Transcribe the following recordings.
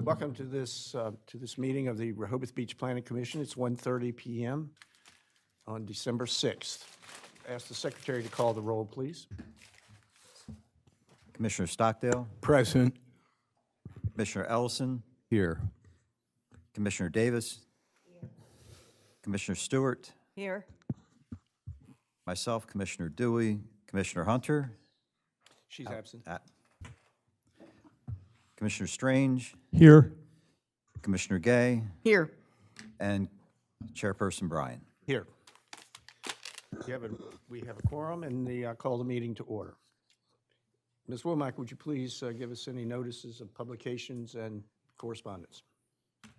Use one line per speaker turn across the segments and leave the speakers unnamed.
Welcome to this meeting of the Rehoboth Beach Planning Commission. It's 1:30 p.m. on December 6th. Ask the secretary to call the roll, please.
Commissioner Stockdale,
Present.
Commissioner Ellison,
Here.
Commissioner Davis, Commissioner Stewart,
Here.
myself, Commissioner Dewey, Commissioner Hunter,
She's absent.
Commissioner Strange,
Here.
Commissioner Gay,
Here.
and Chairperson Bryan.
Here. We have a quorum, and I call the meeting to order. Ms. Womack, would you please give us any notices of publications and correspondence?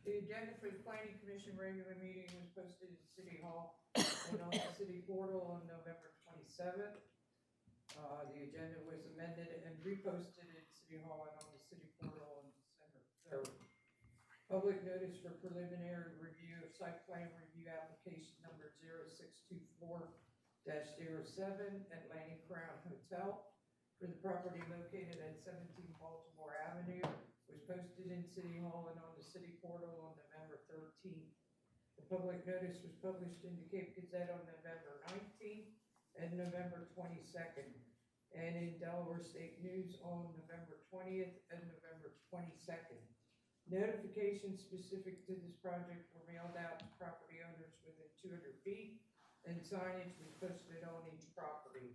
The agenda for the Planning Commission regular meeting was posted at City Hall and on the city portal on November 27th. The agenda was amended and reposted at City Hall and on the city portal on December 3rd. Public notice for preliminary review of site plan review application number 0624-07 Atlantic Crowne Hotel for the property located at 17 Baltimore Avenue was posted in City Hall and on the city portal on November 13th. The public notice was published in the Cape Gazette on November 19th and November 22nd, and in Delaware State News on November 20th and November 22nd. Notifications specific to this project were mailed out to property owners within 200 feet, and signage was posted on each property.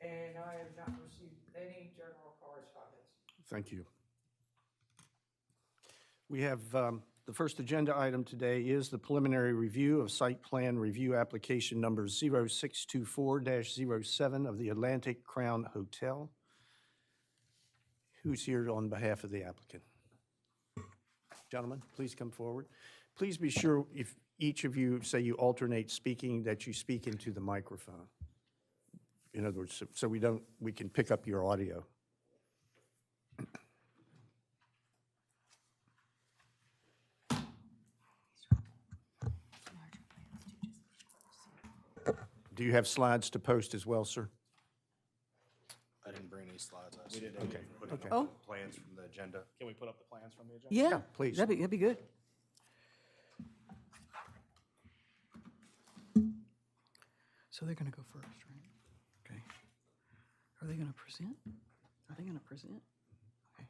And I have not received any general correspondence.
Thank you. We have the first agenda item today is the preliminary review of site plan review application number 0624-07 of the Atlantic Crowne Hotel. Who's here on behalf of the applicant? Gentlemen, please come forward. Please be sure if each of you say you alternate speaking, that you speak into the microphone. In other words, so we can pick up your audio. Do you have slides to post as well, sir?
I didn't bring any slides.
We didn't.
Okay.
Put
Okay.
up the plans from the agenda.
Can we put up the plans from the agenda?
Yeah.
please.
That'd be good. So they're gonna go first, right? Okay. Are they gonna present? Are they gonna present? Okay.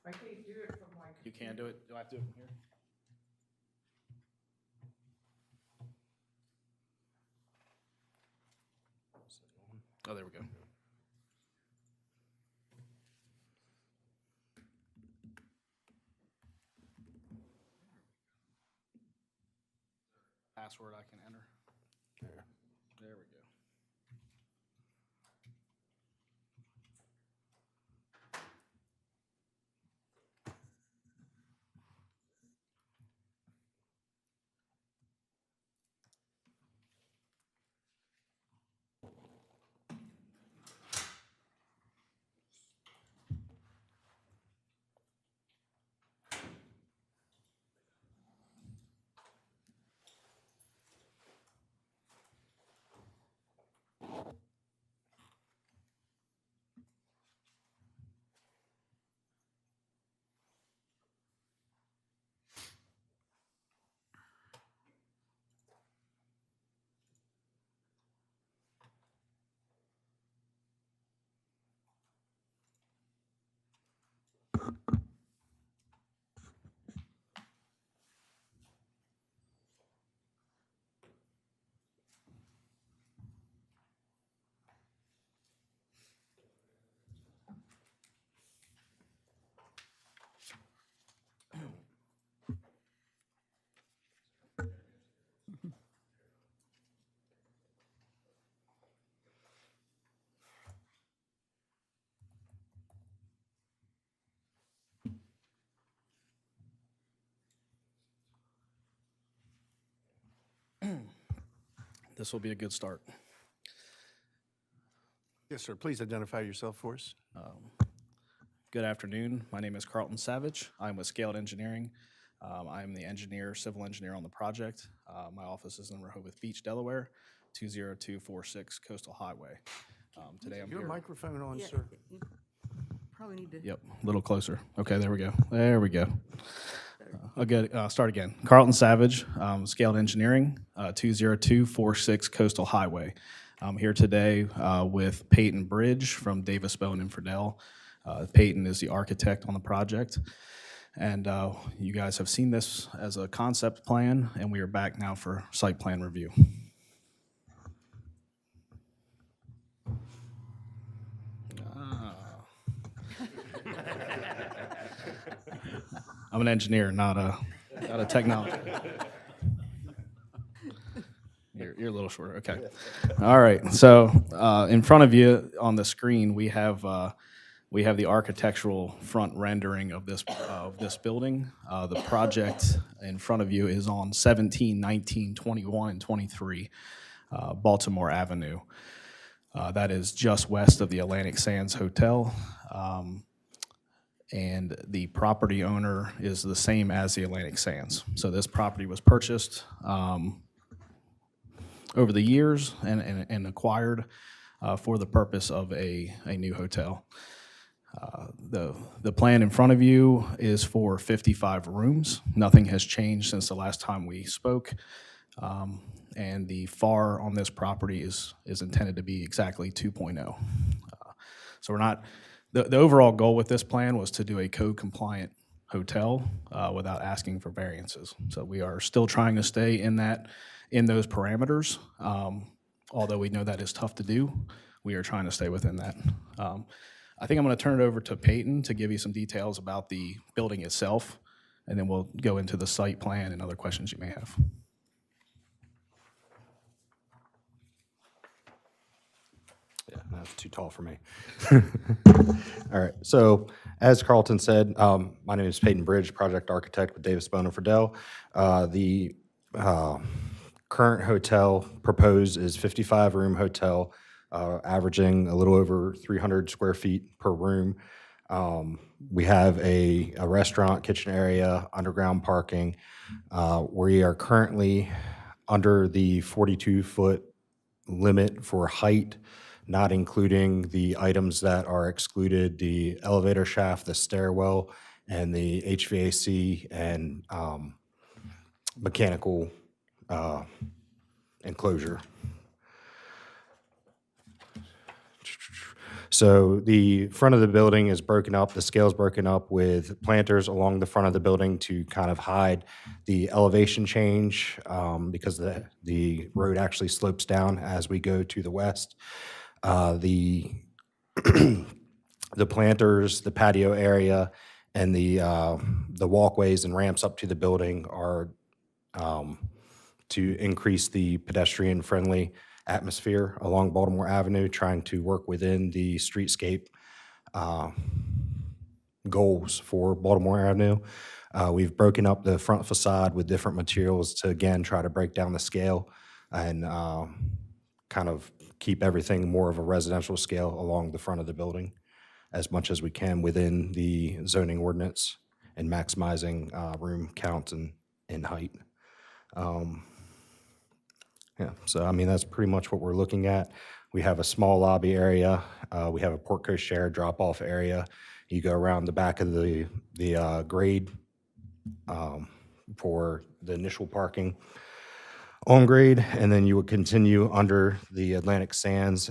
I can't do it from my
You can do it. Do I have to do it from here? Oh, there we go. Password I can enter. There we go. This will be a good start.
Yes, sir. Please identify yourself for us.
Good afternoon. My name is Carlton Savage. I'm with Scaled Engineering. I'm the engineer, civil engineer on the project. My office is in Rehoboth Beach, Delaware, 20246 Coastal Highway. Today I'm
Your
here.
microphone on,
Yeah,
sir?
you probably need to.
Yep, a little closer. Okay, there we go. There we go. Again, start again. Carlton Savage, Scaled Engineering, 20246 Coastal Highway. I'm here today with Peyton Bridge from Davis Bone and Friedel. Peyton is the architect on the project. And you guys have seen this as a concept plan, and we are back now for site plan review. I'm an engineer, not a technology. You're a little shorter. Okay. All right. So in front of you on the screen, we have the architectural front rendering of this building. The project in front of you is on 17, 19, 21, and 23 Baltimore Avenue. That is just west of the Atlantic Sands Hotel. And the property owner is the same as the Atlantic Sands. So this property was purchased over the years and acquired for the purpose of a new hotel. The plan in front of you is for 55 rooms. Nothing has changed since the last time we spoke. And the FAR on this property is intended to be exactly 2.0. So we're not, the overall goal with this plan was to do a code-compliant hotel without asking for variances. So we are still trying to stay in those parameters. Although we know that is tough to do, we are trying to stay within that. I think I'm going to turn it over to Peyton to give you some details about the building itself, and then we'll go into the site plan and other questions you may have.
Yeah, that's too tall for me. All right, so as Carlton said, my name is Peyton Bridge, project architect with Davis Bone and Friedel. The current hotel proposed is 55-room hotel, averaging a little over 300 square feet per room. We have a restaurant, kitchen area, underground parking. We are currently under the 42-foot limit for height, not including the items that are excluded, the elevator shaft, the stairwell, and the HVAC and mechanical enclosure. So the front of the building is broken up, the scale's broken up with planters along the front of the building to kind of hide the elevation change because the road actually slopes down as we go to the west. The planters, the patio area, and the walkways and ramps up to the building are to increase the pedestrian-friendly atmosphere along Baltimore Avenue, trying to work within the streetscape goals for Baltimore Avenue. We've broken up the front facade with different materials to, again, try to break down the scale and kind of keep everything more of a residential scale along the front of the building as much as we can within the zoning ordinance and maximizing room count and height. Yeah, so I mean, that's pretty much what we're looking at. We have a small lobby area. We have a portico share drop-off area. You go around the back of the grade for the initial parking on grade, and then you would continue under the Atlantic Sands.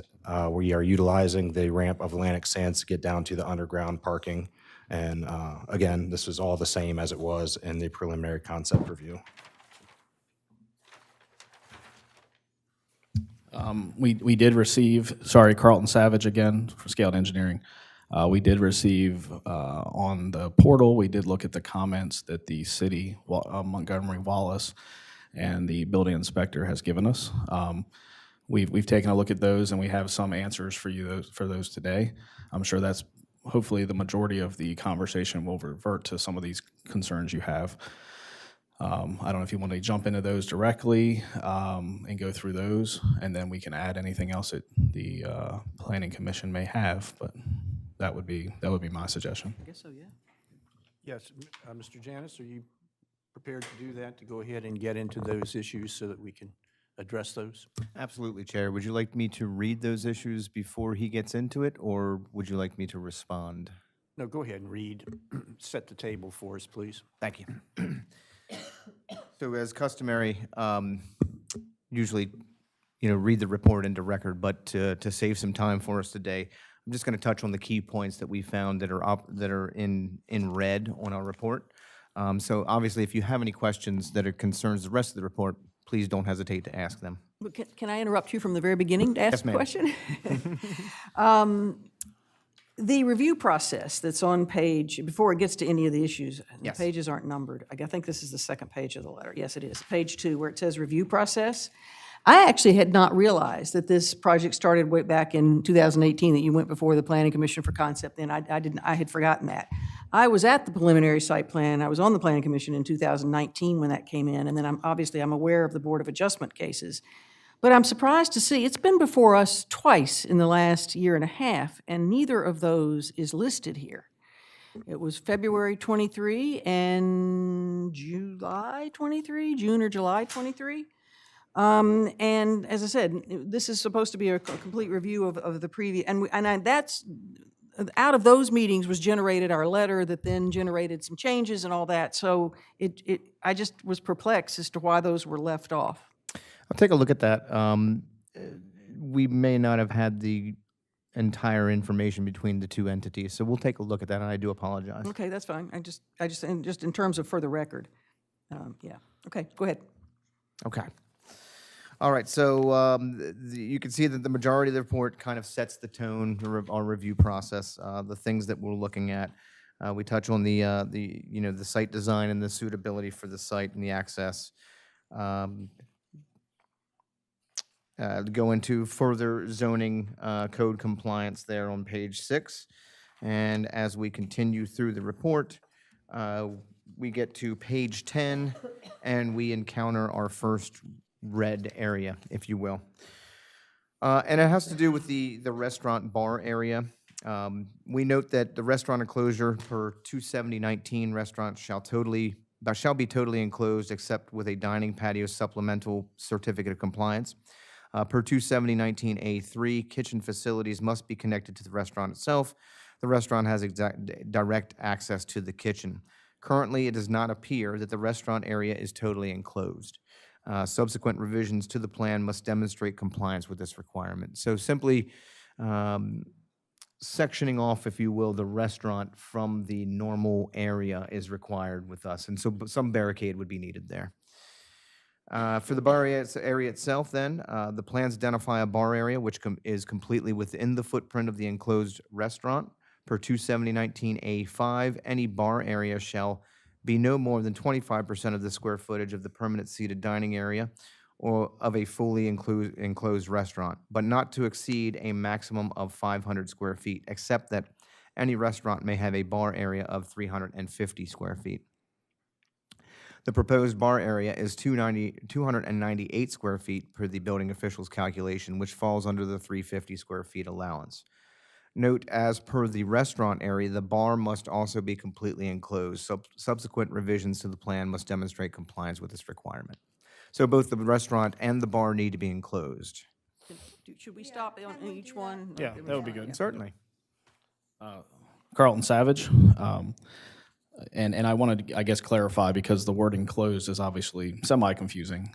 We are utilizing the ramp of Atlantic Sands to get down to the underground parking. And again, this is all the same as it was in the preliminary concept review.
We did receive, sorry, Carlton Savage again for Scaled Engineering. We did receive on the portal, we did look at the comments that the city, Montgomery Wallace, and the building inspector has given us. We've taken a look at those, and we have some answers for you for those today. I'm sure that's hopefully the majority of the conversation will revert to some of these concerns you have. I don't know if you want to jump into those directly and go through those, and then we can add anything else that the Planning Commission may have, but that would be my suggestion.
I guess so, yeah.
Yes, Mr. Janis, are you prepared to do that, to go ahead and get into those issues so that we can address those?
Absolutely, Chair. Would you like me to read those issues before he gets into it, or would you like me to respond?
No, go ahead and read. Set the table for us, please.
Thank you. So as customary, usually, read the report into record, but to save some time for us today, I'm just going to touch on the key points that we found that are in red on our report. So obviously, if you have any questions that are concerns the rest of the report, please don't hesitate to ask them.
But can I interrupt you from the very beginning to ask
Yes,
a
ma'am.
question? The review process that's on page, before it gets to any of the issues, the
Yes.
pages aren't numbered. I think this is the second page of the letter. Yes, it is. Page 2, where it says review process. I actually had not realized that this project started way back in 2018, that you went before the Planning Commission for concept then. I had forgotten that. I was at the preliminary site plan. I was on the Planning Commission in 2019 when that came in, and then I'm aware of the Board of Adjustment cases. But I'm surprised to see, it's been before us twice in the last year and a half, and neither of those is listed here. It was February 23 and July 23, June or July 23. And as I said, this is supposed to be a complete review of the previous, that's, out of those meetings was generated our letter that then generated some changes and all that. So I just was perplexed as to why those were left off.
I'll take a look at that. We may not have had the entire information between the two entities, so we'll take a look at that, and I do apologize.
Okay, that's fine. And just in terms of for the record. Yeah, okay, go ahead.
Okay. All right, so you can see that the majority of the report kind of sets the tone, our review process, the things that we're looking at. We touch on the site design and the suitability for the site and the access. Go into further zoning code compliance there on page 6. And as we continue through the report, we get to page 10, and we encounter our first red area, if you will. And it has to do with the restaurant bar area. We note that the restaurant enclosure per 27019 restaurants shall be totally enclosed except with a dining patio supplemental certificate of compliance. Per 27019A3, kitchen facilities must be connected to the restaurant itself. The restaurant has direct access to the kitchen. Currently, it does not appear that the restaurant area is totally enclosed. Subsequent revisions to the plan must demonstrate compliance with this requirement. So simply sectioning off, if you will, the restaurant from the normal area is required with us, and so some barricade would be needed there. For the bar area itself, then, the plans identify a bar area which is completely within the footprint of the enclosed restaurant. Per 27019A5, any bar area shall be no more than 25% of the square footage of the permanent seated dining area or of a fully enclosed restaurant, but not to exceed a maximum of 500 square feet, except that any restaurant may have a bar area of 350 square feet. The proposed bar area is 298 square feet per the building official's calculation, which falls under the 350 square feet allowance. Note, as per the restaurant area, the bar must also be completely enclosed. Subsequent revisions to the plan must demonstrate compliance with this requirement. So both the restaurant and the bar need to be enclosed.
Should we stop on each one?
Yeah, that would be good.
Certainly.
Carlton Savage. And I wanted to, I guess, clarify, because the word enclosed is obviously semi-confusing.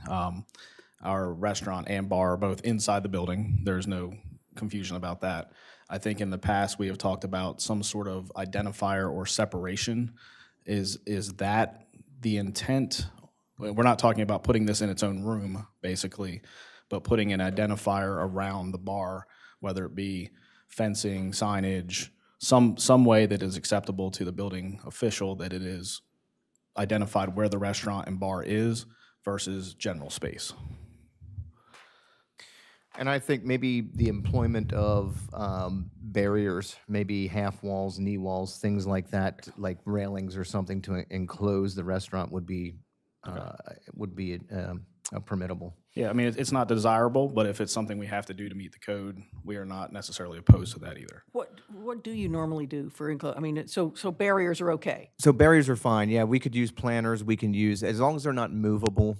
Our restaurant and bar are both inside the building. There's no confusion about that. I think in the past, we have talked about some sort of identifier or separation. Is that the intent? We're not talking about putting this in its own room, basically, but putting an identifier around the bar, whether it be fencing, signage, some way that is acceptable to the building official, that it is identified where the restaurant and bar is versus general space.
And I think maybe the employment of barriers, maybe half walls, knee walls, things like that, like railings or something to enclose the restaurant would be would be permittable.
Yeah, I mean, it's not desirable, but if it's something we have to do to meet the code, we are not necessarily opposed to that either.
What do you normally do for I mean, so barriers are okay?
So barriers are fine. Yeah, we could use planters. We can use, as long as they're not movable.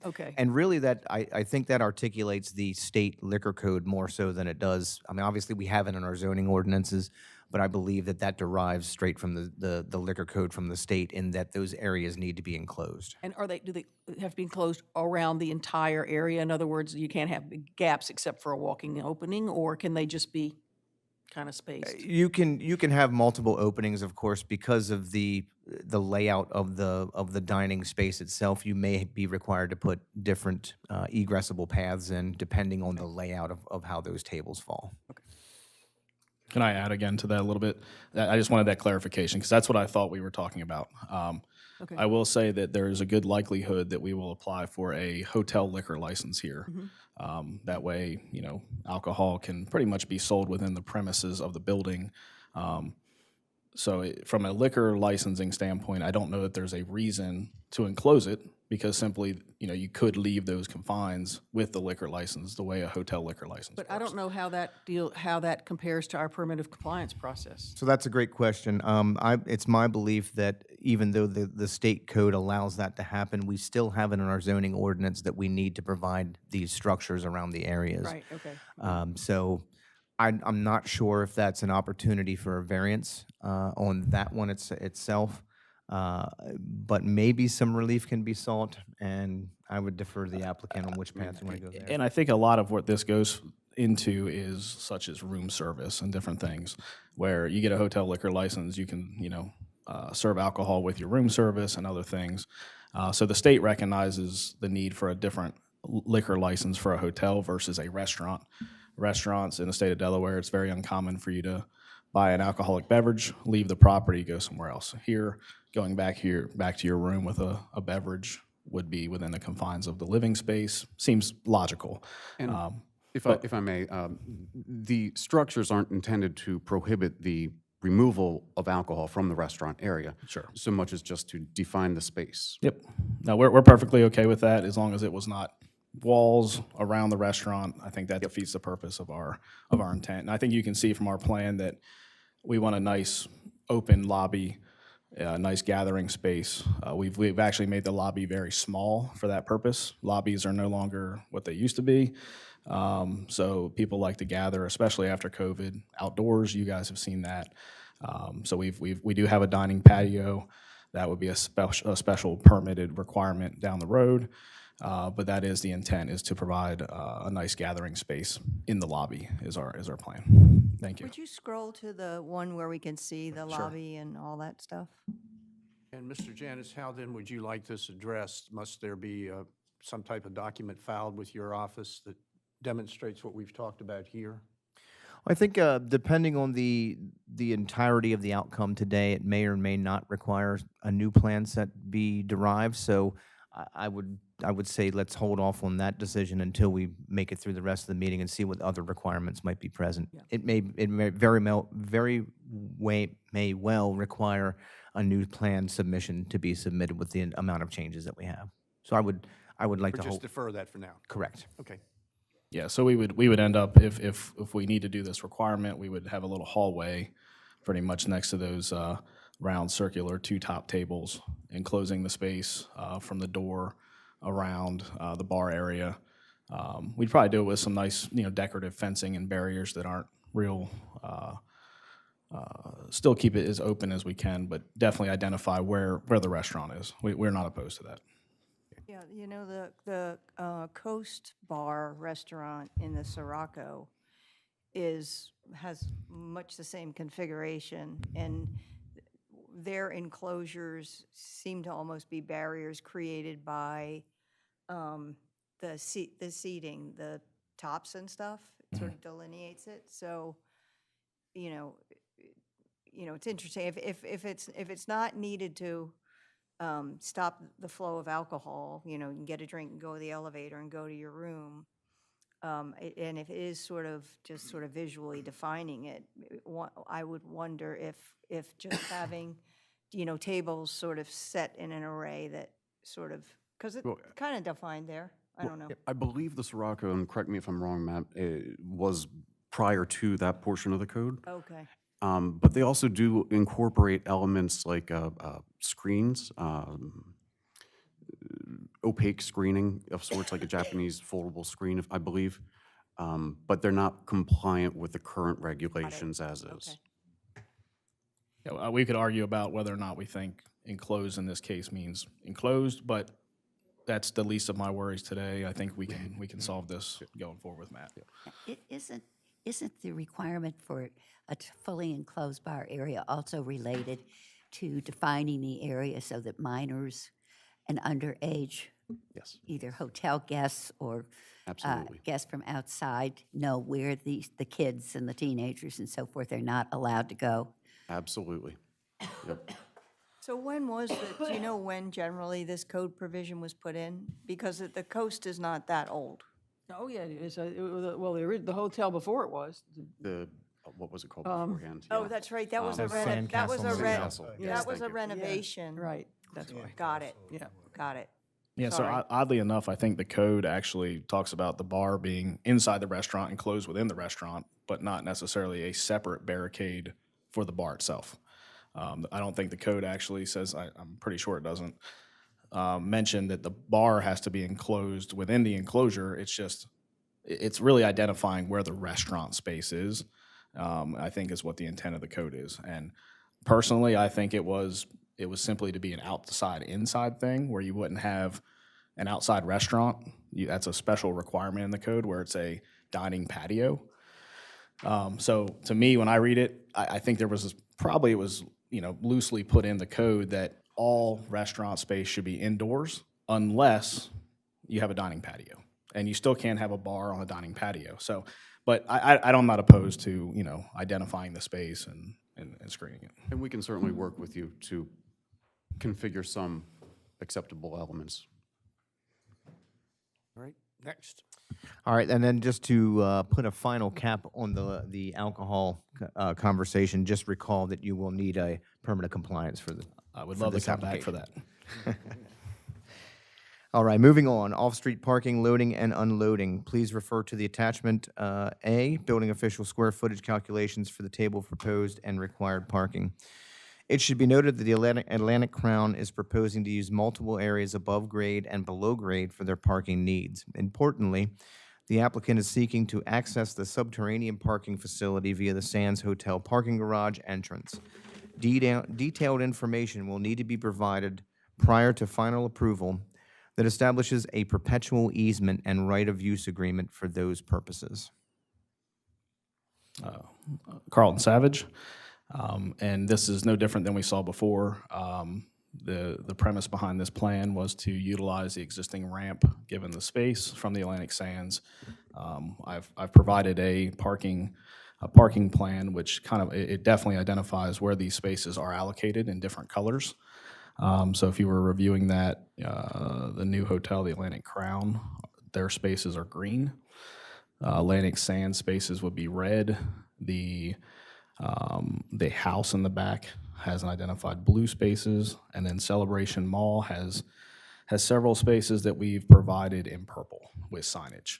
Okay.
And really I think that articulates the state liquor code more so than it does. I mean, obviously we have it in our zoning ordinances, but I believe that derives straight from the liquor code from the state in that those areas need to be enclosed.
And do they have to be enclosed around the entire area? In other words, you can't have big gaps except for a walking opening, or can they just be kind of spaced?
You can have multiple openings, of course, because of the layout of the dining space itself. You may be required to put different egressable paths in depending on the layout of how those tables fall.
Can I add again to that a little bit? I just wanted that clarification because that's what I thought we were talking about.
Okay.
I will say that there is a good likelihood that we will apply for a hotel liquor license here. That way, alcohol can pretty much be sold within the premises of the building. From a liquor licensing standpoint, I don't know that there's a reason to enclose it because simply, you could leave those confines with the liquor license the way a hotel liquor license
But
works.
I don't know how that compares to our permit of compliance process.
So that's a great question. It's my belief that even though the state code allows that to happen, we still have it in our zoning ordinance that we need to provide these structures around the areas.
Right, okay.
So I'm not sure if that's an opportunity for a variance on that one itself, but maybe some relief can be sought, and I would defer to the applicant on which path you want to go there.
And I think a lot of what this goes into is such as room service and different things, where you get a hotel liquor license, you can, serve alcohol with your room service and other things. So the state recognizes the need for a different liquor license for a hotel versus a restaurant. Restaurants in the state of Delaware, it's very uncommon for you to buy an alcoholic beverage, leave the property, go somewhere else. Here, going back to your room with a beverage would be within the confines of the living space. Seems logical.
And if I may, the structures aren't intended to prohibit the removal of alcohol from the restaurant area.
Sure.
So much as just to define the space.
Yep. No, we're perfectly okay with that as long as it was not walls around the restaurant. I think that defeats the purpose of our intent. And I think you can see from our plan that we want a nice open lobby, a nice gathering space. We've actually made the lobby very small for that purpose. Lobbies are no longer what they used to be. So people like to gather, especially after COVID, outdoors. You guys have seen that. So we do have a dining patio. That would be a special permitted requirement down the road. But that is the intent, is to provide a nice gathering space in the lobby is our plan. Thank you.
Would you scroll to the one where we can see the lobby and all that stuff?
And Mr. Janice, how then would you like this addressed? Must there be some type of document filed with your office that demonstrates what we've talked about here?
I think depending on the entirety of the outcome today, it may or may not require a new plan set be derived. So I would say let's hold off on that decision until we make it through the rest of the meeting and see what other requirements might be present.
Yeah.
It may may well require a new plan submission to be submitted with the amount of changes that we have. So I would like
Or
to
just
hold.
defer that for now?
Correct.
Okay.
Yeah, so we would end up, if we need to do this requirement, we would have a little hallway pretty much next to those round circular two top tables, enclosing the space from the door around the bar area. We'd probably do it with some nice, decorative fencing and barriers that aren't real, still keep it as open as we can, but definitely identify where the restaurant is. We're not opposed to that.
Yeah, the Coast Bar restaurant in the Sirocco has much the same configuration, and their enclosures seem to almost be barriers created by the seating, the tops and stuff. It sort of delineates it. So, it's interesting. If it's not needed to stop the flow of alcohol, you can get a drink and go to the elevator and go to your room. And if it is sort of visually defining it, I would wonder if just having, tables sort of set in an array that sort of, because it's
Well,
kind of defined there. I don't know.
I believe the Sirocco, and correct me if I'm wrong, Matt, was prior to that portion of the code.
Okay.
But they also do incorporate elements like screens, opaque screening of sorts, like a Japanese foldable screen, I believe. But they're not compliant with the current regulations as is.
Okay.
Yeah, we could argue about whether or not we think enclosed in this case means enclosed, but that's the least of my worries today. I think we can solve this going forward with Matt.
Isn't the requirement for a fully enclosed bar area also related to defining the area so that minors and underage,
Yes,
either hotel guests or
absolutely.
guests from outside, know where the kids and the teenagers and so forth are not allowed to go?
Absolutely. Yep.
So when was it, do you know when generally this code provision was put in? Because the coast is not that old.
Oh, yeah, it is. Well, the hotel before it was.
The, what was it called beforehand?
Oh,
Yeah.
that's right, that was a
Sandcastle
that was a
Sandcastle. Yes,
that was
thank
a
you.
renovation.
Right, that's why.
Got it,
Yeah.
got it.
Yeah, so
Sorry.
oddly enough, I think the code actually talks about the bar being inside the restaurant and closed within the restaurant, but not necessarily a separate barricade for the bar itself. I don't think the code actually says, I'm pretty sure it doesn't, mention that the bar has to be enclosed within the enclosure. It's just, it's really identifying where the restaurant space is, I think is what the intent of the code is. And personally, I think it was simply to be an outside-inside thing where you wouldn't have an outside restaurant. That's a special requirement in the code where it's a dining patio. So to me, when I read it, I think there was probably it was loosely put in the code that all restaurant space should be indoors unless you have a dining patio, and you still can't have a bar on a dining patio. So, but I'm not opposed to identifying the space and screening it.
And we can certainly work with you to configure some acceptable elements.
All right, next.
All right, and then just to put a final cap on the alcohol conversation, just recall that you will need a permanent compliance for the.
I would
for
love to
this
come back for that.
All right, moving on. Off-street parking, loading, and unloading. Please refer to the attachment A, building official square footage calculations for the table of proposed and required parking. It should be noted that the Atlantic Crowne is proposing to use multiple areas above grade and below grade for their parking needs. Importantly, the applicant is seeking to access the subterranean parking facility via the Sands Hotel parking garage entrance. Detailed information will need to be provided prior to final approval that establishes a perpetual easement and right-of-use agreement for those purposes.
Carlton Savage. And this is no different than we saw before. The premise behind this plan was to utilize the existing ramp, given the space from the Atlantic Sands. I've provided a parking plan, which it definitely identifies where these spaces are allocated in different colors. So if you were reviewing that, the new hotel, the Atlantic Crowne, their spaces are green. Atlantic Sands spaces would be red. The house in the back has an identified blue spaces, and then Celebration Mall has several spaces that we've provided in purple with signage.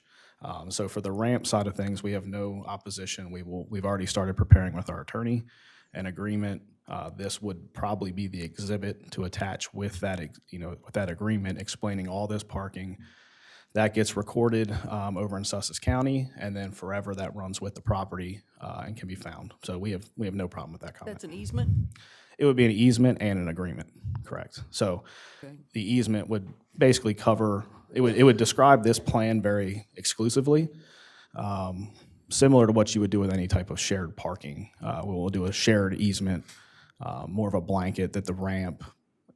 So for the ramp side of things, we have no opposition. We've already started preparing with our attorney an agreement. This would probably be the exhibit to attach with that, with that agreement explaining all this parking. That gets recorded over in Sussex County, and then forever that runs with the property and can be found. So we have no problem with that comment.
That's an easement?
It would be an easement and an agreement, correct. So the easement would basically cover, it would describe this plan very exclusively, similar to what you would do with any type of shared parking. We'll do a shared easement, more of a blanket that the ramp,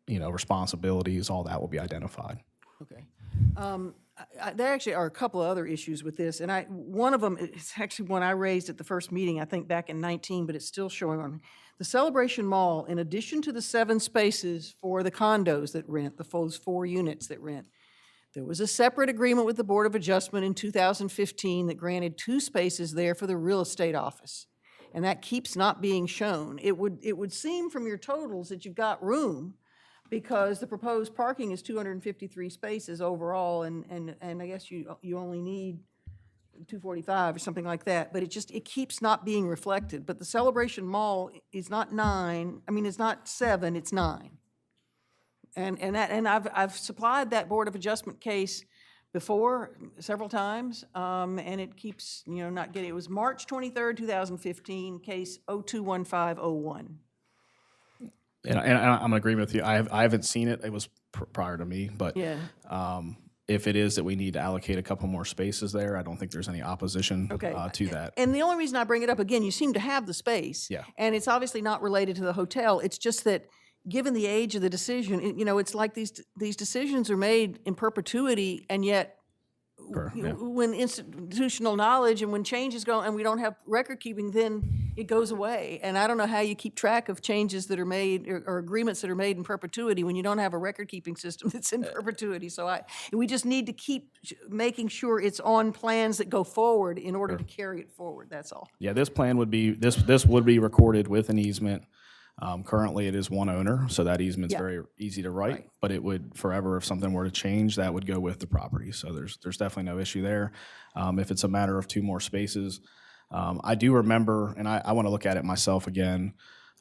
responsibilities, all that will be identified.
Okay. There actually are a couple of other issues with this, and one of them is actually one I raised at the first meeting, I think back in 19, but it's still showing on the Celebration Mall. In addition to the 7 spaces for the condos that rent, those 4 units that rent, there was a separate agreement with the Board of Adjustment in 2015 that granted 2 spaces there for the real estate office, and that keeps not being shown. It would seem from your totals that you've got room, because the proposed parking is 253 spaces overall, and I guess you only need 245 or something like that, but it keeps not being reflected. But the Celebration Mall is not 9, I mean, it's not 7, it's 9. And I've supplied that Board of Adjustment case before, several times, and it keeps, not getting, it was March 23rd, 2015, case 021501.
And I'm in agreement with you. I haven't seen it. It was prior to me, but
Yeah.
if it is that we need to allocate a couple more spaces there, I don't think there's any opposition
Okay.
to that.
And the only reason I bring it up, again, you seem to have the space.
Yeah.
And it's obviously not related to the hotel. It's just that, given the age of the decision, it's like these decisions are made in perpetuity, and yet
Sure, yeah.
when institutional knowledge and when changes go, and we don't have record keeping, then it goes away. And I don't know how you keep track of changes that are made or agreements that are made in perpetuity when you don't have a record keeping system that's in perpetuity. So we just need to keep making sure it's on plans that go forward in order to carry it forward. That's all.
Yeah, this plan would be, this would be recorded with an easement. Currently, it is one owner, so that easement's
Yeah.
very easy to write, but it would forever, if something were to change, that would go with the property. So there's definitely no issue there. If it's a matter of 2 more spaces, I do remember, and I want to look at it myself again.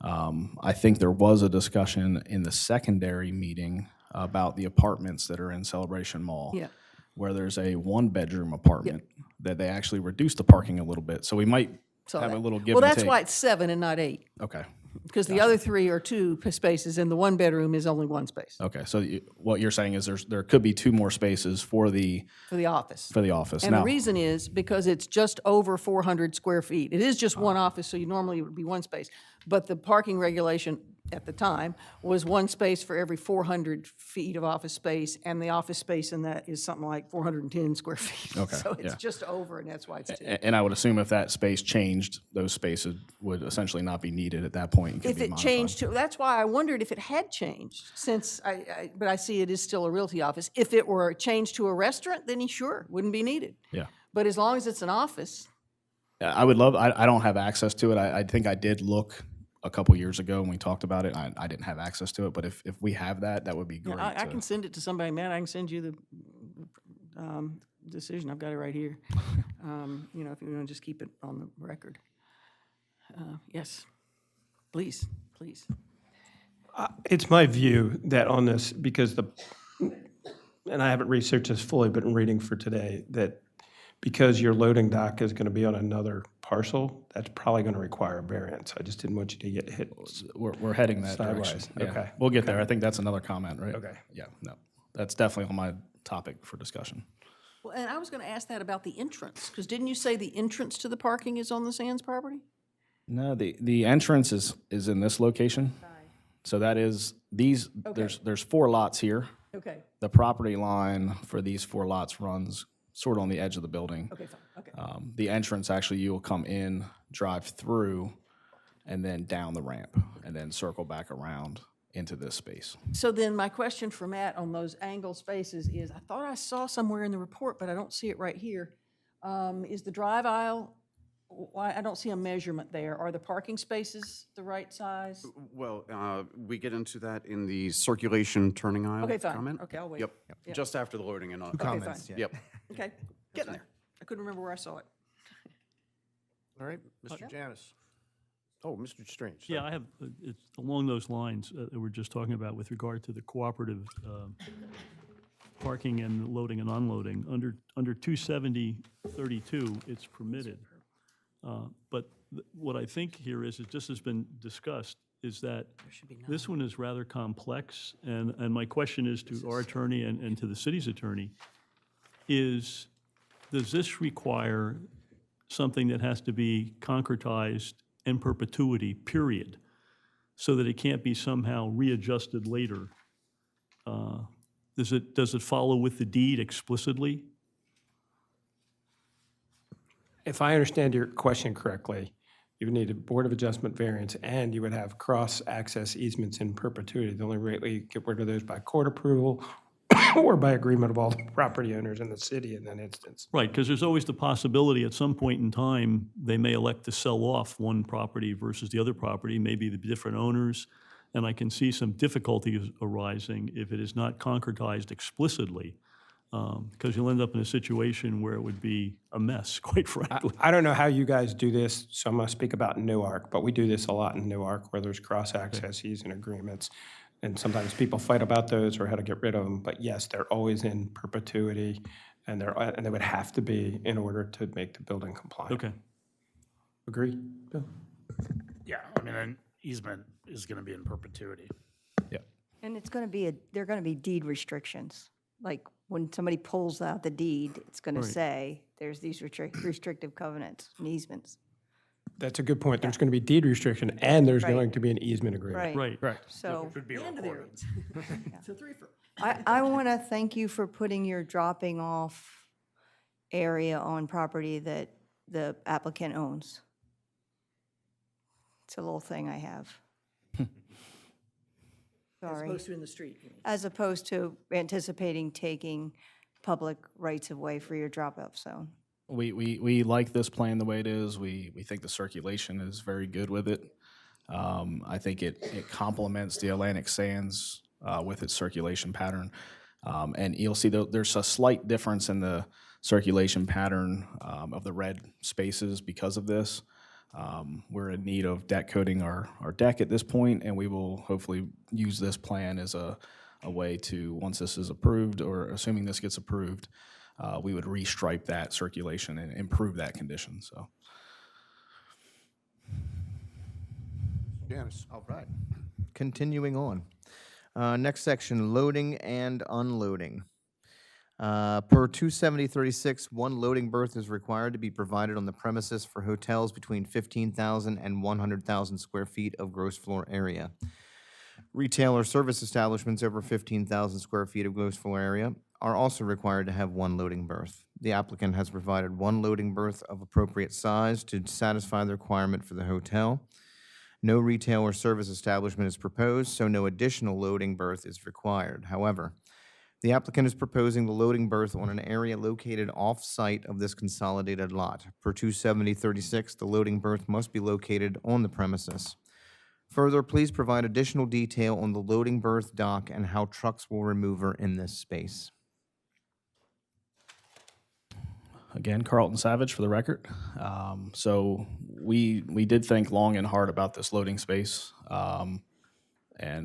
I think there was a discussion in the secondary meeting about the apartments that are in Celebration Mall.
Yeah.
Where there's a 1-bedroom apartment that they actually reduced the parking a little bit. So we might
So
have
that-
a little give
Well,
and
that's
take.
why it's 7 and not 8.
Okay.
Because the other 3 are 2 spaces, and the 1-bedroom is only 1 space
Okay, so what you're saying is there could be 2 more spaces for the
for the office.
office.
And
Now,
the reason is because it's just over 400 square feet. It is just one office, so you normally it would be 1 space. But the parking regulation at the time was 1 space for every 400 feet of office space, and the office space in that is something like 410 square feet.
Okay,
So it's
yeah.
just over, and that's why it's 2.
and I would assume if that space changed, those spaces would essentially not be needed at that point and could
If
be
it
modified.
changed to, that's why I wondered if it had changed, since but I see it is still a realty office. If it were changed to a restaurant, then sure, wouldn't be needed.
Yeah.
But as long as it's an office,
I would love, I don't have access to it. I think I did look a couple years ago when we talked about it. I didn't have access to it, but if we have that, that would be
yeah,
great.
I can send it to somebody, man. I can send you the decision. I've got it right here. If you want to just keep it on the record. Yes, please.
It's my view that on this, because and I haven't researched this fully, but in reading for today, that because your loading dock is going to be on another parcel, that's probably going to require a variance. I just didn't want you to get hit.
We're heading that direction.
Sideways,
Yeah.
okay.
We'll get there. I think that's another comment, right?
Okay.
Yeah, no, that's definitely on my topic for discussion.
Well, and I was going to ask that about the entrance, because didn't you say the entrance to the parking is on the Sands property?
No, the entrance is in this location. So that is, there's 4 lots here.
Okay,
The property line for these 4 lots runs sort of on the edge of the building.
okay, fine, okay.
The entrance, actually, you will come in, drive through, and then down the ramp, and then circle back around into this space.
So then my question for Matt on those angle spaces is, I thought I saw somewhere in the report, but I don't see it right here. Is the drive aisle, I don't see a measurement there. Are the parking spaces the right size?
Well, we get into that in the circulation turning aisle
Okay, fine.
comment.
Okay, I'll wait.
Yep,
Yeah.
just after the loading and on.
Okay, fine.
Yep.
Okay, getting there. I couldn't remember where I saw it.
All right, Mr. Janis. Oh, Mr. Strange.
Yeah, I have, it's along those lines that we're just talking about with regard to the cooperative parking and loading and unloading. Under 270-32, it's permitted. But what I think here is, it just has been discussed, is that this one is rather complex, and my question is to our attorney and to the city's attorney, does this require something that has to be concretized in perpetuity, period, so that it can't be somehow readjusted later? Does it follow with the deed explicitly?
If I understand your question correctly, you would need a Board of Adjustment variance, and you would have cross-access easements in perpetuity. The only way you get rid of those by court approval or by agreement of all the property owners in the city in that instance.
Right, because there's always the possibility at some point in time, they may elect to sell off one property versus the other property, maybe the different owners, And I can see some difficulties arising if it is not concretized explicitly, because you'll end up in a situation where it would be a mess, quite frankly.
I don't know how you guys do this, so I'm going to speak about Newark, but we do this a lot in Newark where there's cross-access easement agreements. And sometimes people fight about those or how to get rid of them, but yes, they're always in perpetuity, and they would have to be in order to make the building compliant.
Okay.
Agree? Bill?
Yeah, I mean, an easement is going to be in perpetuity.
And it's going to be, there are going to be deed restrictions. Like when somebody pulls out the deed, it's going to say, there's these restrictive covenants and easements.
That's a good point. There's going to be deed restriction, and there's
Right.
going to be an easement agreement.
Right.
So
Should be recorded.
I want to thank you for putting your dropping off area on property that the applicant owns. It's a little thing I have.
As
Sorry.
opposed to in the street. you mean.
As opposed to anticipating taking public rights of way for your drop-off zone.
We like this plan the way it is. We think the circulation is very good with it. I think it complements the Atlantic Sands with its circulation pattern. And you'll see there's a slight difference in the circulation pattern of the red spaces because of this. We're in need of deck coating our deck at this point, and we will hopefully use this plan as a way to, once this is approved, or assuming this gets approved, we would restripe that circulation and improve that condition, so.
Janice.
All right. Continuing on. Next section, loading and unloading. Per 27036, one loading berth is required to be provided on the premises for hotels between 15,000 and 100,000 square feet of gross floor area. Retail or service establishments over 15,000 square feet of gross floor area are also required to have one loading berth. The applicant has provided one loading berth of appropriate size to satisfy the requirement for the hotel. No retail or service establishment is proposed, so no additional loading berth is required. However, the applicant is proposing the loading berth on an area located off-site of this consolidated lot. Per 27036, the loading berth must be located on the premises. Further, please provide additional detail on the loading berth dock and how trucks will maneuver in this space.
Again, Carlton Savage for the record. So we did think long and hard about this loading space. And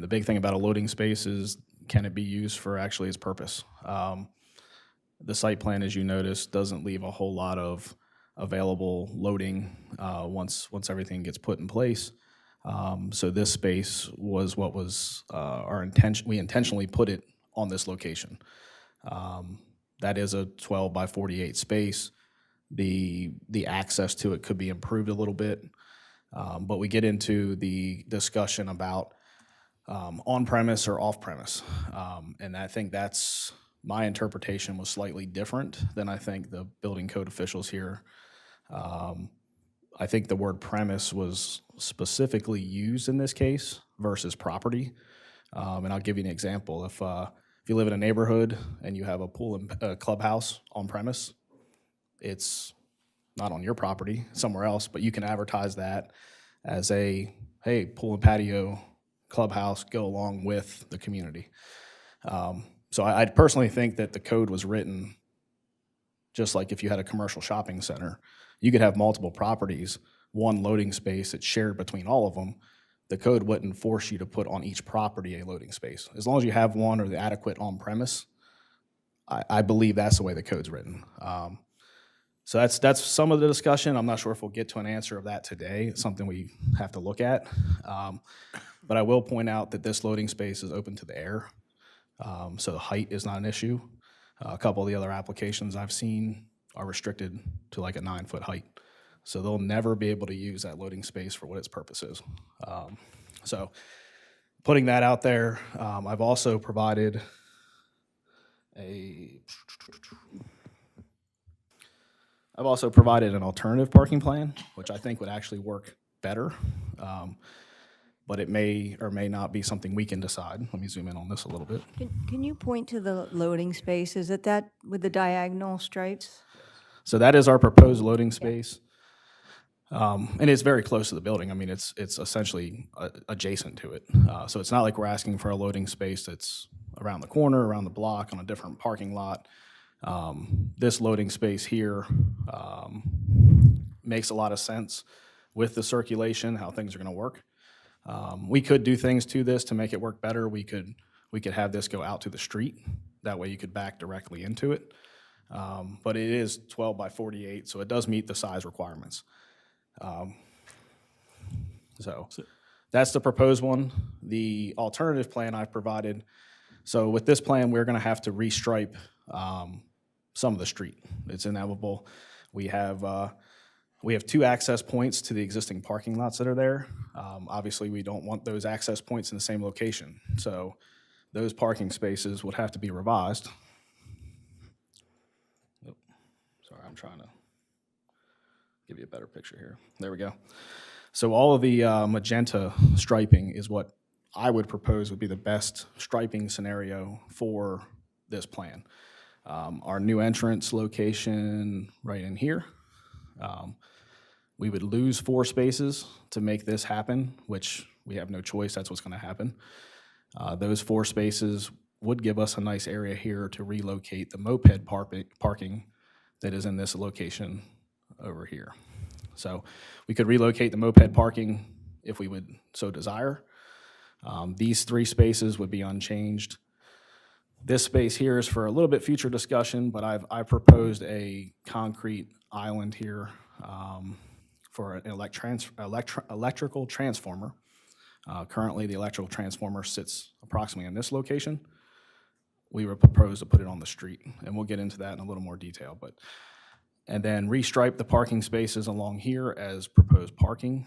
the big thing about a loading space is, can it be used for actually its purpose? The site plan, as you noticed, doesn't leave a whole lot of available loading once everything gets put in place. So this space was what was our intention. We intentionally put it on this location. That is a 12 by 48 space. The access to it could be improved a little bit, but we get into the discussion about on-premise or off-premise, and I think that's, my interpretation was slightly different than I think the building code officials here. I think the word premise was specifically used in this case versus property, and I'll give you an example. If you live in a neighborhood and you have a pool and clubhouse on premise, it's not on your property, somewhere else, but you can advertise that as a, hey, pool and patio clubhouse, go along with the community. So I personally think that the code was written just like if you had a commercial shopping center. You could have multiple properties, one loading space that's shared between all of them. The code wouldn't force you to put on each property a loading space. As long as you have one or the adequate on-premise, I believe that's the way the code's written. So that's some of the discussion. I'm not sure if we'll get to an answer of that today. It's something we have to look at. But I will point out that this loading space is open to the air, so the height is not an issue. A couple of the other applications I've seen are restricted to like a 9-foot height. So they'll never be able to use that loading space for what its purpose is. So putting that out there, I've also provided an alternative parking plan, which I think would actually work better. But it may or may not be something we can decide. Let me zoom in on this a little bit.
Can you point to the loading space? Is it that with the diagonal stripes?
So that is our proposed loading space. And it's very close to the building. I mean, it's essentially adjacent to it. So it's not like we're asking for a loading space that's around the corner, around the block, on a different parking lot. This loading space here makes a lot of sense with the circulation, how things are going to work. We could do things to this to make it work better. We could have this go out to the street. That way you could back directly into it. But it is 12 by 48, so it does meet the size requirements. So that's the proposed one. The alternative plan I've provided, so with this plan, we're going to have to restripe some of the street. It's inevitable. We have 2 access points to the existing parking lots that are there. Obviously, we don't want those access points in the same location. So those parking spaces would have to be revised. Oh, sorry, I'm trying to give you a better picture here. There we go. So all of the magenta striping is what I would propose would be the best striping scenario for this plan. Our new entrance location right in here. We would lose 4 spaces to make this happen, which we have no choice. That's what's going to happen. Those 4 spaces would give us a nice area here to relocate the moped parking that is in this location over here. So we could relocate the moped parking if we would so desire. These 3 spaces would be unchanged. This space here is for a little bit future discussion, but I proposed a concrete island here for an electrical transformer. Currently, the electrical transformer sits approximately in this location. We would propose to put it on the street, and we'll get into that in a little more detail. And then restripe the parking spaces along here as proposed parking,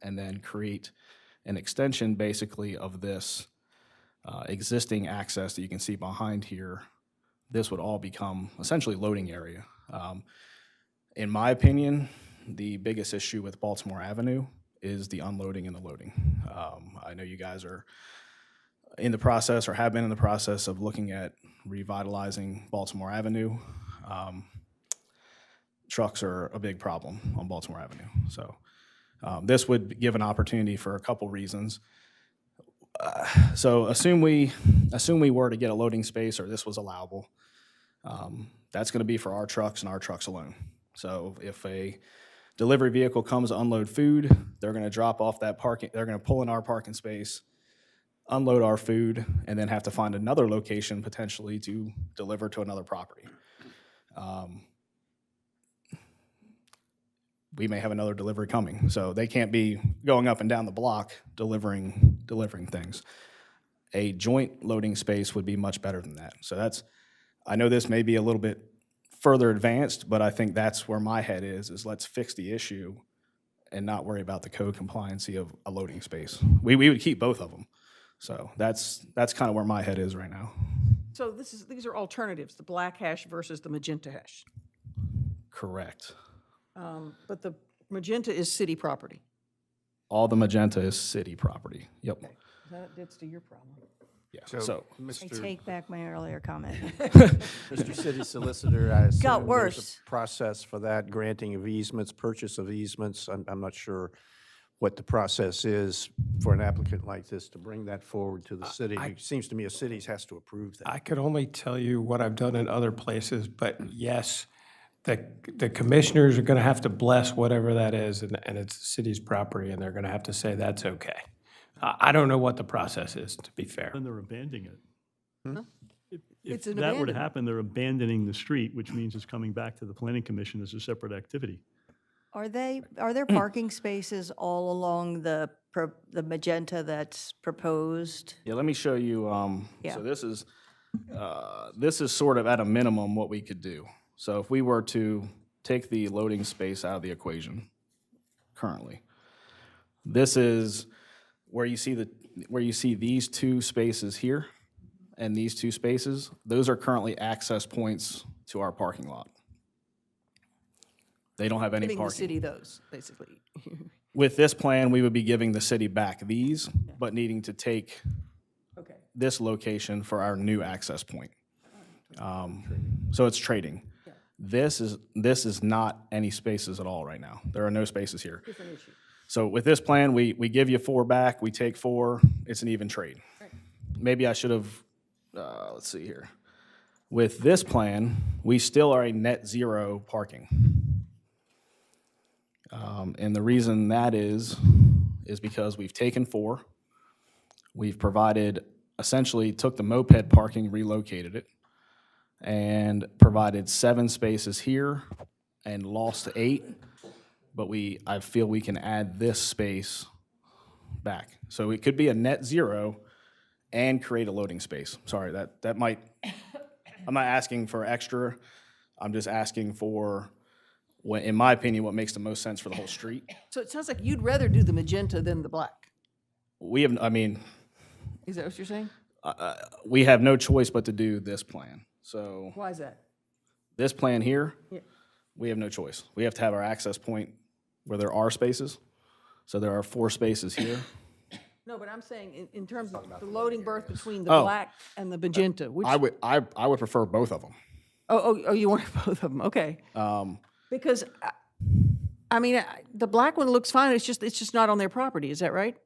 and then create an extension basically of this existing access that you can see behind here. This would all become essentially loading area. In my opinion, the biggest issue with Baltimore Avenue is the unloading and the loading. I know you guys are in the process or have been in the process of looking at revitalizing Baltimore Avenue. Trucks are a big problem on Baltimore Avenue. So this would give an opportunity for a couple reasons. So assume we were to get a loading space or this was allowable. That's going to be for our trucks and our trucks alone. So if a delivery vehicle comes to unload food, they're going to drop off that parking, they're going to pull in our parking space, unload our food, and then have to find another location potentially to deliver to another property. We may have another delivery coming, so they can't be going up and down the block delivering things. A joint loading space would be much better than that. So I know this may be a little bit further advanced, but I think that's where my head is let's fix the issue and not worry about the code compliancy of a loading space. We would keep both of them. So that's kind of where my head is right now.
So these are alternatives, the black hash versus the magenta hash.
Correct.
But the magenta is city property.
All the magenta is city property. Yep.
That gets to your problem.
Yeah.
So,
I
Mr.
take back my earlier comment.
Mr. City Solicitor, I assume
Got
there's
worse.
a process for that, granting of easements, purchase of easements. I'm not sure what the process is for an applicant like this to bring that forward to the city. It seems to me a city has to approve that.
I could only tell you what I've done in other places, but yes, the commissioners are going to have to bless whatever that is, and it's the city's property, and they're going to have to say that's okay. I don't know what the process is, to be fair.
And they're abandoning it. If
It's an
that were to
abandonment.
happen, they're abandoning the street, which means it's coming back to the planning commission as a separate activity.
Are there parking spaces all along the magenta that's proposed?
Yeah, let me show you.
Yeah.
So this is sort of at a minimum what we could do. So if we were to take the loading space out of the equation currently, this is where you see these 2 spaces here and these 2 spaces. Those are currently access points to our parking lot. They don't have any
Giving the
parking.
city those, basically.
With this plan, we would be giving the city back these, but needing to take
Okay.
this location for our new access point. So it's trading. This is not any spaces at all right now. There are no spaces here. So with this plan, we give you 4 back, we take 4, it's an even trade. Maybe I should have, let's see here. With this plan, we still are a net zero parking. And the reason that is because we've taken 4, we've provided, essentially took the moped parking, relocated it, and provided 7 spaces here and lost 8, but I feel we can add this space back. So it could be a net zero and create a loading space. Sorry, that might, I'm not asking for extra, I'm just asking for, in my opinion, what makes the most sense for the whole street.
So it sounds like you'd rather do the magenta than the black.
We have, I mean,
Is that what you're saying?
we have no choice but to do this plan. So
Why is that?
this plan here,
Yeah.
we have no choice. We have to have our access point where there are spaces. So there are 4 spaces here.
No, but I'm saying in terms of the loading berth between the
Oh.
black and the magenta, which,
I would prefer both of them.
oh, you want both of them, okay. Because, I mean, the black one looks fine, it's just not on their property, is that right?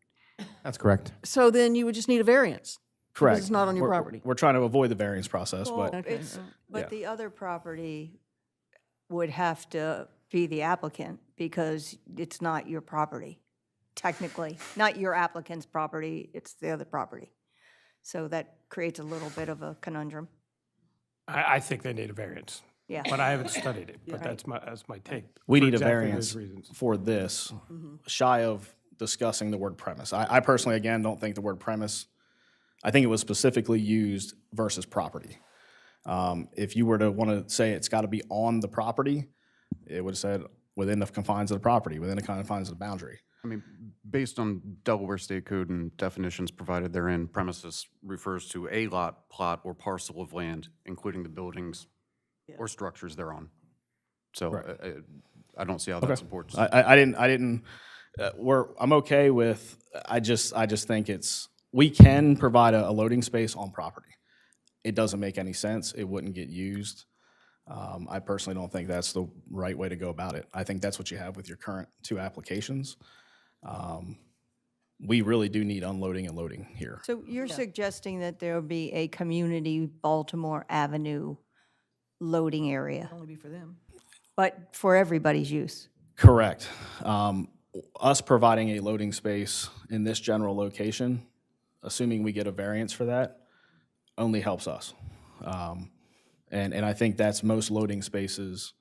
That's correct.
So then you would just need a variance.
Correct.
Because it's not on your
We're-
property.
We're trying to avoid the variance process,
Well,
but
Okay,
it's,
all right.
Yeah.
but the other property would have to be the applicant because it's not your property, technically. Not your applicant's property, it's the other property. So that creates a little bit of a conundrum.
I think they need a variance,
Yeah.
but I haven't studied it, but
Right.
that's my take.
we
for
need a
exactly
variance
those reasons.
for this, shy of discussing the word premise. I personally, again, don't think the word premise, I think it was specifically used versus property. If you were to want to say it's got to be on the property, it would have said within the confines of the property, within the confines of the boundary.
I mean, based on Delaware State Code and definitions provided therein, premises refers to a lot, plot, or parcel of land, including the buildings or structures thereon. So I don't see how that supports.
I didn't, I'm okay with, I just think we can provide a loading space on property. It doesn't make any sense. It wouldn't get used. I personally don't think that's the right way to go about it. I think that's what you have with your current 2 applications. We really do need unloading and loading here.
So you're suggesting that there will be a community Baltimore Avenue loading area,
Only be for them.
but for everybody's use?
Correct. Us providing a loading space in this general location, assuming we get a variance for that, only helps us. And I think that's most loading spaces.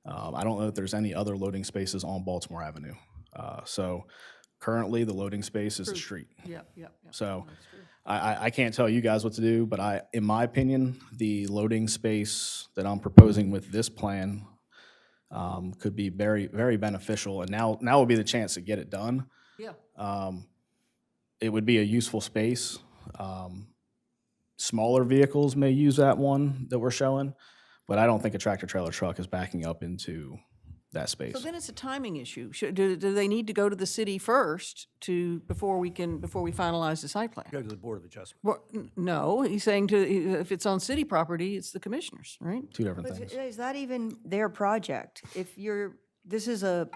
I don't know if there's any other loading spaces on Baltimore Avenue. So currently, the loading space is the street.
Yep, yep, yep.
So I can't tell you guys what to do, but in my opinion, the loading space that I'm proposing with this plan could be very, very beneficial. And now would be the chance to get it done.
Yeah.
It would be a useful space. Smaller vehicles may use that one that we're showing, but I don't think a tractor-trailer truck is backing up into that space.
So then it's a timing issue. Do they need to go to the city first before we finalize the site plan?
Go to the Board of Adjustment.
Well, no, he's saying if it's on city property, it's the commissioners, right?
2 different
But
things.
is that even their project? This is a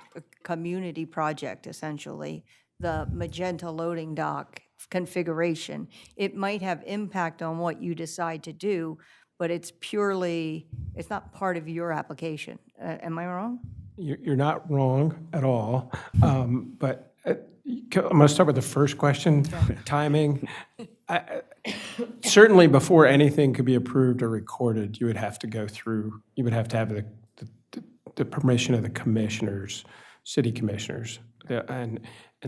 community project, essentially, the magenta loading dock configuration. It might have impact on what you decide to do, but it's not part of your application. Am I wrong?
You're not wrong at all, but I'm going to start with the first question, timing. Certainly, before anything could be approved or recorded, you would have to have the permission of the commissioners, city commissioners. And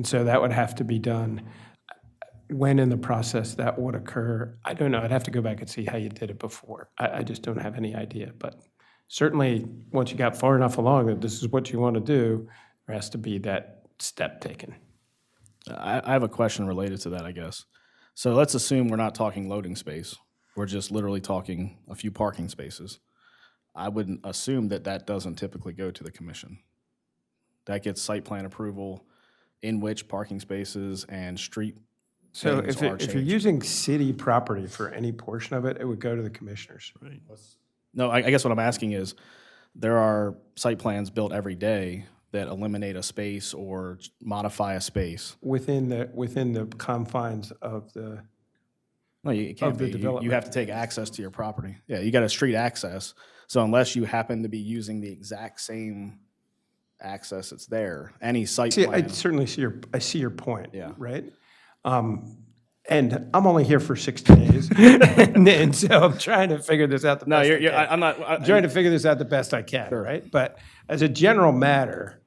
so that would have to be done. When in the process that would occur, I don't know. I'd have to go back and see how you did it before. I just don't have any idea. But certainly, once you got far enough along that this is what you want to do, there has to be that step taken.
I have a question related to that, I guess. So let's assume we're not talking loading space. We're just literally talking a few parking spaces. I wouldn't assume that doesn't typically go to the commission. That gets site plan approval in which parking spaces and street
So
things
if
are
you're
changed.
using city property for any portion of it, it would go to the commissioners.
Right.
No, I guess what I'm asking is, there are site plans built every day that eliminate a space or modify a space.
Within the confines of the,
No, it can't
the
be. You
development.
have to take access to your property. Yeah, you got a street access. So unless you happen to be using the exact same access that's there, any site
see,
plan.
I certainly see your point.
Yeah.
Right? And I'm only here for 60 days, and so I'm trying to figure this out the
No,
best
you're,
I can.
I'm not.
I'm trying to figure this out the best I can, right? But as a general matter,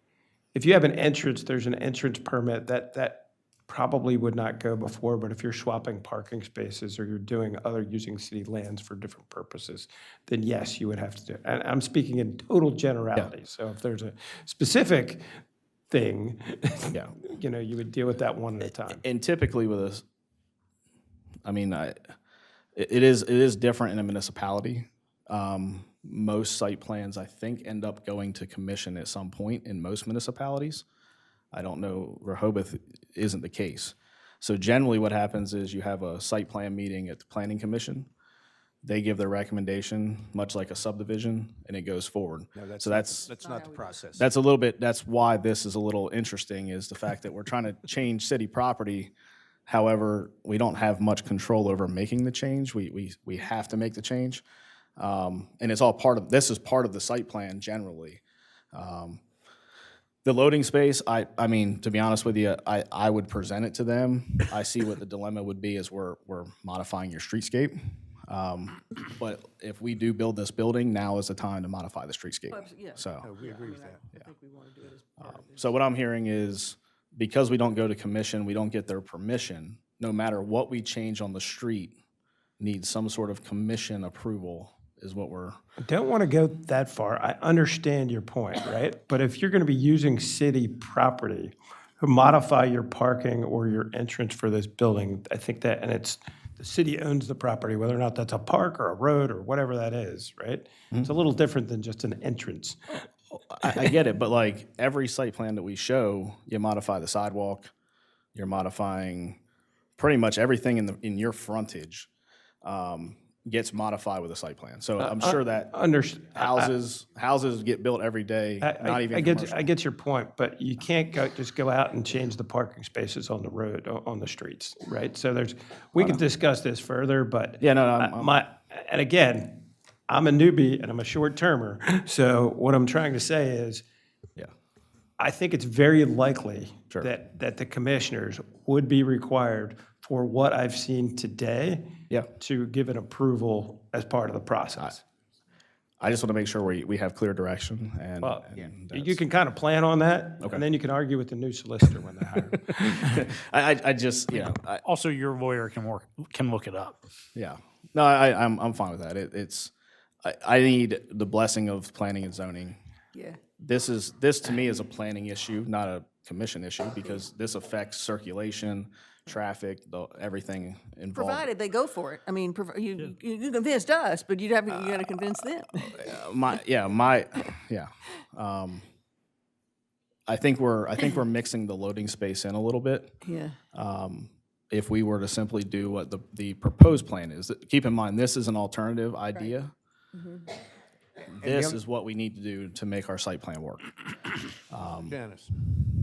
if you have an entrance, there's an entrance permit that probably would not go before, but if you're swapping parking spaces or you're doing using city lands for different purposes, then yes, you would have to do it. And I'm speaking in total generality. So if there's a specific thing,
Yeah.
you would deal with that one at a time.
And typically with a, I mean, it is different in a municipality. Most site plans, I think, end up going to commission at some point in most municipalities. I don't know, Rehoboth isn't the case. So generally what happens is you have a site plan meeting at the planning commission. They give their recommendation, much like a subdivision, and it goes forward.
No,
So that's
not the process.
that's a little bit, that's why this is a little interesting, is the fact that we're trying to change city property. However, we don't have much control over making the change. We have to make the change. And it's all this is part of the site plan generally. The loading space, I mean, to be honest with you, I would present it to them. I see what the dilemma would be is we're modifying your streetscape. But if we do build this building, now is the time to modify the streetscape.
Yeah.
So,
We agree with that.
I think we want to do it as part of this.
so what I'm hearing is, because we don't go to commission, we don't get their permission, no matter what we change on the street, needs some sort of commission approval is what we're.
I don't want to go that far. I understand your point, right? But if you're going to be using city property to modify your parking or your entrance for this building, I think that, and it's, the city owns the property, whether or not that's a park or a road or whatever that is, right? It's a little different than just an entrance.
I get it, but like every site plan that we show, you modify the sidewalk, you're modifying pretty much everything in your frontage gets modified with a site plan. So I'm sure that houses get built every day, not even commercial.
I get your point, but you can't just go out and change the parking spaces on the road, on the streets, right? So we could discuss this further, but
Yeah, no,
and again, I'm a newbie and I'm a short termer. So what I'm trying to say is,
Yeah.
I think it's very likely
Sure.
that the commissioners would be required for what I've seen today
Yeah.
to give an approval as part of the process.
I just want to make sure we have clear direction and.
Well,
and
you can kind of plan on that,
Okay.
and then you can argue with the new solicitor when they hire him.
I just,
Also, your lawyer can look it up.
yeah. No, I'm fine with that. I need the blessing of planning and zoning.
Yeah.
This to me is a planning issue, not a commission issue, because this affects circulation, traffic, everything involved.
Provided they go for it. I mean, you convinced us, but you got to convince them.
I think we're mixing the loading space in a little bit.
Yeah.
If we were to simply do what the proposed plan is, keep in mind, this is an alternative idea. This is what we need to do to make our site plan work.
Janice.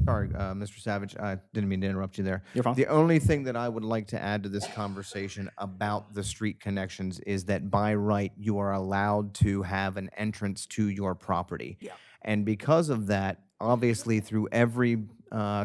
Sorry, Mr. Savage, I didn't mean to interrupt you there.
You're fine.
The only thing that I would like to add to this conversation about the street connections is that by right, you are allowed to have an entrance to your property.
Yeah.
And because of that, obviously through every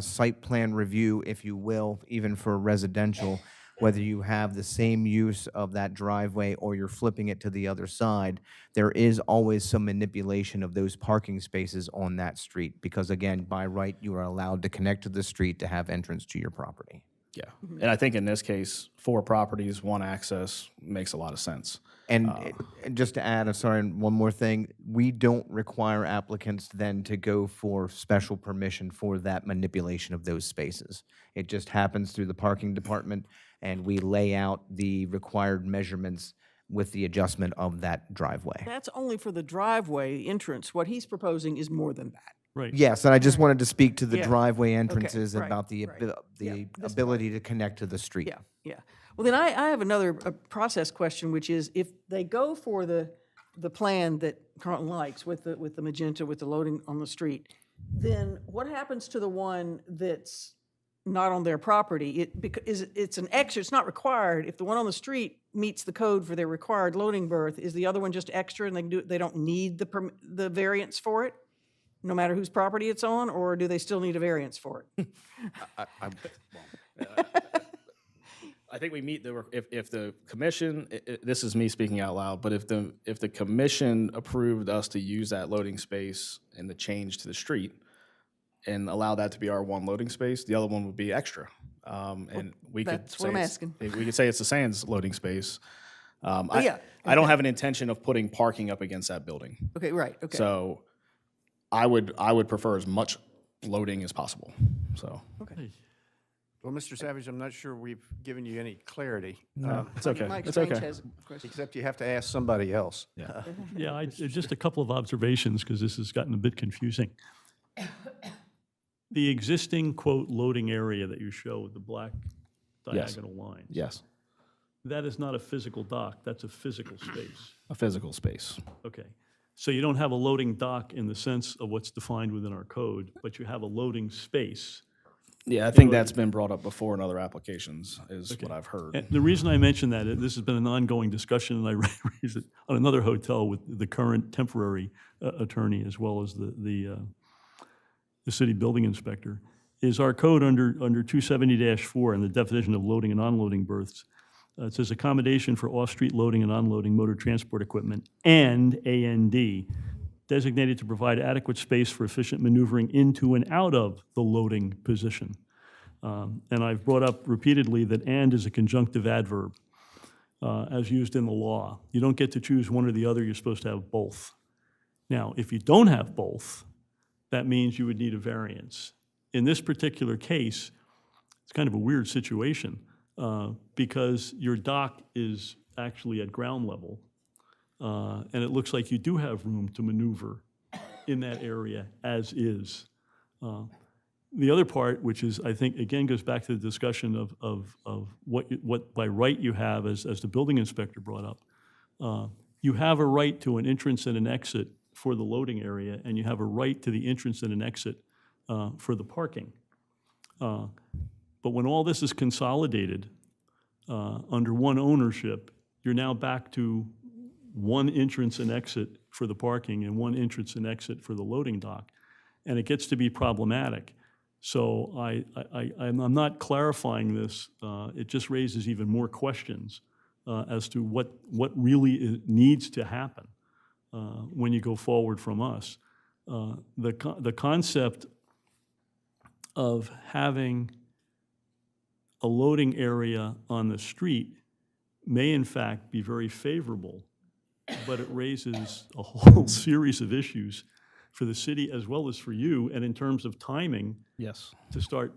site plan review, if you will, even for residential, whether you have the same use of that driveway or you're flipping it to the other side, there is always some manipulation of those parking spaces on that street. Because again, by right, you are allowed to connect to the street to have entrance to your property.
Yeah, and I think in this case, 4 properties, 1 access makes a lot of sense.
And just to add, I'm sorry, one more thing, we don't require applicants then to go for special permission for that manipulation of those spaces. It just happens through the parking department, and we lay out the required measurements with the adjustment of that driveway.
That's only for the driveway entrance. What he's proposing is more than that.
Right.
Yes, and I just wanted to speak to the
Yeah.
driveway entrances
right,
about the
right. Yeah, this
ability to connect to the street.
Yeah, yeah. Well, then I have another process question, which is if they go for the the plan that Carlton likes with the magenta, with the loading on the street, then what happens to the one that's not on their property? It's an extra, it's not required. If the one on the street meets the code for their required loading berth, is the other one just extra and they don't need the variance for it, no matter whose property it's on, or do they still need a variance for it?
I think we meet if the commission, this is me speaking out loud, but if the commission approved us to use that loading space and the change to the street and allow that to be our one loading space, the other one would be extra. And we could
That's what I'm asking.
We could say it's the Sands loading space.
yeah,
I don't have an intention of putting parking up against that building.
Okay, right, okay.
So I would prefer as much loading as possible, so.
Well, Mr. Savage, I'm not sure we've given you any clarity.
It's okay,
Mike
it's
Strange
okay.
has a question.
Except you have to ask somebody else.
Yeah, just a couple of observations, because this has gotten a bit confusing. The existing, quote, loading area that you show with the black diagonal lines.
Yes,
That is not a physical dock, that's a physical space.
a physical space.
Okay. So you don't have a loading dock in the sense of what's defined within our code, but you have a loading space.
Yeah, I think that's been brought up before in other applications, is what I've heard.
And the reason I mention that, this has been an ongoing discussion, and I raised it on another hotel with the current temporary attorney, as well as the city building inspector, is our code under 270-4 and the definition of loading and unloading berths. It says accommodation for off-street loading and unloading motor transport equipment and A&D, designated to provide adequate space for efficient maneuvering into and out of the loading position. And I've brought up repeatedly that and is a conjunctive adverb, as used in the law. You don't get to choose one or the other, you're supposed to have both. Now, if you don't have both, that means you would need a variance. In this particular case, it's kind of a weird situation, because your dock is actually at ground level, and it looks like you do have room to maneuver in that area as is. The other part, which is, I think, again, goes back to the discussion of what by right you have, as the building inspector brought up. You have a right to an entrance and an exit for the loading area, and you have a right to the entrance and an exit for the parking. But when all this is consolidated under one ownership, you're now back to one entrance and exit for the parking and one entrance and exit for the loading dock, and it gets to be problematic. So I'm not clarifying this. It just raises even more questions as to what really needs to happen when you go forward from us. The concept of having a loading area on the street may in fact be very favorable, but it raises a whole series of issues for the city as well as for you, and in terms of timing,
Yes.
to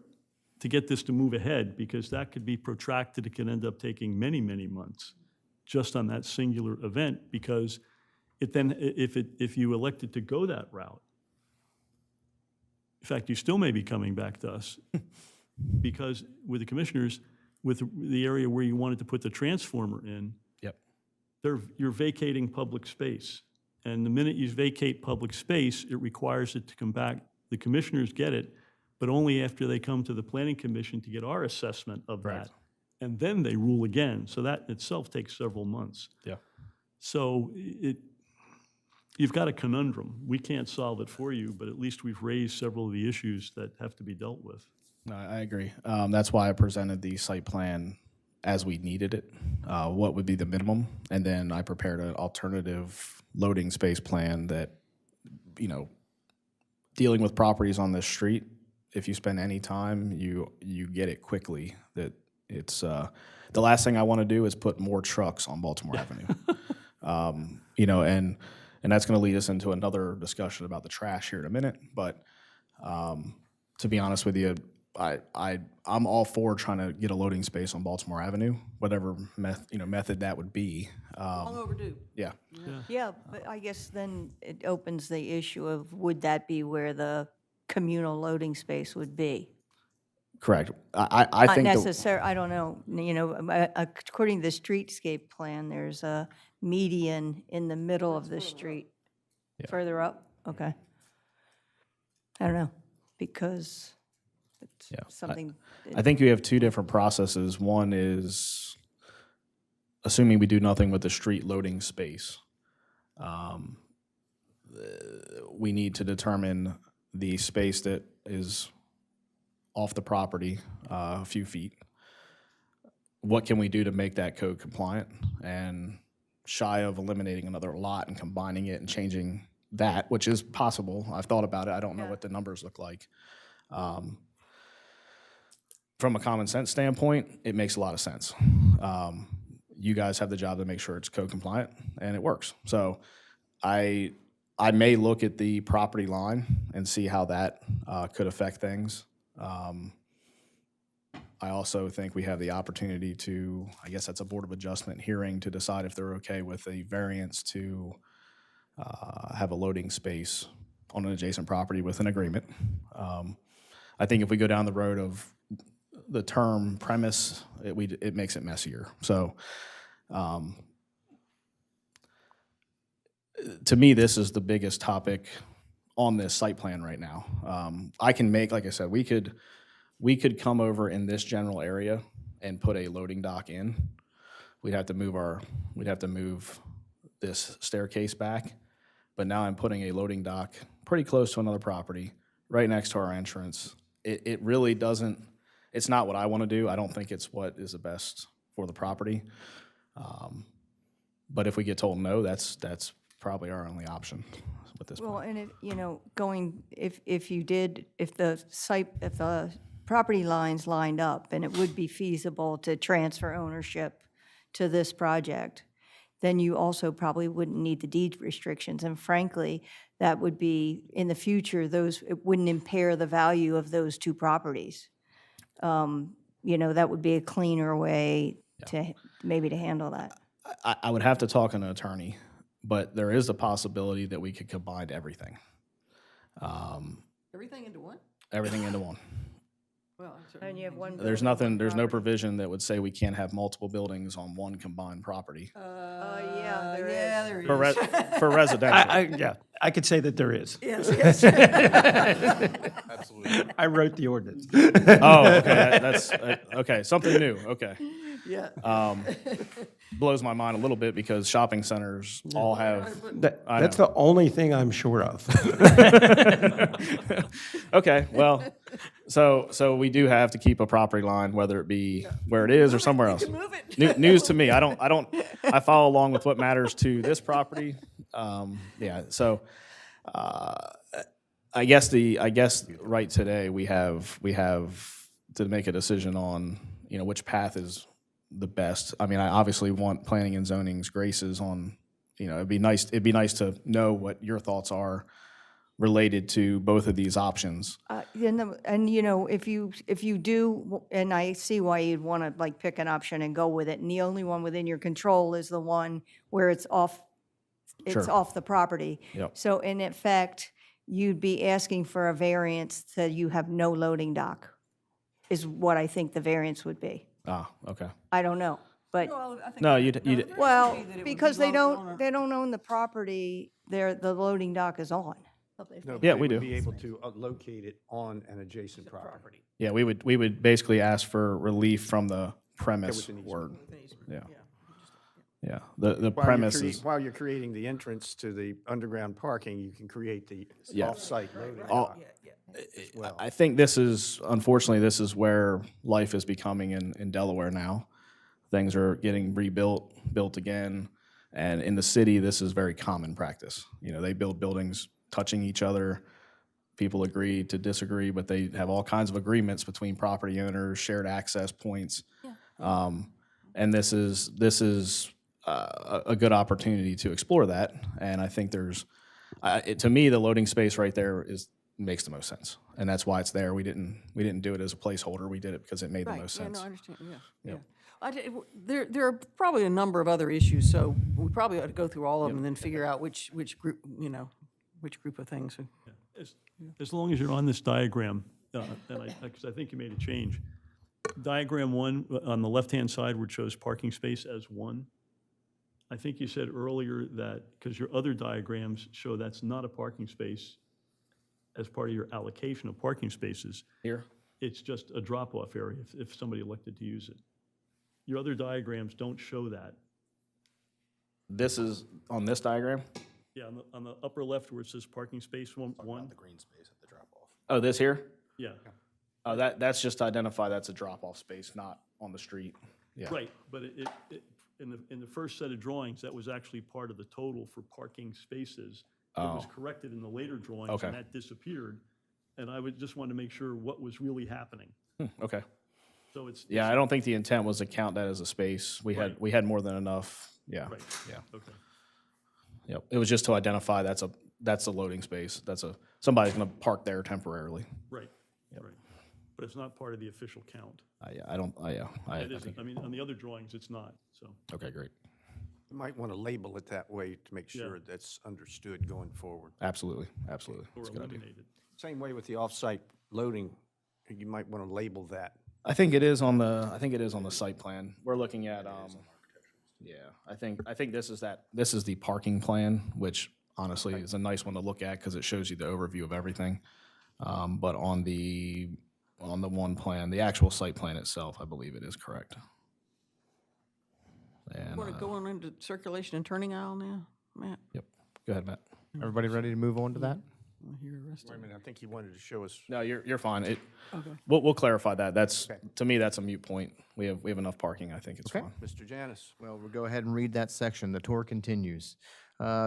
get this to move ahead, because that could be protracted. It could end up taking many, many months just on that singular event, because if you elected to go that route, in fact, you still may be coming back to us, because with the commissioners, with the area where you wanted to put the transformer in,
Yep.
you're vacating public space. And the minute you vacate public space, it requires it to come back. The commissioners get it, but only after they come to the planning commission to get our assessment of that. And then they rule again. So that itself takes several months.
Yeah.
So you've got a conundrum. We can't solve it for you, but at least we've raised several of the issues that have to be dealt with.
No, I agree. That's why I presented the site plan as we needed it, what would be the minimum, and then I prepared an alternative loading space plan that, dealing with properties on this street, if you spend any time, you get it quickly. That it's the last thing I want to do is put more trucks on Baltimore Avenue, and that's going to lead us into another discussion about the trash here in a minute. But to be honest with you, I'm all for trying to get a loading space on Baltimore Avenue, whatever method that would be.
Long overdue.
Yeah.
Yeah, but I guess then it opens the issue of, would that be where the communal loading space would be?
Correct. I
Not
think.
necessarily, I don't know, according to the streetscape plan, there's a median in the middle of the street. Further up? Okay. I don't know, because it's something.
I think we have two different processes. One is assuming we do nothing with the street loading space. We need to determine the space that is off the property a few feet. What can we do to make that code compliant? And shy of eliminating another lot and combining it and changing that, which is possible. I've thought about it. I don't know what the numbers look like. From a common sense standpoint, it makes a lot of sense. You guys have the job to make sure it's code compliant, and it works. So I may look at the property line and see how that could affect things. I also think we have the opportunity to, I guess that's a Board of Adjustment hearing to decide if they're okay with a variance to have a loading space on an adjacent property with an agreement. I think if we go down the road of the term premise, it makes it messier. So to me, this is the biggest topic on this site plan right now. I can make, like I said, we could come over in this general area and put a loading dock in. We'd have to move this staircase back. But now I'm putting a loading dock pretty close to another property, right next to our entrance. It really doesn't, it's not what I want to do. I don't think it's what is the best for the property. But if we get told no, that's probably our only option with this.
Well, and if the property lines lined up and it would be feasible to transfer ownership to this project, then you also probably wouldn't need the deed restrictions. And frankly, that would be, in the future, it wouldn't impair the value of those two properties. That would be a cleaner way to handle that.
I would have to talk to an attorney, but there is a possibility that we could combine everything.
Everything into one?
Everything into one.
Well,
And you have one.
There's no provision that would say we can't have multiple buildings on one combined property.
there is.
For residential.
Yeah, I could say that there is.
Yes.
Absolutely.
I wrote the ordinance.
Oh, okay, that's, okay, something new, okay.
Yeah.
Blows my mind a little bit because shopping centers all have, I
That's
know.
the only thing I'm sure of.
Okay, well, so we do have to keep a property line, whether it be where it is or somewhere else.
Move it.
News to me. I follow along with what matters to this property. So I guess right today we have to make a decision on, which path is the best. I mean, I obviously want planning and zoning's graces on, it'd be nice to know what your thoughts are related to both of these options.
If you do, and I see why you'd want to pick an option and go with it, and the only one within your control is the one where it's off the property.
Yep.
So in effect, you'd be asking for a variance that you have no loading dock, is what I think the variance would be.
Ah, okay.
I don't know, but,
No, you'd
well, because they don't own the property, the loading dock is on.
No,
Yeah,
but
we
they would
do.
be able to locate it on an adjacent property.
Yeah, we would basically ask for relief from the premise
with an easement.
word. Yeah. The premise is,
While you're creating the entrance to the underground parking, you can create the
Yeah.
off-site loading
All-
dock as well.
I think unfortunately, this is where life is becoming in Delaware now. Things are getting built again, and in the city, this is very common practice. They build buildings touching each other. People agree to disagree, but they have all kinds of agreements between property owners, shared access points. And this is a good opportunity to explore that. And I think to me, the loading space right there makes the most sense, and that's why it's there. We didn't do it as a placeholder. We did it because it made the most sense.
I understand, There are probably a number of other issues, so we probably ought to go through all of them and then figure out which group, which group of things.
As long as you're on this diagram, and because I think you made a change. Diagram 1, on the left-hand side where it shows parking space as 1, I think you said earlier that, because your other diagrams show that's not a parking space as part of your allocation of parking spaces.
Here?
It's just a drop-off area if somebody elected to use it. Your other diagrams don't show that.
This is on this diagram?
Yeah, on the upper left where it says parking space one.
The green space at the drop-off.
Oh, this here?
Yeah,
Oh, that's just to identify that's a drop-off space, not on the street. Yeah.
right, but in the first set of drawings, that was actually part of the total for parking spaces. It was
Oh.
corrected in the later drawings,
Okay.
and that disappeared. And I would just want to make sure what was really happening.
Okay.
So it's.
Yeah, I don't think the intent was to count that as a space. We had more than enough. Yeah.
Right.
Yeah.
Okay.
Yep. It was just to identify that's a loading space. Somebody's going to park there temporarily.
Right, right. But it's not part of the official count.
I
It isn't, I mean, on the other drawings, it's not, so.
Okay, great.
You might want to label it that way to make sure
Yeah.
that's understood going forward.
Absolutely.
Or
That's a good idea.
eliminated.
Same way with the off-site loading, you might want to label that.
I think it is on the site plan. We're looking at, yeah, I think this is the parking plan, which honestly is a nice one to look at because it shows you the overview of everything. But on the one plan, the actual site plan itself, I believe it is correct. And,
Want to go on into circulation and turning aisle now, Matt?
yep, go ahead, Matt.
Everybody ready to move on to that?
I hear the rest
Wait
of
a
it.
minute, I think you wanted to show us.
No, you're fine.
Okay.
We'll clarify that.
Okay.
To me, that's a moot point. We have enough parking. I think it's
Okay.
fine.
Mr. Janis.
Well, we'll go ahead and read that section. The tour continues.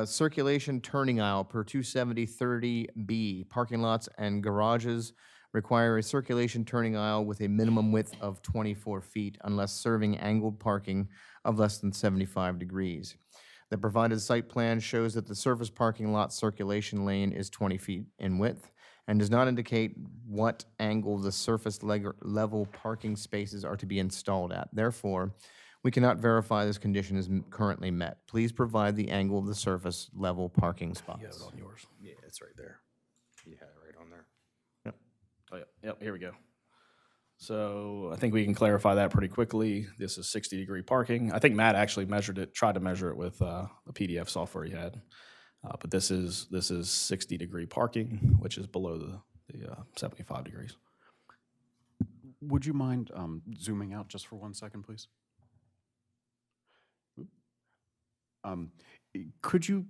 Circulation turning aisle per 270-30B. Parking lots and garages require a circulation turning aisle with a minimum width of 24 feet unless serving angled parking of less than 75 degrees. The provided site plan shows that the surface parking lot circulation lane is 20 feet in width and does not indicate what angle the surface level parking spaces are to be installed at. Therefore, we cannot verify this condition is currently met. Please provide the angle of the surface level parking spots.
On yours.
Yeah, it's right there. You had it right on there.
Oh, yep, here we go. So I think we can clarify that pretty quickly. This is 60-degree parking. I think Matt actually tried to measure it with the PDF software he had. But this is 60-degree parking, which is below the 75 degrees.
Would you mind zooming out just for 1 second, please? Could you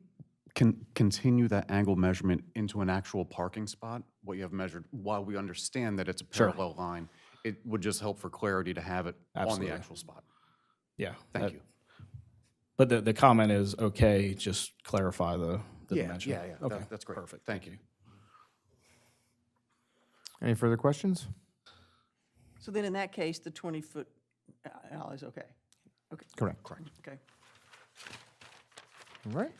continue that angle measurement into an actual parking spot, what you have measured, while we understand that it's a
Sure.
parallel line? It would just help for clarity to have it on
Absolutely.
the actual spot.
Yeah.
Thank you.
But the comment is, okay, just clarify the
Yeah,
dimension.
yeah, yeah.
Okay,
That's great.
perfect.
Thank you.
Any further questions?
So then in that case, the 20-foot aisle is okay?
Correct.
Okay.
All right.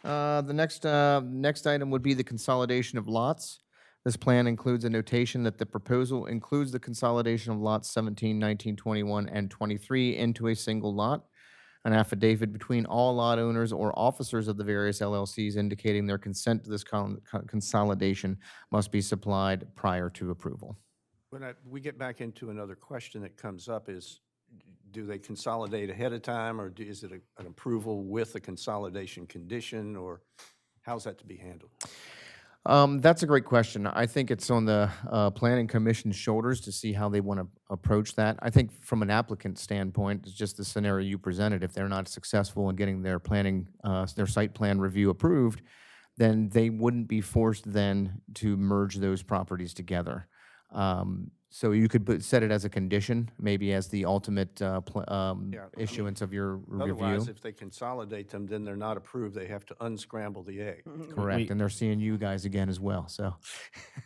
The next item would be the consolidation of lots. This plan includes a notation that the proposal includes the consolidation of lots 17, 19, 21, and 23 into a single lot. An affidavit between all lot owners or officers of the various LLCs indicating their consent to this consolidation must be supplied prior to approval.
When we get back into another question that comes up is, do they consolidate ahead of time, or is it an approval with a consolidation condition, or how's that to be handled?
That's a great question. I think it's on the Planning Commission's shoulders to see how they want to approach that. I think from an applicant standpoint, it's just the scenario you presented. If they're not successful in getting their their site plan review approved, then they wouldn't be forced then to merge those properties together. So you could set it as a condition, maybe as the ultimate issuance of your
Otherwise,
review.
if they consolidate them, then they're not approved. They have to unscramble the egg.
Correct, and they're seeing you guys again as well, so.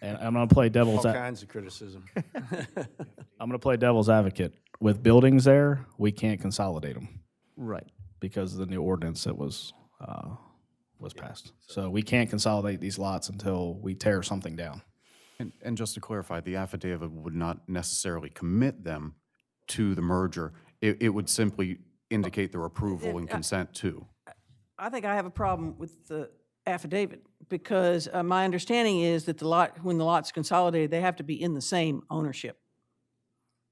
And I'm going to play devil's
All kinds of criticism.
I'm going to play devil's advocate. With buildings there, we can't consolidate them
Right.
because of the new ordinance that was passed. So we can't consolidate these lots until we tear something down.
And just to clarify, the affidavit would not necessarily commit them to the merger. It would simply indicate their approval and consent to.
I think I have a problem with the affidavit, because my understanding is that the lot, when the lot's consolidated, they have to be in the same ownership.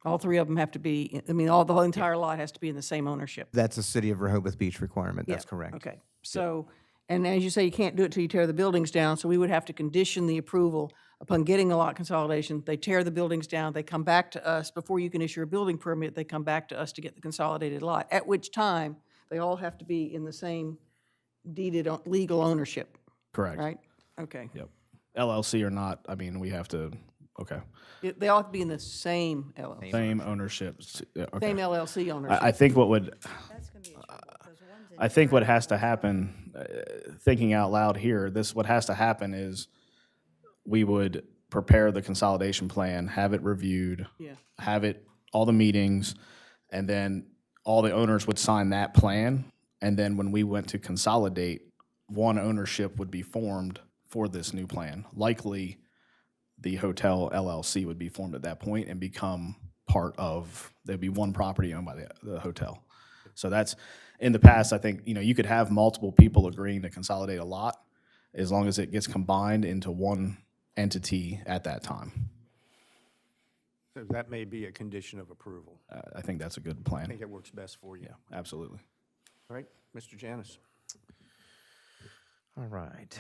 All three of them have to be, I mean, the whole entire lot has to be in the same ownership.
That's a City of Rehoboth Beach requirement, that's
Yeah,
correct.
Okay, so, and as you say, you can't do it till you tear the buildings down, so we would have to condition the approval upon getting the lot consolidation. They tear the buildings down, they come back to us, before you can issue a building permit, they come back to us to get the consolidated lot, at which time they all have to be in the same deeded legal ownership,
Correct.
right? Okay.
Yep. LLC or not, I mean, we have to, okay.
They all have to be in the same LLC,
Same ownership. Yeah, okay.
same LLC ownership.
I think what would,
That's going to be a trouble, because one's in.
I think what has to happen, thinking out loud here, what has to happen is we would prepare the consolidation plan, have it reviewed,
Yeah.
have it, all the meetings, and then all the owners would sign that plan. And then when we went to consolidate, one ownership would be formed for this new plan. Likely, the hotel LLC would be formed at that point and become part of, there'd be one property owned by the hotel. So that's, in the past, I think, you could have multiple people agreeing to consolidate a lot as long as it gets combined into one entity at that time.
So that may be a condition of approval.
I think that's a good
I
plan.
think it works best for you.
Yeah, absolutely.
All right, Mr. Janis.
All right.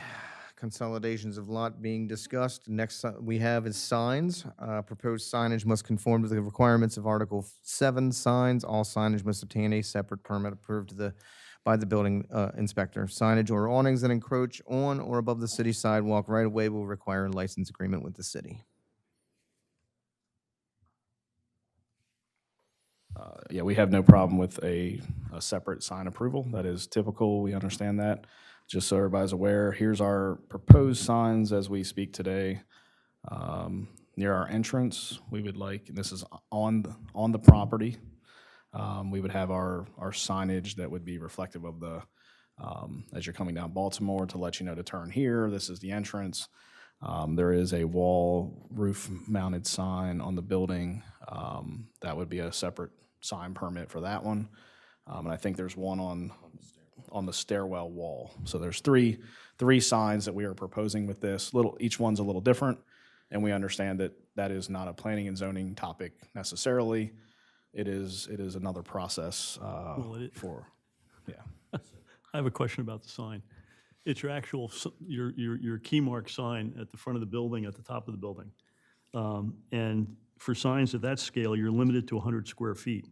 Consolidations of lot being discussed. Next we have is signs. Proposed signage must conform to the requirements of Article 7 signs. All signage must obtain a separate permit approved by the building inspector. Signage or awnings that encroach on or above the city sidewalk right of way will require a license agreement with the city.
Yeah, we have no problem with a separate sign approval. That is typical. We understand that. Just so everybody's aware, here's our proposed signs as we speak today. Near our entrance, we would like, and this is on the property, we would have our signage that would be reflective of the, as you're coming down Baltimore, to let you know to turn here. This is the entrance. There is a wall roof-mounted sign on the building. That would be a separate sign permit for that one. And I think there's one on the stairwell wall. So there's three signs that we are proposing with this. Each one's a little different, and we understand that that is not a planning and zoning topic necessarily. It is another process yeah.
I have a question about the sign. It's your actual, your key mark sign at the front of the building, at the top of the building. And for signs of that scale, you're limited to 100 square feet.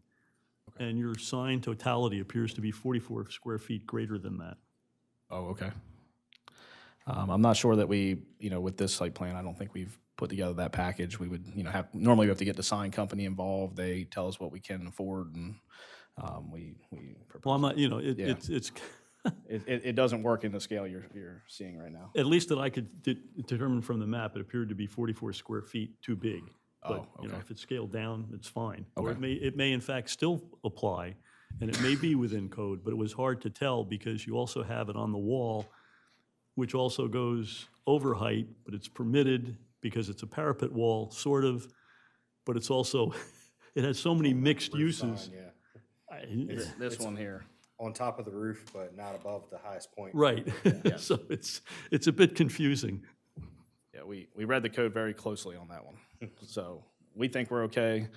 Okay. And your sign totality appears to be 44 square feet greater than that.
Oh, okay. I'm not sure that we, with this site plan, I don't think we've put together that package. We would, normally we have to get the sign company involved. They tell us what we can afford, and we propose.
Well, I'm not,
Yeah. It doesn't work in the scale you're seeing right now.
At least that I could determine from the map, it appeared to be 44 square feet too big. But,
okay.
if it's scaled down, it's fine.
Okay.
Or it may in fact still apply, and it may be within code, but it was hard to tell because you also have it on the wall, which also goes over height, but it's permitted because it's a parapet wall, sort of, but it's also, it has so many mixed uses.
This one here.
On top of the roof, but not above the highest point.
Right. So it's a bit confusing.
Yeah, we read the code very closely on that one. So we think we're okay.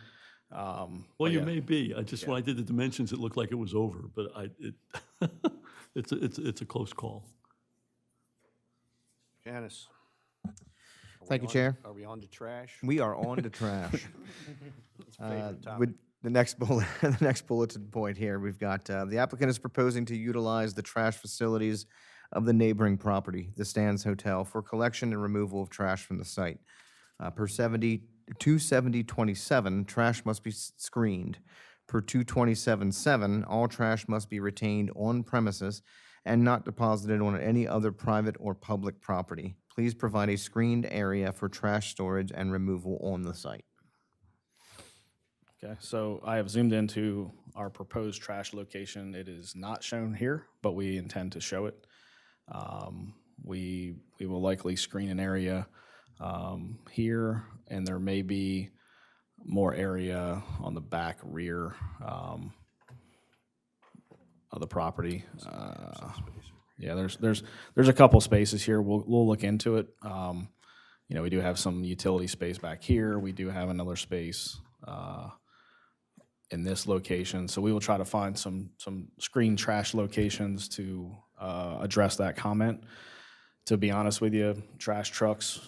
Well, you may be. When I did the dimensions, it looked like it was over, but it's a close call.
Janice.
Thank you, Chair.
Are we on to trash?
We are on to trash.
Favorite topic.
With the next bulleted point here, we've got the applicant is proposing to utilize the trash facilities of the neighboring property, the Stan's Hotel, for collection and removal of trash from the site. Per 27027, trash must be screened. Per 227.7, all trash must be retained on premises and not deposited on any other private or public property. Please provide a screened area for trash storage and removal on the site.
Okay, so I have zoomed into our proposed trash location. It is not shown here, but we intend to show it. We will likely screen an area here, and there may be more area on the back rear of the property. Yeah, there's a couple spaces here. We'll look into it. You know, we do have some utility space back here. We do have another space in this location. So we will try to find some screen trash locations to address that comment. To be honest with you, trash trucks,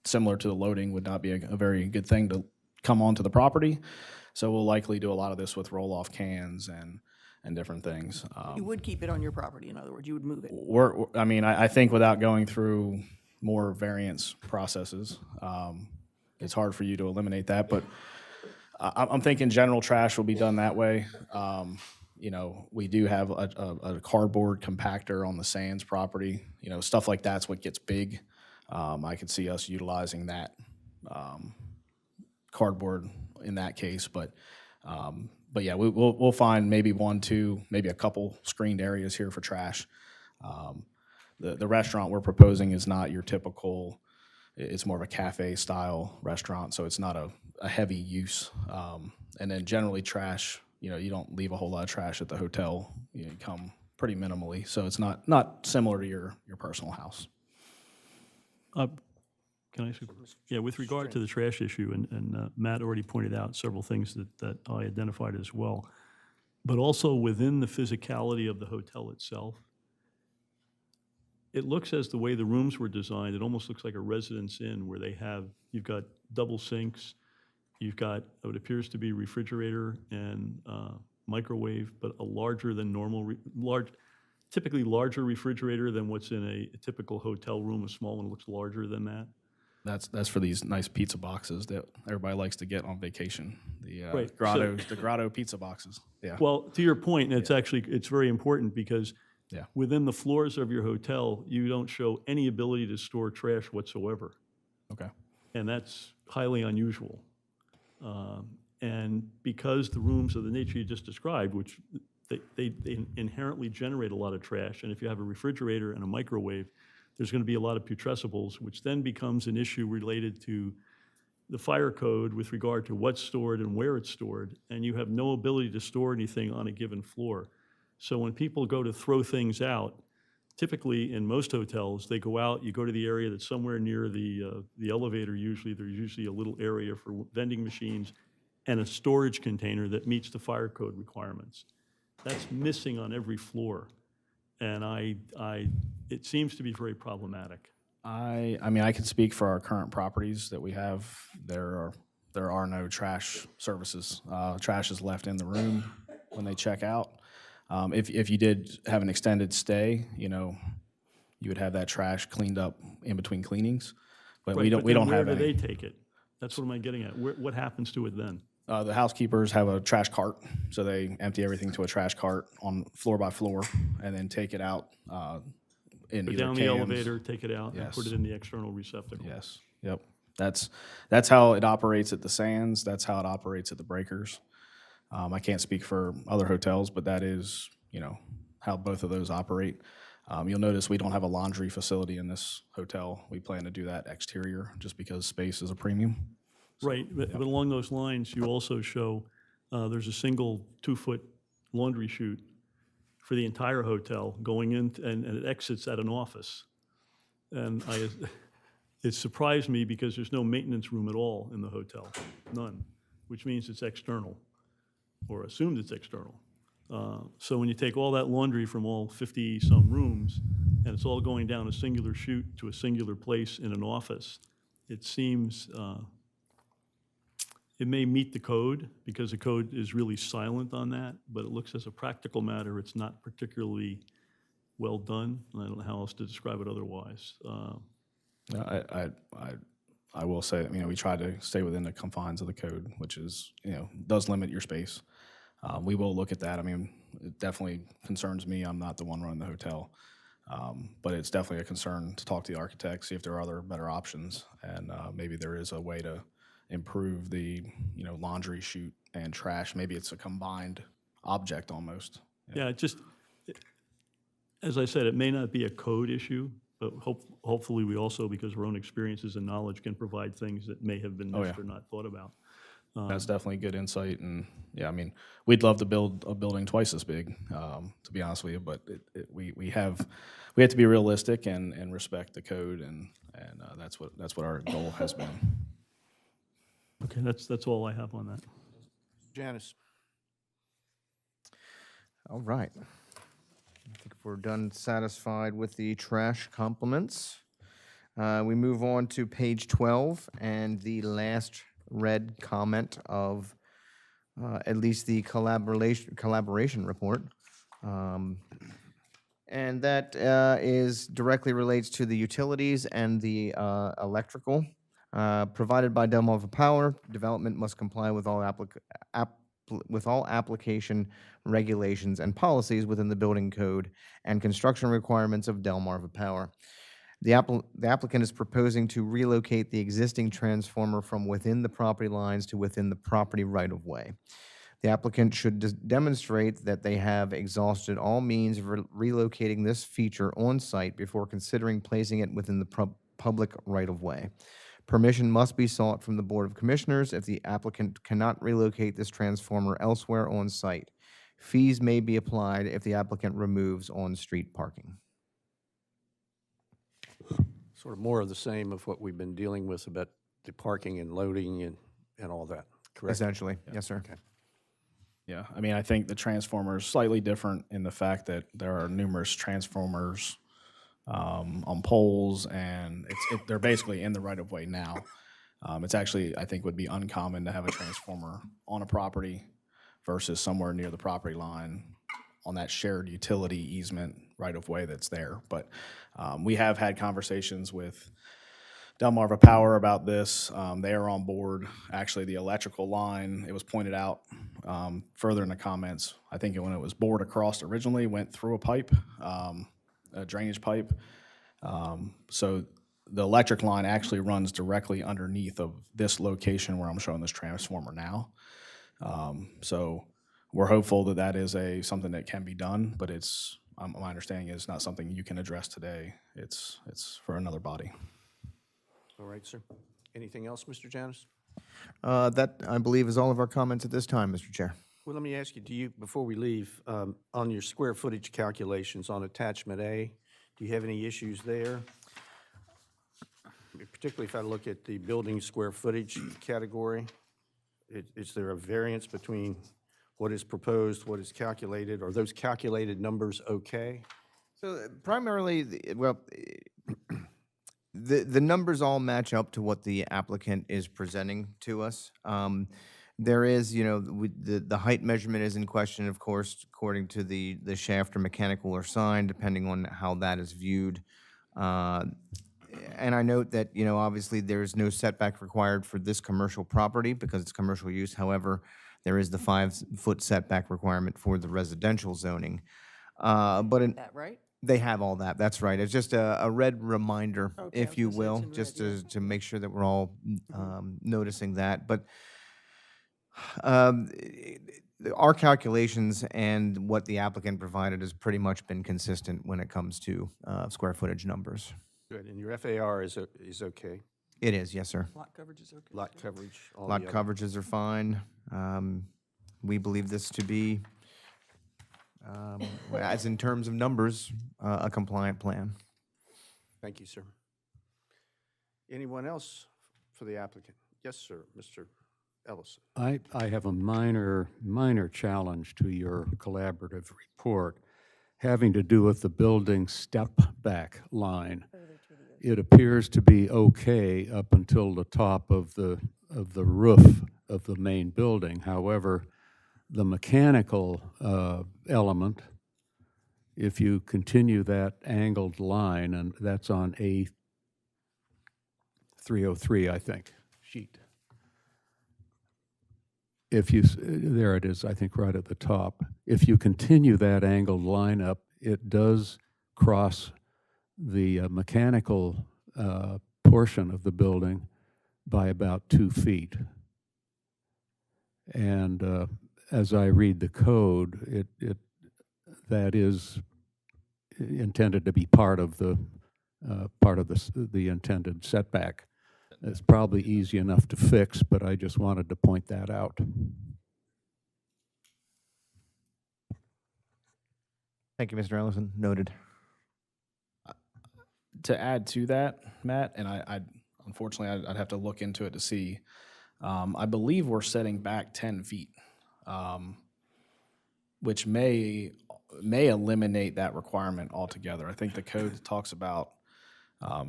similar to the loading, would not be a very good thing to come onto the property. So we'll likely do a lot of this with roll-off cans and different things.
You would keep it on your property, in other words, you would move it.
I mean, I think without going through more variance processes, it's hard for you to eliminate that, but I'm thinking general trash will be done that way. You know, we do have a cardboard compactor on the Sands property. You know, stuff like that's what gets big. I could see us utilizing that cardboard in that case, but yeah, we'll find maybe one, two, maybe a couple screened areas here for trash. The restaurant we're proposing is not your typical, it's more of a cafe-style restaurant, so it's not a heavy use. And then generally trash, you know, you don't leave a whole lot of trash at the hotel. You come pretty minimally, so it's not similar to your personal house.
Can I, yeah, with regard to the trash issue, and Matt already pointed out several things that I identified as well, but also within the physicality of the hotel itself, it looks as the way the rooms were designed, it almost looks like a residence inn where you've got double sinks, you've got what appears to be refrigerator and microwave, but a larger than normal, typically larger refrigerator than what's in a typical hotel room. A small one looks larger than that.
That's for these nice pizza boxes that everybody likes to get on vacation. The
Right,
the grotto pizza boxes. Yeah.
Well, to your point, and it's very important because
Yeah.
within the floors of your hotel, you don't show any ability to store trash whatsoever.
Okay.
And that's highly unusual. And because the rooms of the nature you just described, which they inherently generate a lot of trash, and if you have a refrigerator and a microwave, there's going to be a lot of putrescibles, which then becomes an issue related to the fire code with regard to what's stored and where it's stored, and you have no ability to store anything on a given floor. So when people go to throw things out, typically in most hotels, they go out, you go to the area that's somewhere near the elevator usually. There's usually a little area for vending machines and a storage container that meets the fire code requirements. That's missing on every floor. And it seems to be very problematic.
I mean, I can speak for our current properties that we have. There are no trash services. Trash is left in the room when they check out. If you did have an extended stay, you know, you would have that trash cleaned up in between cleanings. But
Right,
we don't have
Where do
any.
they take it? That's what I'm getting at. What happens to it then?
The housekeepers have a trash cart, so they empty everything to a trash cart on floor by floor, and then take it out in
Go
either
down the
cans.
elevator, take it out, and put
Yes.
it in the external receptacle.
Yes. Yep. That's how it operates at the Sands. That's how it operates at the Breakers. I can't speak for other hotels, but that is, you know, how both of those operate. You'll notice we don't have a laundry facility in this hotel. We plan to do that exterior just because space is a premium.
Right, but along those lines, you also show there's a single 2-foot laundry chute for the entire hotel going in, and it exits at an office. And it surprised me because there's no maintenance room at all in the hotel, none, which means it's external, or assumed it's external. So when you take all that laundry from all 50-some rooms, and it's all going down a singular chute to a singular place in an office, it seems it may meet the code, because the code is really silent on that, but it looks as a practical matter, it's not particularly well done, and I don't know how else to describe it otherwise.
I will say that, you know, we try to stay within the confines of the code, which is, you know, does limit your space. We will look at that. I mean, it definitely concerns me. I'm not the one running the hotel. But it's definitely a concern to talk to the architect, see if there are other better options, and maybe there is a way to improve the, you know, laundry chute and trash. Maybe it's a combined object almost.
Yeah, as I said, it may not be a code issue, but hopefully we also, because of our own experiences and knowledge, can provide things that may have been missed or not thought about.
That's definitely good insight, and yeah, I mean, we'd love to build a building twice as big, to be honest with you, but we have to be realistic and respect the code, and that's what our goal has been.
Okay, that's all I have on that.
Janice?
All right. I think if we're done satisfied with the trash compliments, we move on to page 12 and the last read comment of at least the collaboration report. And that is directly relates to the utilities and the electrical. Provided by Delmarva Power, development must comply with all application regulations and policies within the building code and construction requirements of Delmarva Power. The applicant is proposing to relocate the existing transformer from within the property lines to within the property right-of-way. The applicant should demonstrate that they have exhausted all means of relocating this feature on-site before considering placing it within the public right-of-way. Permission must be sought from the Board of Commissioners if the applicant cannot relocate this transformer elsewhere on-site. Fees may be applied if the applicant removes on-street parking.
Sort of more of the same of what we've been dealing with about the parking and loading and all that, correct?
Essentially, yes, sir.
Okay.
Yeah, I mean, I think the transformer is slightly different in the fact that there are numerous transformers on poles, and they're basically in the right-of-way now. It's actually, I think, would be uncommon to have a transformer on a property versus somewhere near the property line on that shared utility easement right-of-way that's there. But we have had conversations with Delmarva Power about this. They are on board. Actually, the electrical line, it was pointed out further in the comments, I think when it was bored across originally, went through a pipe, a drainage pipe. So the electric line actually runs directly underneath of this location where I'm showing this transformer now. So we're hopeful that that is something that can be done, but my understanding is not something you can address today. It's for another body.
All right, sir. Anything else, Mr. Janice?
That, I believe, is all of our comments at this time, Mr. Chair.
Well, let me ask you, before we leave, on your square footage calculations on attachment A, do you have any issues there? Particularly if I look at the building square footage category, is there a variance between what is proposed, what is calculated? Are those calculated numbers okay?
So primarily, the numbers all match up to what the applicant is presenting to us. There is, the height measurement is in question, of course, according to the shaft or mechanical or sign, depending on how that is viewed. And I note that, obviously there's no setback required for this commercial property because it's commercial use. However, there is the 5-foot setback requirement for the residential zoning.
That right?
They have all that. That's right. It's just a red reminder,
Okay, I
if
was
you
gonna say
will,
it's in
just
red,
to make sure that we're all noticing that. But our calculations and what the applicant provided has pretty much been consistent when it comes to square footage numbers.
Good, and your FAR is okay?
It is, yes, sir.
Lot coverage is okay.
Lot coverage? all
Lot
the other-
coverages are fine. We believe this to be, as in terms of numbers, a compliant plan.
Thank you, sir. Anyone else for the applicant? Yes, sir, Mr. Ellison.
I have a minor challenge to your collaborative report having to do with the building step-back line. It appears to be okay up until the top of the roof of the main building. However, the mechanical element, if you continue that angled line, and that's on A303, I think, sheet. If you, there it is, I think right at the top. If you continue that angled line up, it does cross the mechanical portion of the building by about 2 feet. And as I read the code, that is intended to be part of the intended setback It's probably easy enough to fix, but I just wanted to point that out.
Thank you, Mr. Ellison. Noted.
To add to that, Matt, and unfortunately, I'd have to look into it to see. I believe we're setting back 10 feet, which may eliminate that requirement altogether. I think the code talks about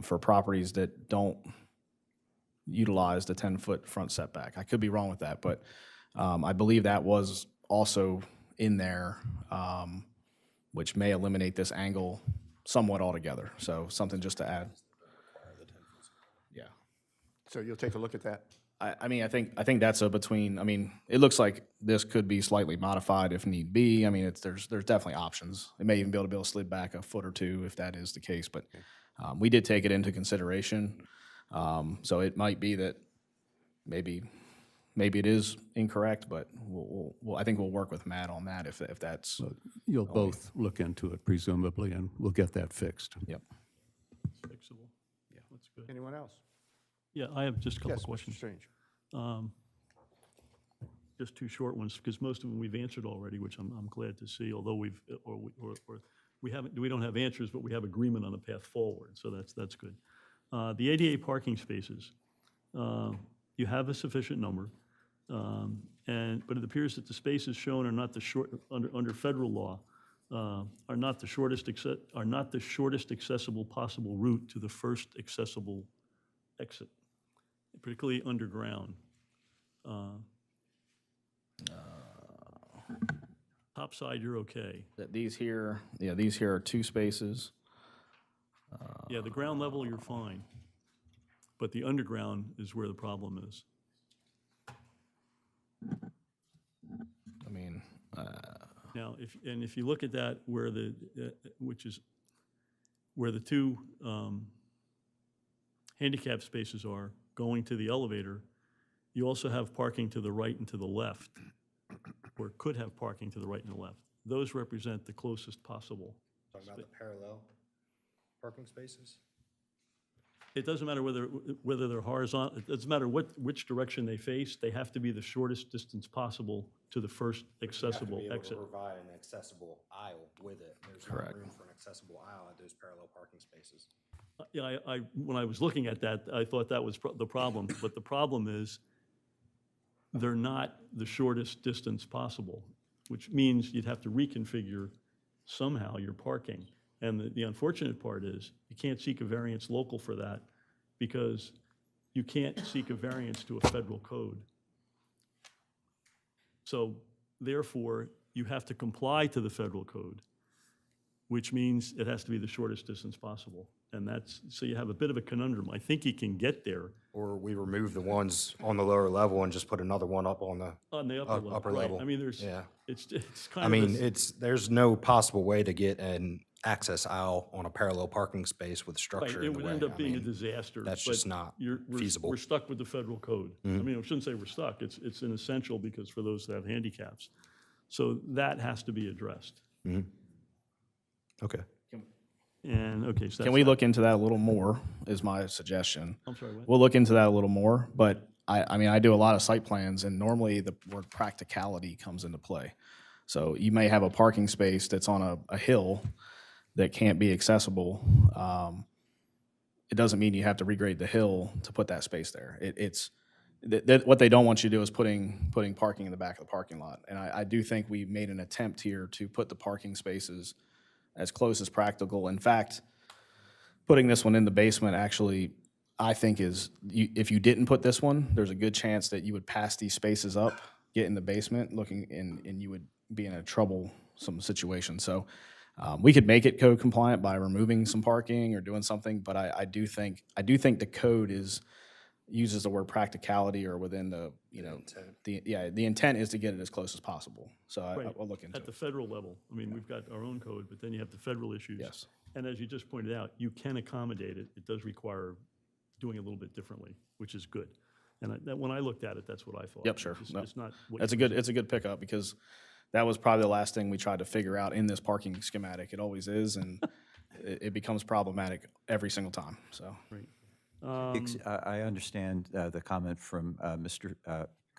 for properties that don't utilize the 10-foot front setback. I could be wrong with that, but I believe that was also in there, which may eliminate this angle somewhat altogether. So something just to add. Yeah.
So you'll take a look at that?
I mean, I think that's it looks like this could be slightly modified if need be. I mean, there's definitely options. It may even be able to slid back a foot or two if that is the case, but we did take it into consideration. So it might be that maybe it is incorrect, but I think we'll work with Matt on that if that's.
You'll both look into it presumably, and we'll get that fixed.
Yep.
Fixable. Yeah, that's good.
Anyone else?
Yeah, I have just a couple
Yes, Mr.
questions.
Strange.
Just two short ones, because most of them we've answered already, which I'm glad to see, although we don't have answers, but we have agreement on the path forward, so that's good. The ADA parking spaces, you have a sufficient number, but it appears that the spaces shown are not under federal law, are not the shortest accessible possible route to the first accessible exit, particularly underground. Top side, you're okay.
These here are 2 spaces.
Yeah, the ground level, you're fine. But the underground is where the problem is.
I mean,
Now, if you look at that where which is where the 2 handicap spaces are going to the elevator, you also have parking to the right and to the left, or could have parking to the right and the left. Those represent the closest possible.
Talking about the parallel parking spaces?
It doesn't matter whether they're horizontal, it doesn't matter which direction they face, they have to be the shortest distance possible to the first accessible exit.
Provide an accessible aisle with it. There's no room for an accessible aisle at those parallel parking spaces.
Yeah, when I was looking at that, I thought that was the problem, but the problem is they're not the shortest distance possible, which means you'd have to reconfigure somehow your parking. And the unfortunate part is you can't seek a variance local for that because you can't seek a variance to a federal code. So therefore, you have to comply to the federal code, which means it has to be the shortest distance possible. And so you have a bit of a conundrum. I think you can get there.
Or we remove the ones on the lower level and just put another one up on the
upper level. Right. I mean, it's kind of.
I mean, there's no possible way to get an access aisle on a parallel parking space with structure in the way.
It would end up being a disaster.
That's just not feasible.
We're stuck with the federal code. I mean, I shouldn't say we're stuck. It's an essential because for those that have handicaps. So that has to be addressed.
Okay.
And, okay, so
can we look into that a little more, is my suggestion.
I'm sorry, what?
We'll look into that a little more, but I mean, I do a lot of site plans, and normally the word practicality comes into play. So you may have a parking space that's on a hill that can't be accessible. It doesn't mean you have to regrade the hill to put that space there. What they don't want you to do is putting parking in the back of the parking lot. And I do think we made an attempt here to put the parking spaces as close as practical. In fact, putting this one in the basement actually, I think if you didn't put this one, there's a good chance that you would pass these spaces up, get in the basement and you would be in a troublesome situation. So we could make it code compliant by removing some parking or doing something, but I do think the code uses the word practicality or within the intent is to get it as close as possible. So I'll look into it.
At the federal level, I mean, we've got our own code, but then you have the federal issues.
Yes.
And as you just pointed out, you can accommodate it. It does require doing it a little bit differently, which is good. And when I looked at it, that's what I thought.
Yep, sure.
It's not.
It's a good pickup because that was probably the last thing we tried to figure out in this parking schematic. It always is, and it becomes problematic every single time. So.
Right.
I understand the comment from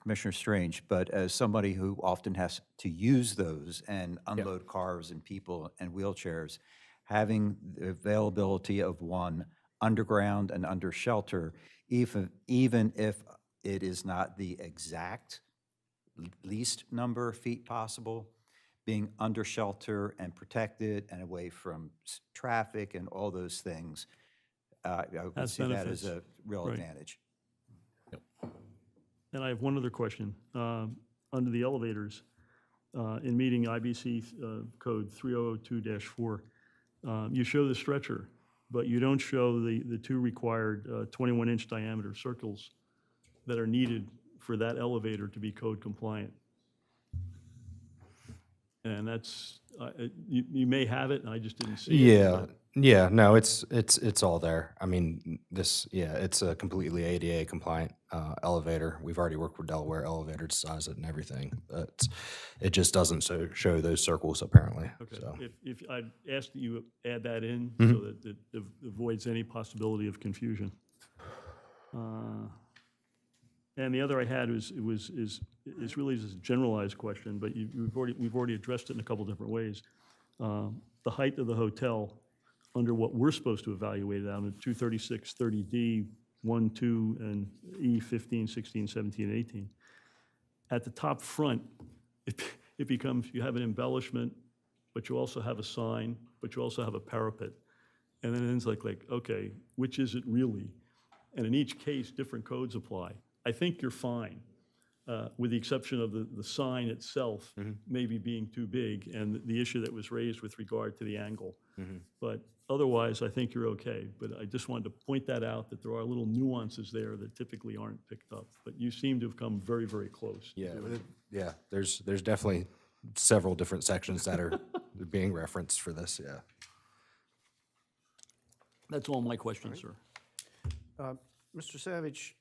Commissioner Strange, but as somebody who often has to use those and unload cars and people and wheelchairs, having the availability of one underground and under shelter, even if it is not the exact least number of feet possible, being under shelter and protected and away from traffic and all those things, I would
Has
see that as
benefits.
a real
Right.
advantage.
And I have one other question. Under the elevators, in meeting IBC code 3002-4, you show the stretcher, but you don't show the two required 21-inch diameter circles that are needed for that elevator to be code compliant. And that's, you may have it, and I just didn't see it.
Yeah,
but-
yeah, no, it's all there. I mean, it's a completely ADA compliant elevator. We've already worked with Delaware Elevator to size it and everything. It just doesn't show those circles apparently.
Okay,
So.
if I'd ask that you add that in
Mhm.
so that it avoids any possibility of confusion. And the other I had is really just a generalized question, but we've already addressed it in a couple different ways. The height of the hotel under what we're supposed to evaluate it on, the 236, 30D, 1, 2, and E 15, 16, 17, and 18. At the top front, it becomes, you have an embellishment, but you also have a sign, but you also have a parapet. And then it's like, okay, which is it really? And in each case, different codes apply. I think you're fine, with the exception of the sign itself maybe being too big and the issue that was raised with regard to the angle. But otherwise, I think you're okay. But I just wanted to point that out, that there are little nuances there that typically aren't picked up. But you seem to have come very, very close. to
Yeah,
doing it.
yeah. There's definitely several different sections that are being referenced for this. Yeah.
That's all my questions, sir.
Mr. Savage,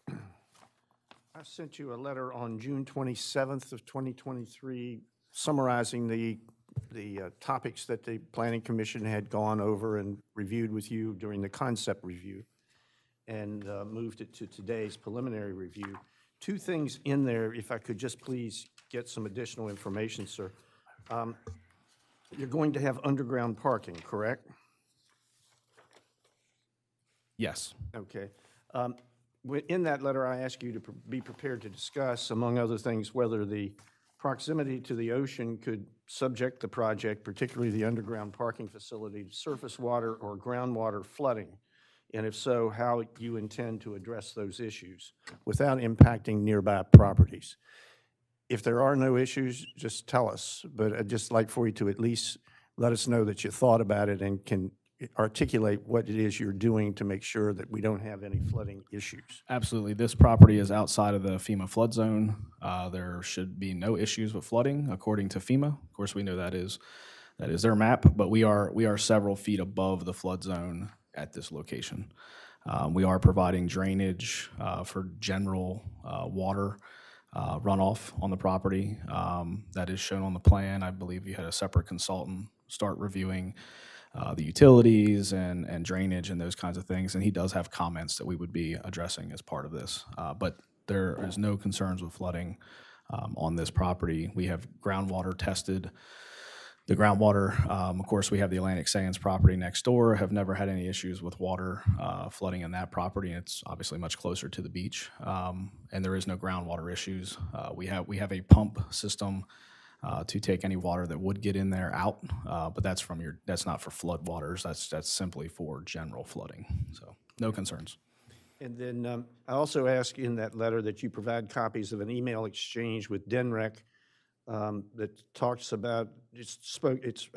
I sent you a letter on June 27th of 2023 summarizing the topics that the Planning Commission had gone over and reviewed with you during the concept review, and moved it to today's preliminary review. Two things in there, if I could just please get some additional information, sir. You're going to have underground parking, correct?
Yes.
Okay. In that letter, I ask you to be prepared to discuss, among other things, whether the proximity to the ocean could subject the project, particularly the underground parking facility, to surface water or groundwater flooding, and if so, how you intend to address those issues without impacting nearby properties. If there are no issues, just tell us, but I'd just like for you to at least let us know that you thought about it and can articulate what it is you're doing to make sure that we don't have any flooding issues.
Absolutely. This property is outside of the FEMA flood zone. There should be no issues with flooding, according to FEMA. Of course, we know that is their map, but we are several feet above the flood zone at this location. We are providing drainage for general water runoff on the property. That is shown on the plan. I believe you had a separate consultant start reviewing the utilities and drainage and those kinds of things, and he does have comments that we would be addressing as part of this. But there is no concerns with flooding on this property. We have groundwater tested. The groundwater, of course, we have the Atlantic Sands property next door, have never had any issues with water flooding in that property. It's obviously much closer to the beach, and there is no groundwater issues. We have a pump system to take any water that would get in there out, but that's not for flood waters. That's simply for general flooding. So no concerns.
And then I also ask in that letter that you provide copies of an email exchange with DENREC that talks about, it's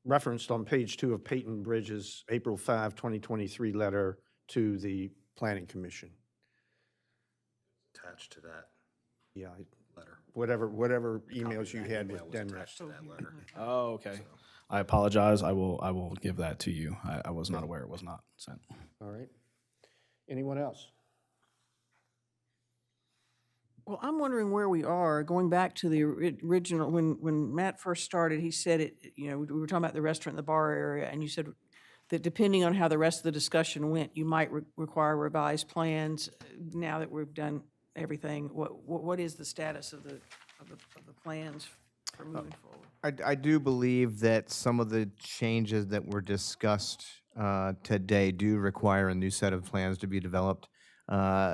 referenced on page 2 of Peyton Bridge's April 5, 2023 letter to the Planning Commission.
Attached to that
Yeah,
letter.
whatever emails you had with DENREC.
Attached to that letter.
Oh, okay. I apologize. I will give that to you. I was not aware it was not sent.
All right. Anyone else?
Well, I'm wondering where we are, going back to the original, when Matt first started, he said it, we were talking about the restaurant and the bar area, and you said that depending on how the rest of the discussion went, you might require revised plans. Now that we've done everything, what is the status of the plans for moving forward?
I do believe that some of the changes that were discussed today do require a new set of plans to be developed,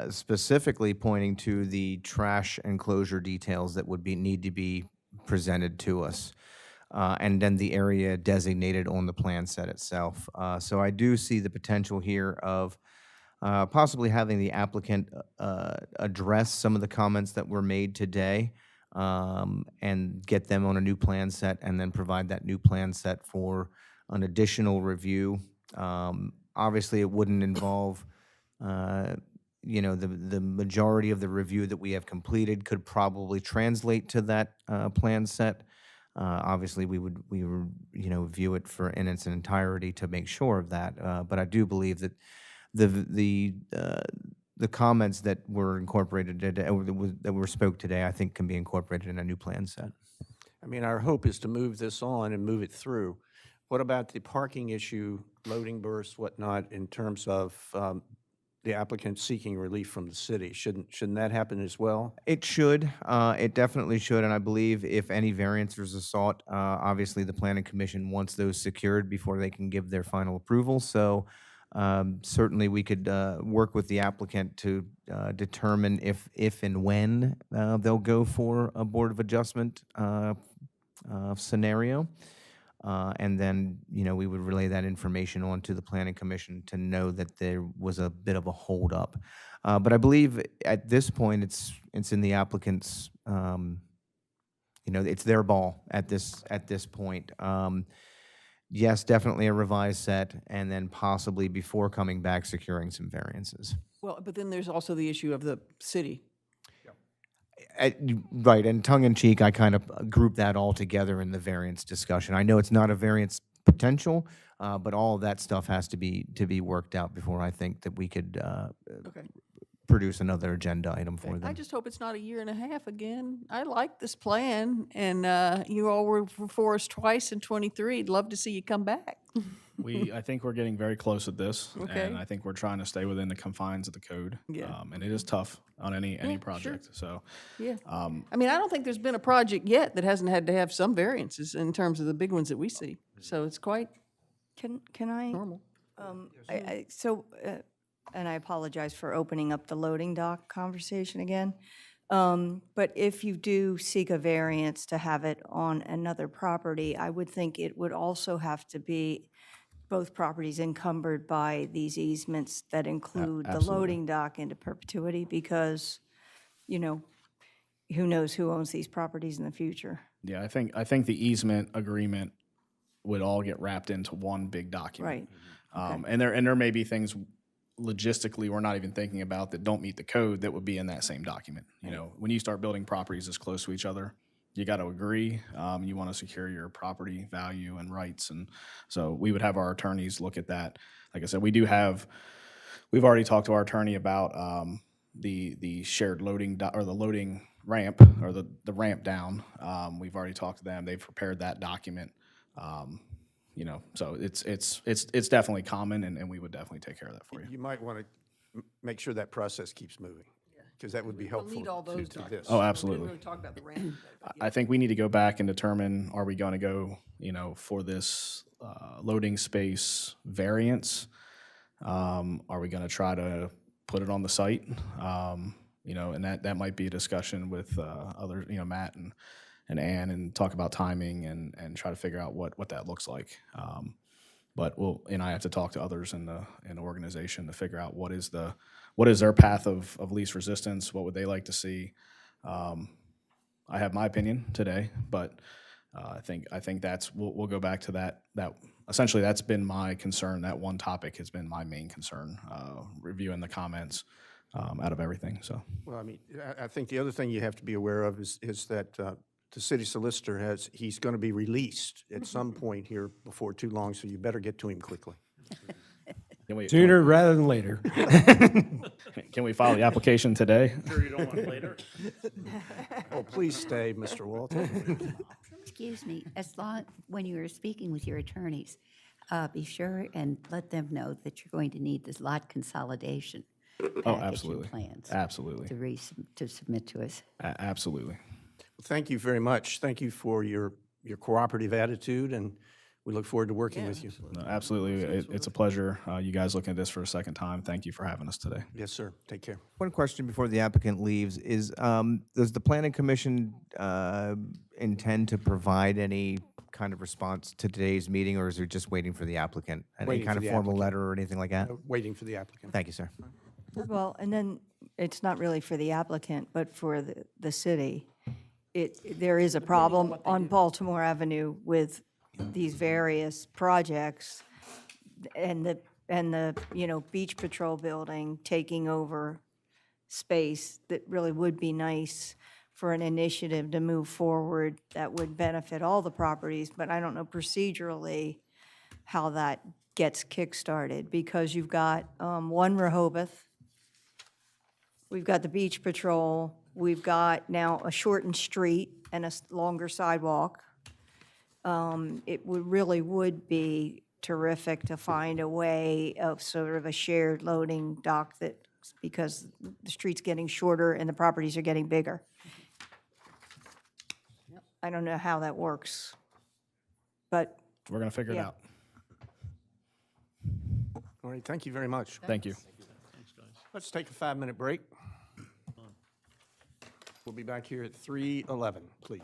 specifically pointing to the trash enclosure details that would need to be presented to us, and then the area designated on the plan set itself. So I do see the potential here of possibly having the applicant address some of the comments that were made today, and get them on a new plan set, and then provide that new plan set for an additional review. Obviously, it wouldn't involve, the majority of the review that we have completed could probably translate to that plan set. Obviously, we would view it in its entirety to make sure of that. But I do believe that the comments that were incorporated today, or that were spoke today, I think can be incorporated in a new plan set.
I mean, our hope is to move this on and move it through. What about the parking issue, loading bursts, whatnot, in terms of the applicant seeking relief from the city? Shouldn't that happen as well?
It should. It definitely should. And I believe if any variances are sought, obviously the Planning Commission wants those secured before they can give their final approval. So certainly we could work with the applicant to determine if and when they'll go for a Board of Adjustment scenario. And then, we would relay that information on to the Planning Commission to know that there was a bit of a holdup. But I believe at this point, it's in the applicant's, it's their ball at this point. Yes, definitely a revised set, and then possibly before coming back, securing some variances.
Well, but then there's also the issue of the city.
Right, and tongue-in-cheek, I kind of group that all together in the variance discussion. I know it's not a variance potential, but all of that stuff has to be worked out before I think that we could produce another agenda item for them.
I just hope it's not a year and a half again. I like this plan, and you all were before us twice in '23. I'd love to see you come back.
I think we're getting very close at this,
Okay.
and I think we're trying to stay within the confines of the code.
Yeah.
And it is tough on any
sure.
project, so.
Yeah. I mean, I don't think there's been a project yet that hasn't had to have some variances in terms of the big ones that we see. So it's quite
Can I?
normal.
And I apologize for opening up the loading dock conversation again. But if you do seek a variance to have it on another property, I would think it would also have to be both properties encumbered by these easements that include the loading dock into perpetuity, because, who knows who owns these properties in the future.
Yeah, I think the easement agreement would all get wrapped into one big document.
Right.
And there may be things logistically we're not even thinking about that don't meet the code that would be in that same document. When you start building properties this close to each other, you got to agree. You want to secure your property value and rights, and so we would have our attorneys look at that. Like I said, we've already talked to our attorney about the shared loading or the loading ramp, or the ramp down. We've already talked to them. They've prepared that document. So it's definitely common, and we would definitely take care of that for you.
You might want to make sure that process keeps moving, because that would be
We'll
helpful
need all those
to this.
documents.
Oh,
We
absolutely.
didn't really talk about the ramp.
I think we need to go back and determine, are we going to go, for this loading space variance? Are we going to try to put it on the site? And that might be a discussion with others, Matt and Ann, and talk about timing and try to figure out what that looks like. But I have to talk to others in the organization to figure out what is their path of least resistance. What would they like to see? I have my opinion today, but I think we'll go back to that. Essentially, that's been my concern. That one topic has been my main concern, reviewing the comments out of everything. So.
Well, I mean, I think the other thing you have to be aware of is that the city solicitor he's going to be released at some point here before too long, so you better get to him quickly.
Sooner rather than later.
Can we file the application today?
Sure you don't want later?
Oh, please stay, Mr. Walter.
Excuse me, when you were speaking with your attorneys, be sure and let them know that you're going to need this lot consolidation
Oh,
package and
absolutely.
plans
Absolutely.
to submit to us.
Absolutely.
Thank you very much. Thank you for your cooperative attitude, and we look forward to working with you.
No, absolutely. It's a pleasure. You guys looking at this for a second time. Thank you for having us today.
Yes, sir. Take care.
One question before the applicant leaves is, does the planning commission intend to provide any kind of response to today's meeting, or is it just waiting for the applicant? Any
Waiting
kind
for
of
the
formal
applicant.
letter or anything like that?
Waiting for the applicant.
Thank you, sir.
Well, and then it's not really for the applicant, but for the city. There is a problem on Baltimore Avenue with these various projects and the Beach Patrol building taking over space that really would be nice for an initiative to move forward that would benefit all the properties, but I don't know procedurally how that gets kickstarted, because you've got one Rehoboth, we've got the Beach Patrol, we've got now a shortened street and a longer sidewalk. It really would be terrific to find a way of sort of a shared loading dock that, because the street's getting shorter and the properties are getting bigger. I don't know how that works, but
We're going to figure it
Yeah.
out.
All right, thank you very much.
Thank you.
Let's take a 5-minute break. We'll be back here at 3:11, please.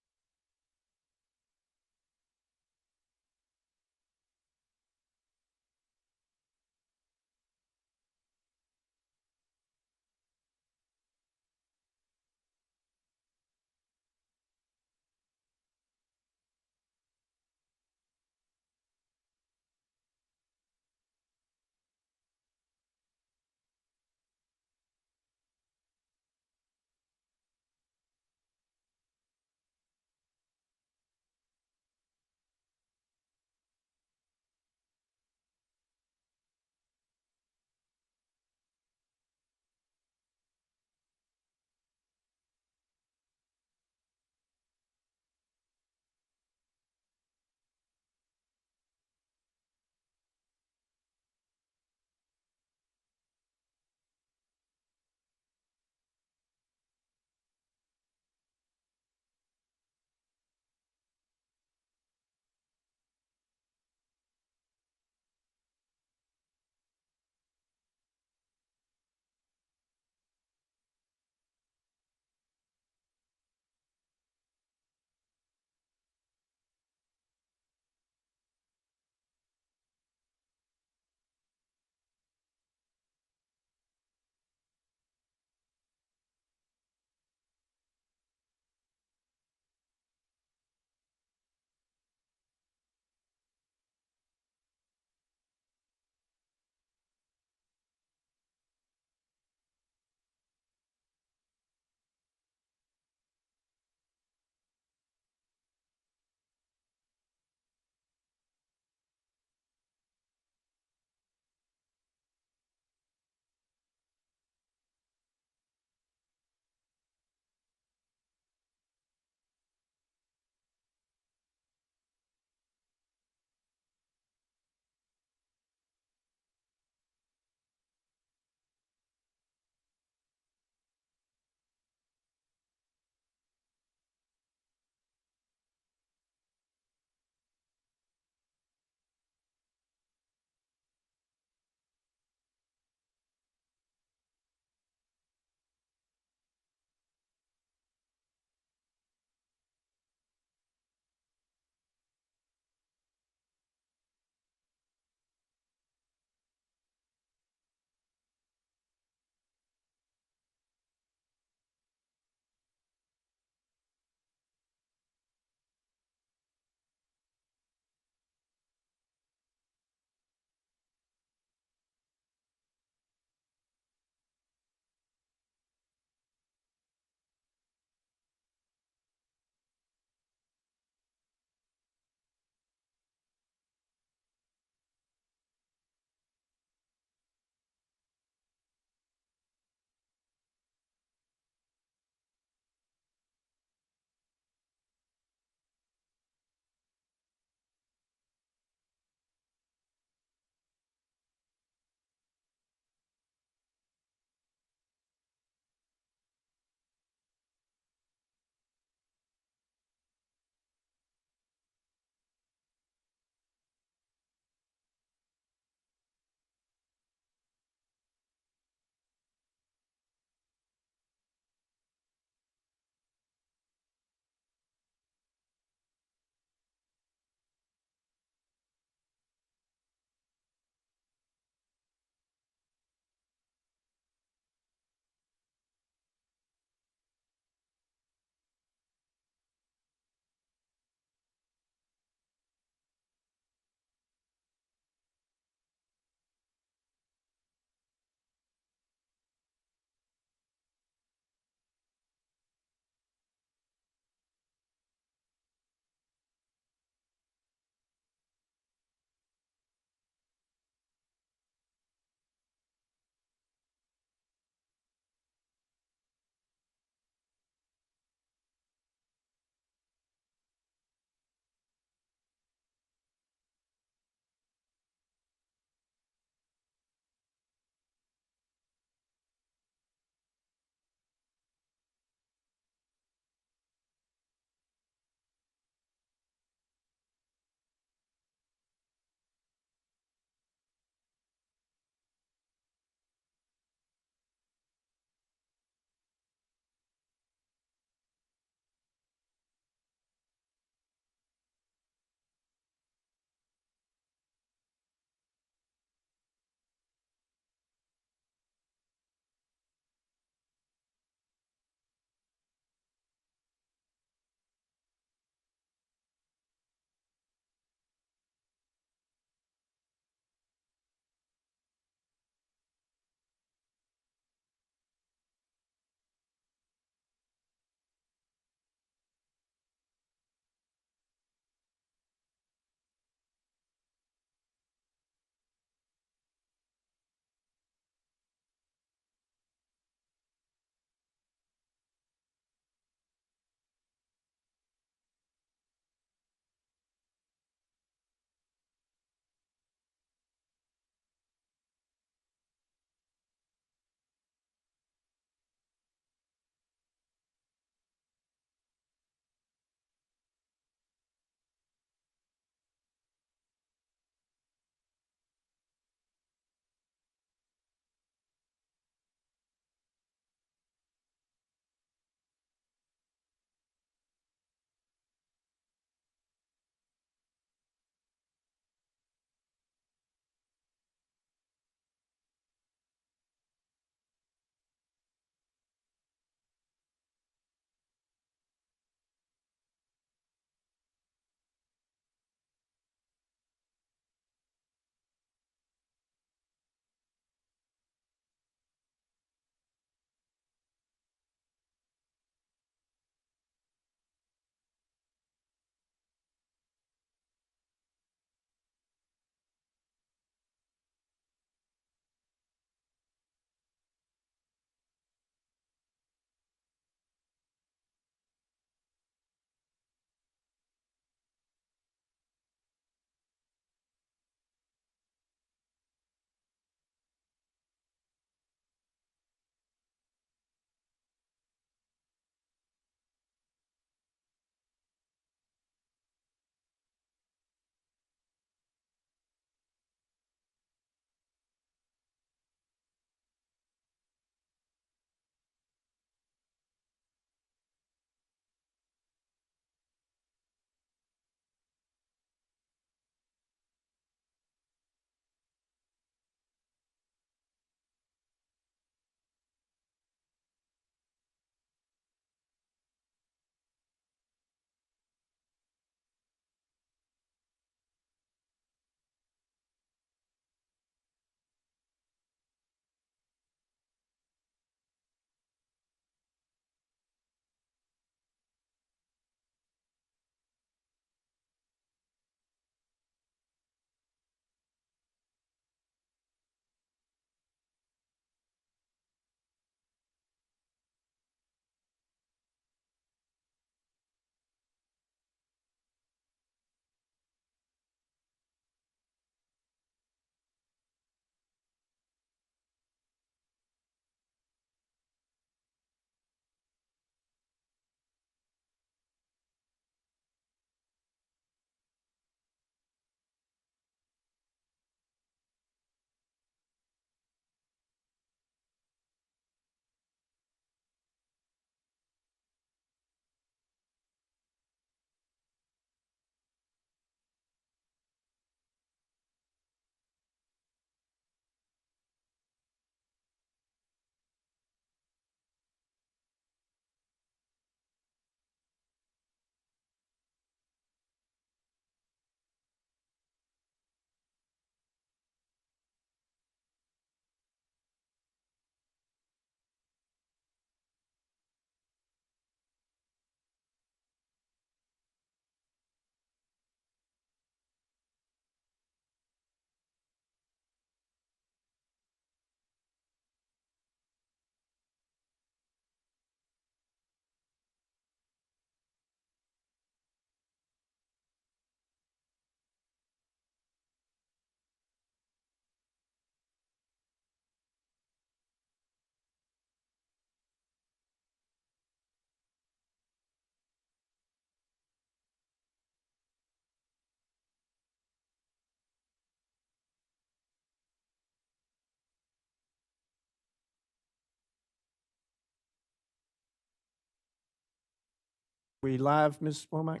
We live, Ms. Womack?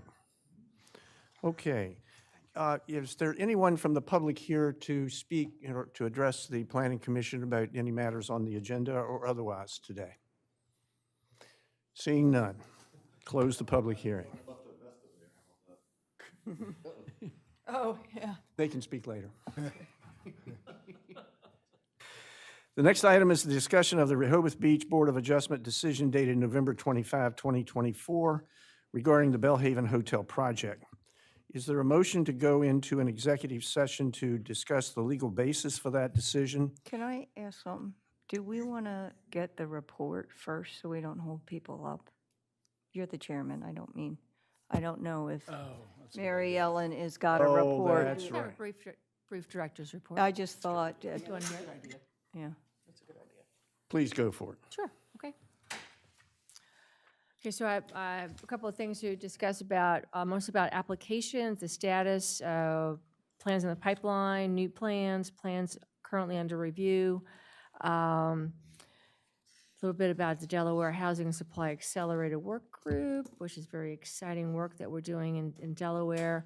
Okay. Is there anyone from the public here to speak or to address the Planning Commission about any matters on the agenda or otherwise today? Seeing none, close the public hearing.
Oh, yeah.
They can speak later. The next item is the discussion of the Rehoboth Beach Board of Adjustment decision dated November 25, 2024, regarding the Belhaven Hotel Project. Is there a motion to go into an executive session to discuss the legal basis for that decision?
Can I ask something? Do we want to get the report first so we don't hold people up? You're the chairman, I don't know if Mary Ellen has got a
Oh,
report.
that's
We have a
right.
brief director's report.
I just thought,
Do you want to hear it?
yeah.
Please go for it.
Sure, okay. Okay, so I have a couple of things to discuss about, mostly about applications, the status, plans in the pipeline, new plans currently under review. A little bit about the Delaware Housing and Supply Accelerated Work Group, which is very exciting work that we're doing in Delaware.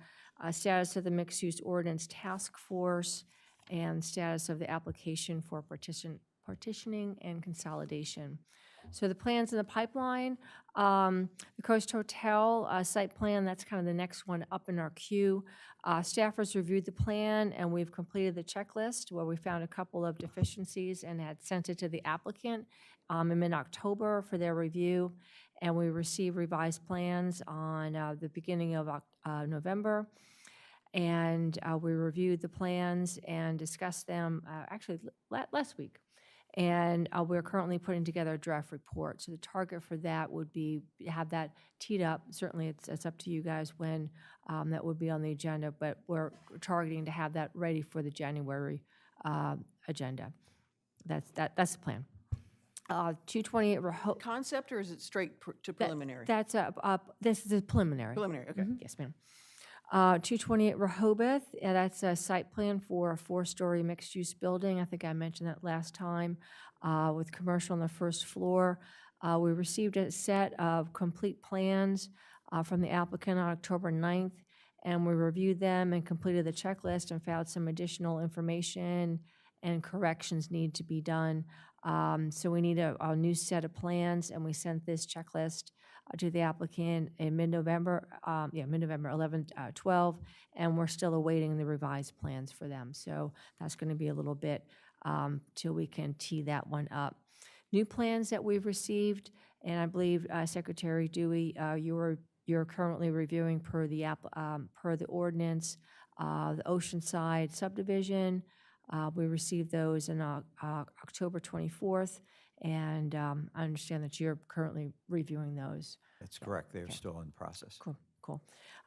Status of the Mixed-Use Ordinance Task Force, and status of the application for partitioning and consolidation. So the plans in the pipeline, the Coast Hotel site plan, that's kind of the next one up in our queue. Staffers reviewed the plan, and we've completed the checklist where we found a couple of deficiencies and had sent it to the applicant in mid-October for their review. And we received revised plans on the beginning of November. And we reviewed the plans and discussed them actually last week. And we're currently putting together a draft report. So the target for that would be have that teed up. Certainly, it's up to you guys when that would be on the agenda, but we're targeting to have that ready for the January agenda. That's the plan. 228 Rehoboth.
Concept, or is it straight to preliminary?
This is preliminary.
Preliminary, okay.
Yes, ma'am. 228 Rehoboth, that's a site plan for a 4-story mixed-use building. I think I mentioned that last time, with commercial on the first floor. We received a set of complete plans from the applicant on October 9th, and we reviewed them and completed the checklist and found some additional information and corrections need to be done. So we need a new set of plans, and we sent this checklist to the applicant in mid-November, mid-November 11, 12, and we're still awaiting the revised plans for them. So that's going to be a little bit till we can tee that one up. New plans that we've received, and I believe Secretary Dewey, you're currently reviewing per the ordinance, the Oceanside subdivision. We received those on October 24th, and I understand that you're currently reviewing those.
That's correct. They're still in process.
Cool.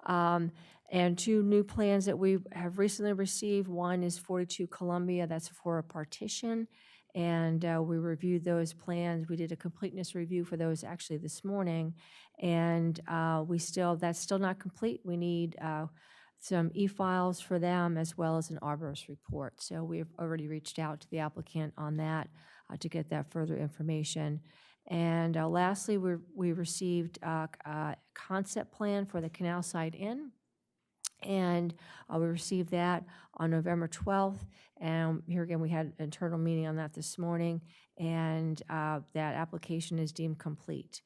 And 2 new plans that we have recently received. One is 42 Columbia, that's for a partition, and we reviewed those plans. We did a completeness review for those actually this morning, and that's still not complete. We need some e-files for them as well as an arborist report. So we've already reached out to the applicant on that to get that further information. And lastly, we received a concept plan for the Canal Side Inn. And we received that on November 12th. And here again, we had an internal meeting on that this morning. And that application is deemed complete.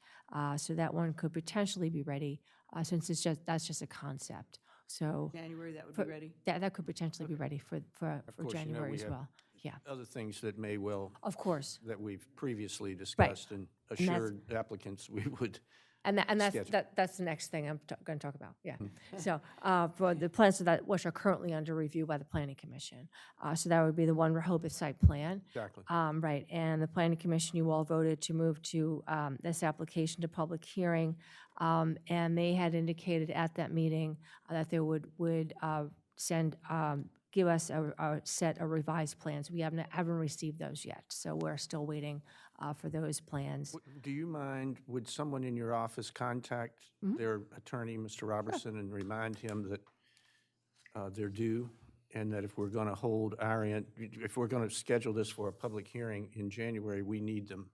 So that one could potentially be ready since that's just a concept. So
January, that would be ready?
That could potentially be ready for
course,
January
we
as
have
well. Yeah.
Other things that may well.
Of course.
That we've previously discussed and assured applicants we would.
And that's the next thing I'm going to talk about, yeah. So for the plans that which are currently under review by the Planning Commission. So that would be the one Rehoboth site plan.
Exactly.
Right, and the Planning Commission, you all voted to move to this application to public hearing. And they had indicated at that meeting that they would give us a set of revised plans. We haven't received those yet, so we're still waiting for those plans.
Do you mind, would someone in your office contact their attorney, Mr. Robertson, and remind him that they're due, and that if we're going to hold if we're going to schedule this for a public hearing in January, we need them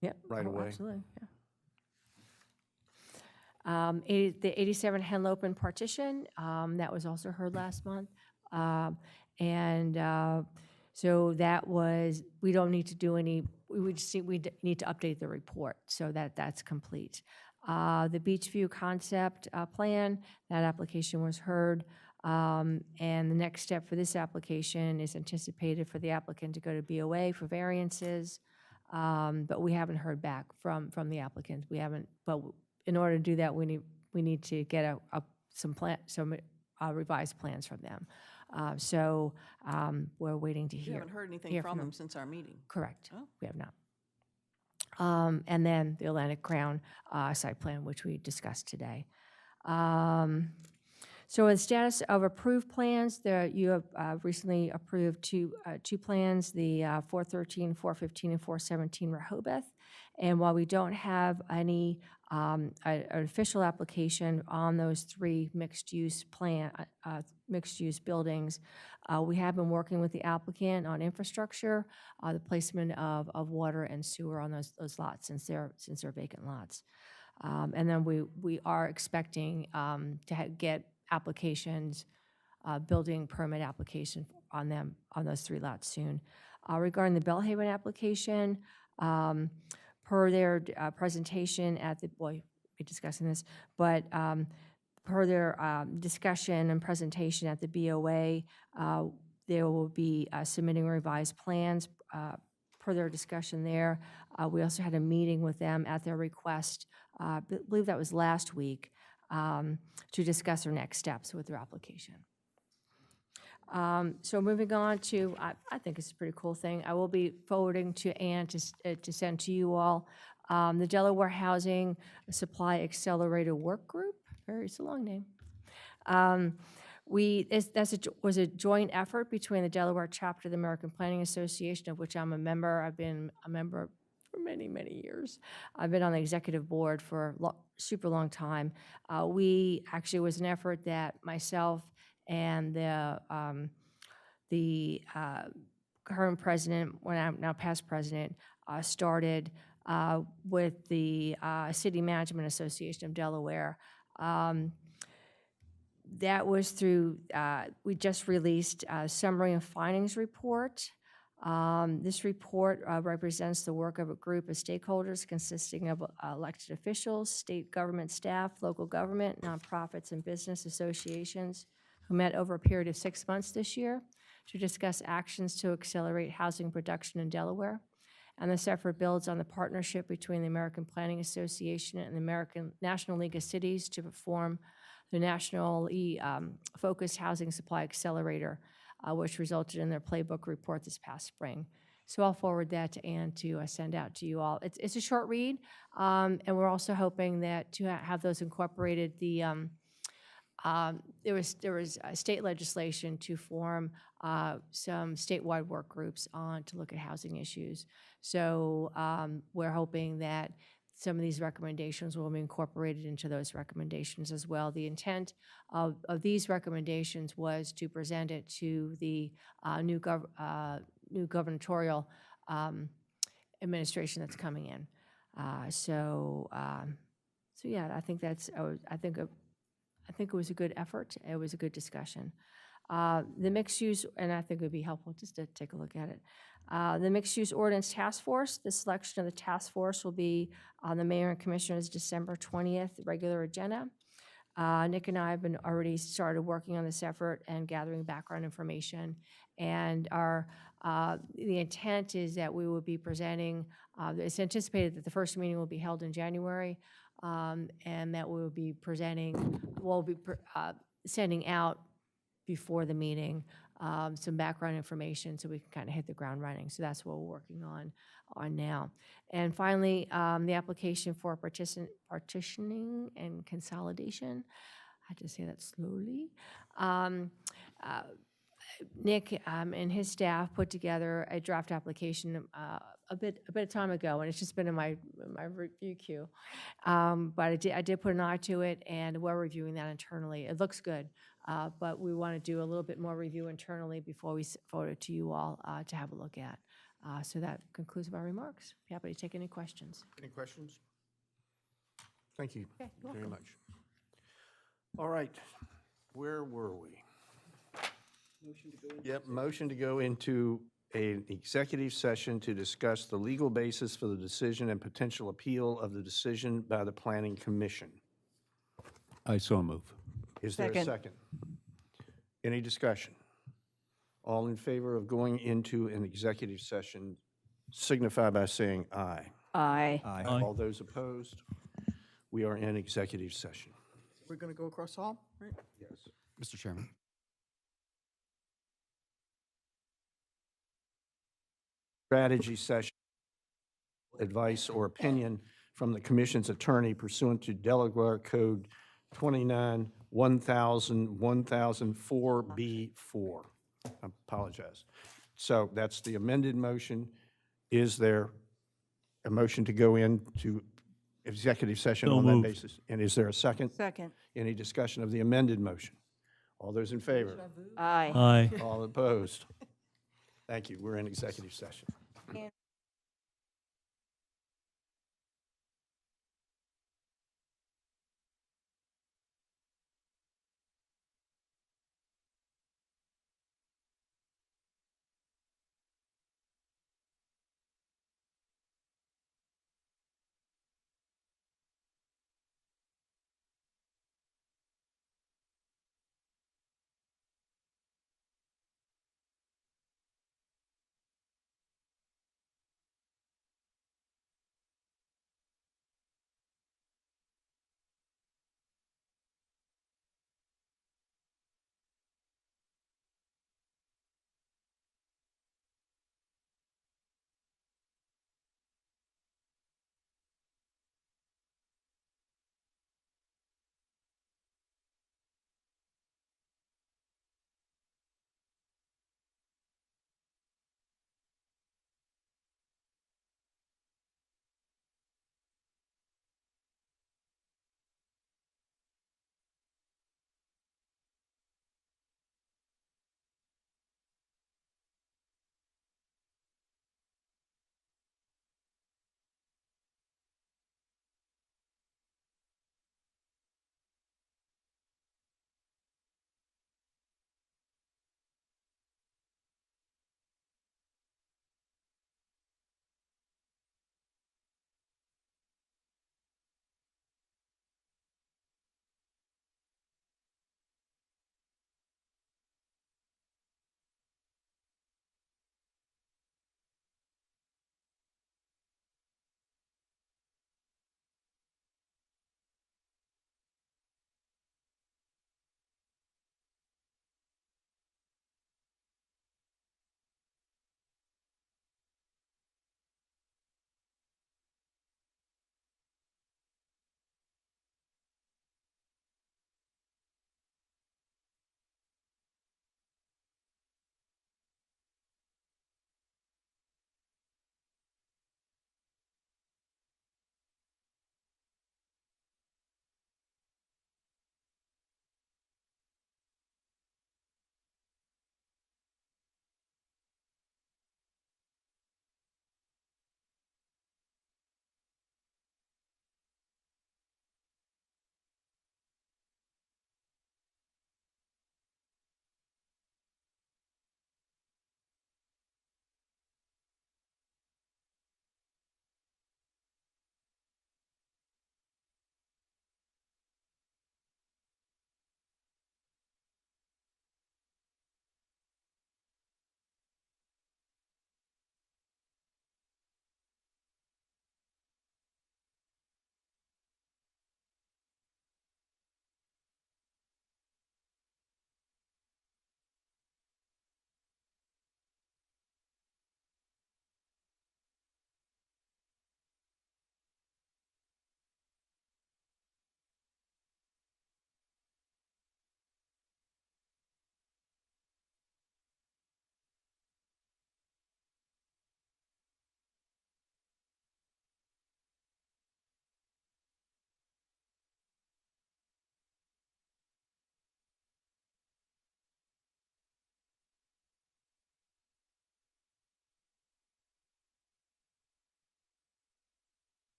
Yep.
right away?
Absolutely, yeah. The 87 Henlopen partition, that was also heard last month. So that was, we don't need to do any, we need to update the report, so that's complete. The Beachview concept plan, that application was heard. And the next step for this application is anticipated for the applicant to go to BOA for variances. But we haven't heard back from the applicant. We haven't, but in order to do that, we need to get some revised plans from them. So we're waiting to
You
hear.
haven't heard anything
hear
from them since our meeting?
Correct.
Oh.
We have not. And then the Atlantic Crowne site plan, which we discussed today. So in status of approved plans, you have recently approved two plans, the 413, 415, and 417 Rehoboth. And while we don't have any an official application on those three mixed-use buildings, we have been working with the applicant on infrastructure, the placement of water and sewer on those lots since they're vacant lots. And then we are expecting to get applications, building permit application on those three lots soon. Regarding the Belhaven application, per their presentation at the, we'll be discussing this, but per their discussion and presentation at the BOA, they will be submitting revised plans per their discussion there. We also had a meeting with them at their request, I believe that was last week, to discuss their next steps with their application. So moving on to, I think it's a pretty cool thing. I will be forwarding to Ann to send to you all the Delaware Housing Supply Accelerator Work Group. It's a long name. Was a joint effort between the Delaware chapter of the American Planning Association, of which I'm a member. I've been a member for many, many years. I've been on the executive board for a super long time. We actually was an effort that myself and the current president, when I'm now past president, started with the City Management Association of Delaware. That was through, we just released a summary and findings report. This report represents the work of a group of stakeholders consisting of elected officials, state government staff, local government, nonprofits, and business associations who met over a period of 6 months this year to discuss actions to accelerate housing production in Delaware. And this effort builds on the partnership between the American Planning Association and the American National League of Cities to perform the nationally focused housing supply accelerator, which resulted in their playbook report this past spring. So I'll forward that to Ann to send out to you all. It's a short read, and we're also hoping that to have those incorporated. There was state legislation to form some statewide work groups to look at housing issues. So we're hoping that some of these recommendations will be incorporated into those recommendations as well. The intent of these recommendations was to present it to the new gubernatorial administration that's coming in. So yeah, I think I think it was a good effort. It was a good discussion. The mixed use, and I think it would be helpful just to take a look at it. The Mixed Use Ordinance Task Force, the selection of the task force will be on the Mayor and Commissioner's December 20th regular agenda. Nick and I have been already started working on this effort and gathering background information. And the intent is that we will be presenting, it's anticipated that the first meeting will be held in January, and that we will be presenting, we'll be sending out before the meeting some background information so we can kind of hit the ground running. So that's what we're working on now. And finally, the application for partitioning and consolidation. I had to say that slowly. Nick and his staff put together a draft application a bit of time ago, and it's just been in my review queue. But I did put an eye to it, and we're reviewing that internally. It looks good, but we want to do a little bit more review internally before we forward it to you all to have a look at. So that concludes my remarks. Happy to take any questions.
Any questions? Thank you very much. All right, where were we? Yep, motion to go into an executive session to discuss the legal basis for the decision and potential appeal of the decision by the Planning Commission.
I so move.
Is there a
Second.
second? Any discussion? All in favor of going into an executive session signify by saying aye.
Aye.
Aye.
All those opposed? We are in executive session.
We're going to go across the hall, right?
Yes.
Mr. Chairman.
Strategy session, advice or opinion from the commission's attorney pursuant to Delaware Code 29, 1000, 1004B4. I apologize. So that's the amended motion. Is there a motion to go into executive session
So
on that
moved.
basis? And is there a second?
Second.
Any discussion of the amended motion? All those in favor?
Aye.
Aye.
All opposed? Thank you. We're in executive session.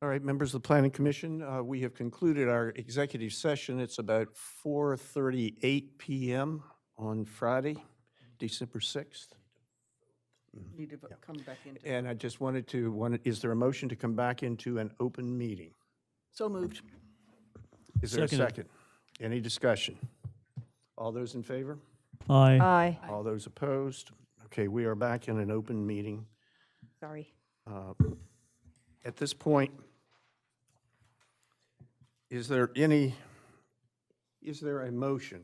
All right, members of the Planning Commission, we have concluded our executive session. It's about 4:38 PM on Friday, December 6th.
Need to come back into.
And I just wanted to, is there a motion to come back into an open meeting?
So moved.
Is there a
Seconded.
second? Any discussion? All those in favor?
Aye.
Aye.
All those opposed? Okay, we are back in an open meeting.
Sorry.
At this point, is there a motion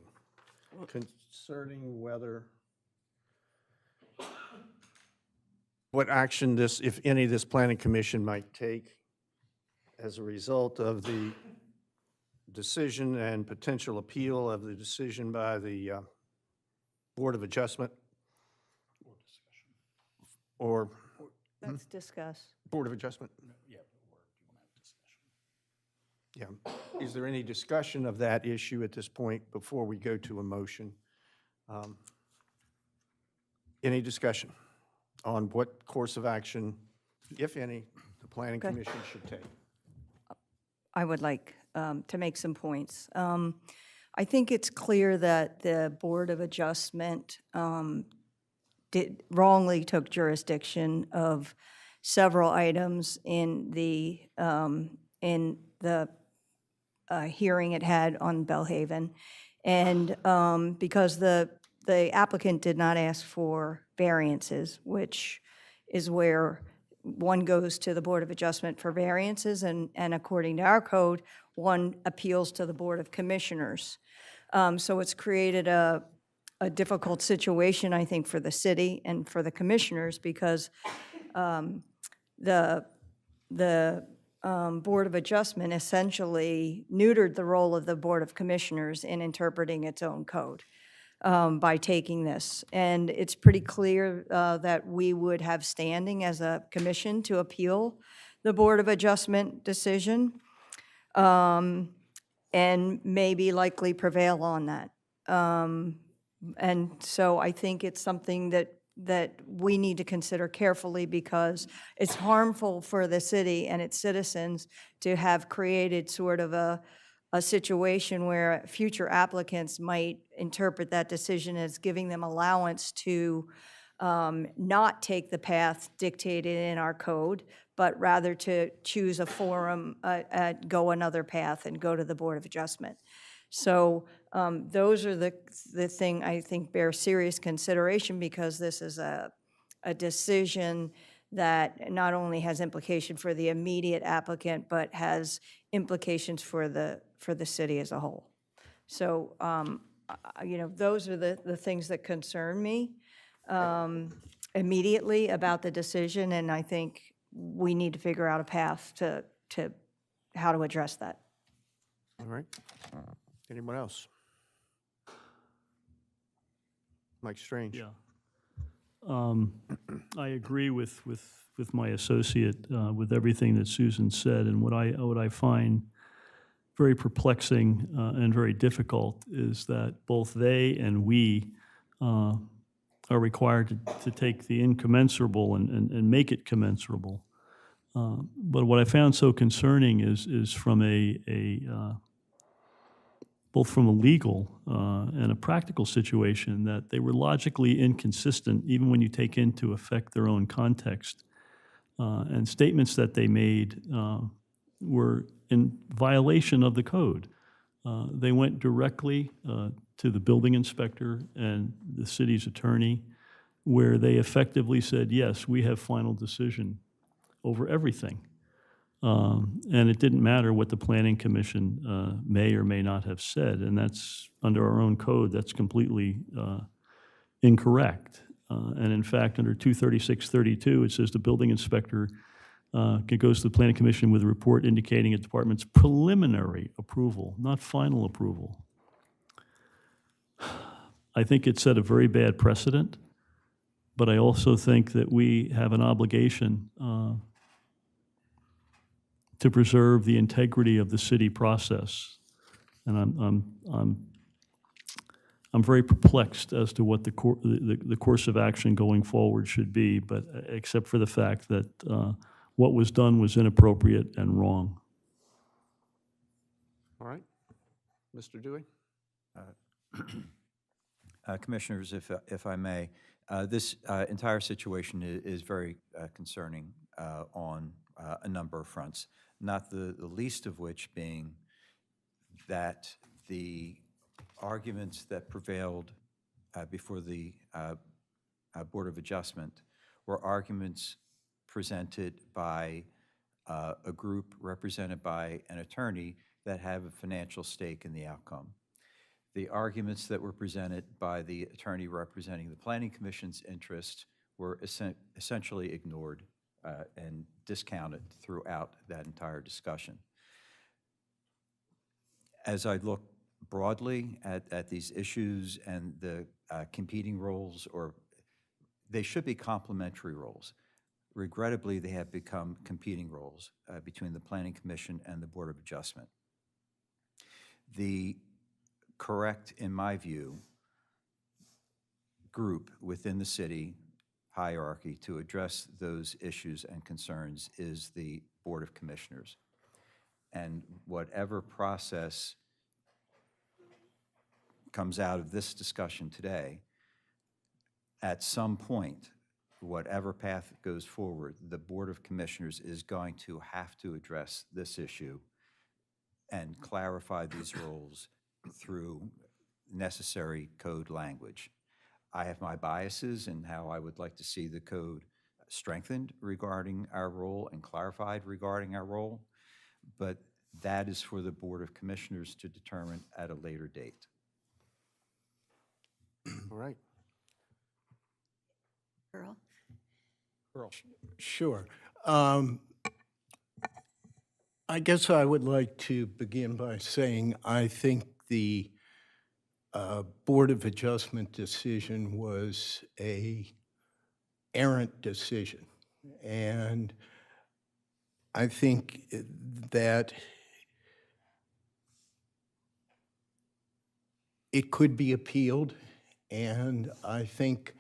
concerning what action this, if any, this planning commission might take as a result of the decision and potential appeal of the decision by the Board of Adjustment? Or
Let's discuss.
Board of Adjustment? Yeah. Is there any discussion of that issue at this point before we go to a motion? Any discussion on what course of action, if any, the Planning
Okay.
Commission should take?
I would like to make some points. I think it's clear that the Board of Adjustment wrongly took jurisdiction of several items in the hearing it had on Belhaven. And because the applicant did not ask for variances, which is where one goes to the Board of Adjustment for variances, and according to our code, one appeals to the Board of Commissioners. So it's created a difficult situation, I think, for the city and for the commissioners, because the Board of Adjustment essentially neutered the role of the Board of Commissioners in interpreting its own code by taking this. And it's pretty clear that we would have standing as a commission to appeal the Board of Adjustment decision and maybe likely prevail on that. And so I think it's something that we need to consider carefully, because it's harmful for the city and its citizens to have created sort of a situation where future applicants might interpret that decision as giving them allowance to not take the path dictated in our code, but rather to choose a forum, go another path and go to the Board of Adjustment. So those are the thing I think bear serious consideration, because this is a decision that not only has implication for the immediate applicant, but has implications for the city as a whole. So, those are the things that concern me immediately about the decision, and I think we need to figure out a path to how to address that.
All right. Anyone else? Mike Strange?
Yeah. I agree with my associate, with everything that Susan said, and what I find very perplexing and very difficult is that both they and we are required to take the incommensurable and make it commensurable. But what I found so concerning is from both from a legal and a practical situation, that they were logically inconsistent even when you take into effect their own context. And statements that they made were in violation of the code. They went directly to the building inspector and the city's attorney, where they effectively said, yes, we have final decision over everything. And it didn't matter what the Planning Commission may or may not have said, and that's, under our own code, that's completely incorrect. And in fact, under 23632, it says the building inspector goes to the Planning Commission with a report indicating a department's preliminary approval, not final approval. I think it set a very bad precedent, but I also think that we have an obligation to preserve the integrity of the city process. And I'm very perplexed as to what the course of action going forward should be, but except for the fact that what was done was inappropriate and wrong.
All right. Mr. Dewey?
Commissioners, if I may, this entire situation is very concerning on a number of fronts, not the least of which being that the arguments that prevailed before the Board of Adjustment were arguments presented by a group represented by an attorney that have a financial stake in the outcome. The arguments that were presented by the attorney representing the Planning Commission's interest were essentially ignored and discounted throughout that entire discussion. As I look broadly at these issues and the competing roles, or they should be complementary roles. Regrettably, they have become competing roles between the Planning Commission and the Board of Adjustment. The correct, in my view, group within the city hierarchy to address those issues and concerns is the Board of Commissioners. And whatever process comes out of this discussion today, at some point, whatever path goes forward, the Board of Commissioners is going to have to address this issue and clarify these roles through necessary code language. I have my biases in how I would like to see the code strengthened regarding our role and clarified regarding our role, but that is for the Board of Commissioners to determine at a later date.
All right.
Earl?
Sure. I guess I would like to begin by saying I think the Board of Adjustment decision was an errant decision. And I think that it could be appealed, and I think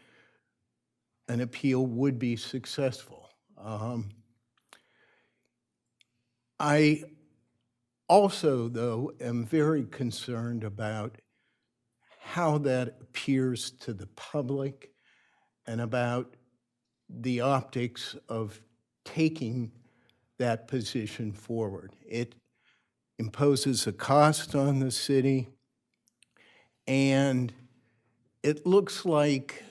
an appeal would be successful. I also, though, am very concerned about how that appears to the public and about the optics of taking that position forward. It imposes a cost on the city, and it looks like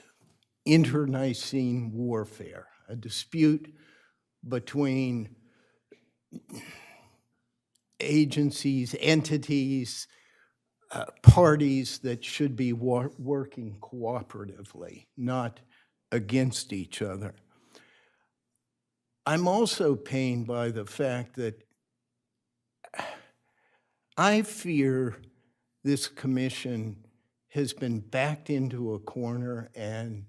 internecine warfare, a dispute between agencies, entities, parties that should be working cooperatively, not against each other. I'm also pained by the fact that I fear this commission has been backed into a corner and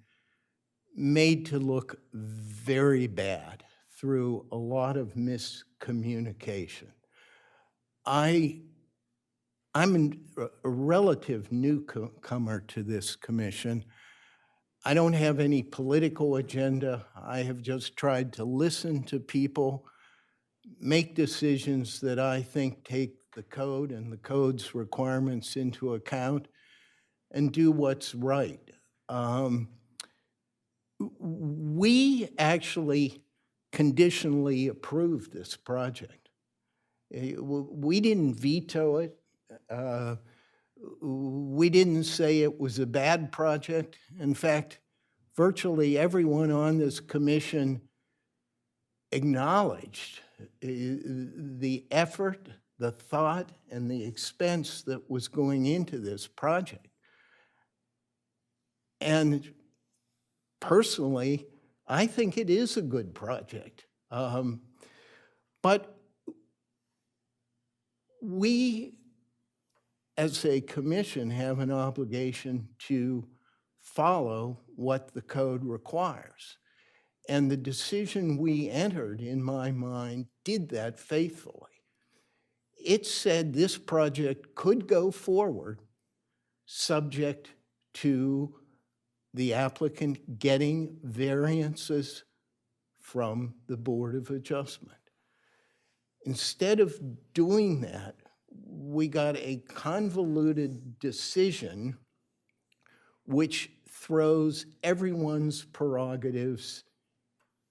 made to look very bad through a lot of miscommunication. I'm a relative newcomer to this commission. I don't have any political agenda. I have just tried to listen to people, make decisions that I think take the code and the code's requirements into account, and do what's right. We actually conditionally approved this project. We didn't veto it. We didn't say it was a bad project. In fact, virtually everyone on this commission acknowledged the effort, the thought, and the expense that was going into this project. And personally, I think it is a good project. But we, as a commission, have an obligation to follow what the code requires. And the decision we entered, in my mind, did that faithfully. It said this project could go forward subject to the applicant getting variances from the Board of Adjustment. Instead of doing that, we got a convoluted decision which throws everyone's prerogatives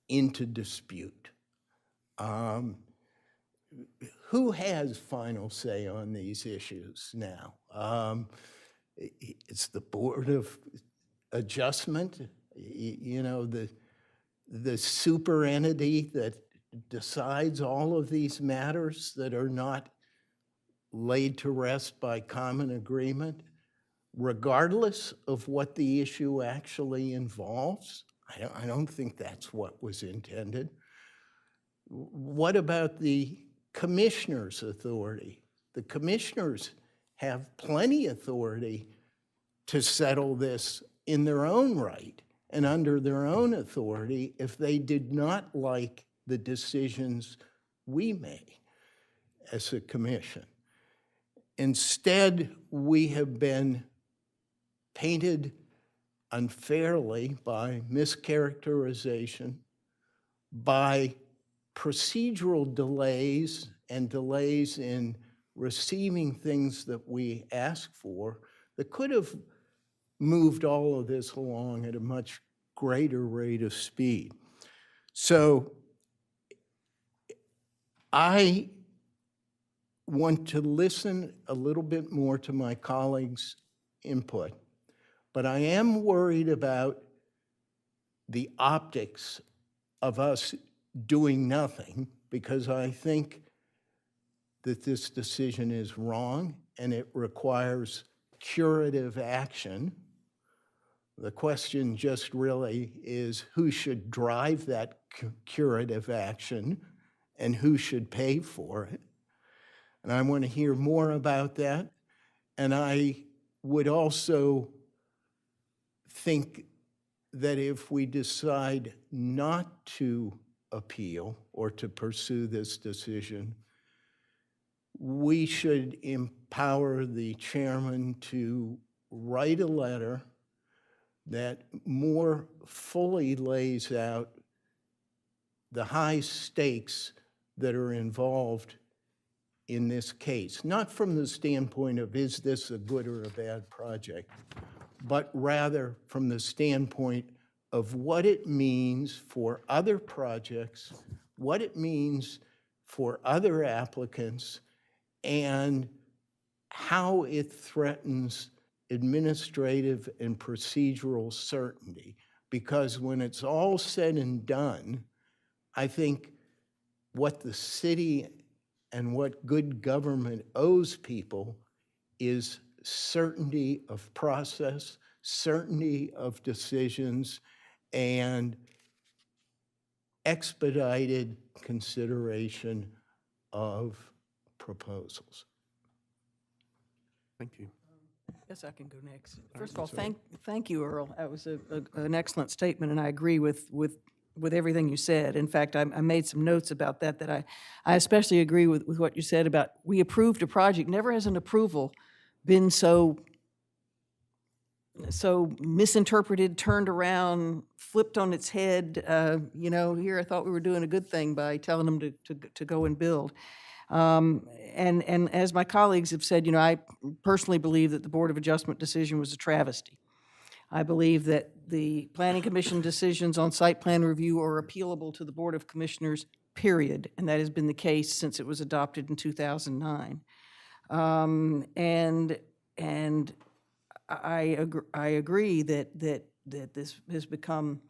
into dispute. Who has final say on these issues now? It's the Board of Adjustment, you know, the super entity that decides all of these matters that are not laid to rest by common agreement, regardless of what the issue actually involves. I don't think that's what was intended. What about the commissioner's authority? The commissioners have plenty of authority to settle this in their own right and under their own authority if they did not like the decisions we made as a commission. Instead, we have been painted unfairly by mischaracterization, by procedural delays and delays in receiving things that we asked for that could have moved all of this along at a much greater rate of speed. So I want to listen a little bit more to my colleagues' input, but I am worried about the optics of us doing nothing, because I think that this decision is wrong and it requires curative action. The question just really is who should drive that curative action and who should pay for it. And I want to hear more about that. And I would also think that if we decide not to appeal or to pursue this decision, we should empower the chairman to write a letter that more fully lays out the high stakes that are involved in this case, not from the standpoint of is this a good or a bad project, but rather from the standpoint of what it means for other projects, what it means for other applicants, and how it threatens administrative and procedural certainty. Because when it's all said and done, I think what the city and what good government owes people is certainty of process, certainty of decisions, and expedited consideration of proposals.
Thank you.
Yes, I can go next. First of all, thank you, Earl. That was an excellent statement, and I agree with everything you said. In fact, I made some notes about that I especially agree with what you said about we approved a project. Never has an approval been so misinterpreted, turned around, flipped on its head. You know, here I thought we were doing a good thing by telling them to go and build. And as my colleagues have said, you know, I personally believe that the Board of Adjustment decision was a travesty. I believe that the Planning Commission decisions on site plan review are appealable to the Board of Commissioners, period, and that has been the case since it was adopted in 2009. And I agree that this has become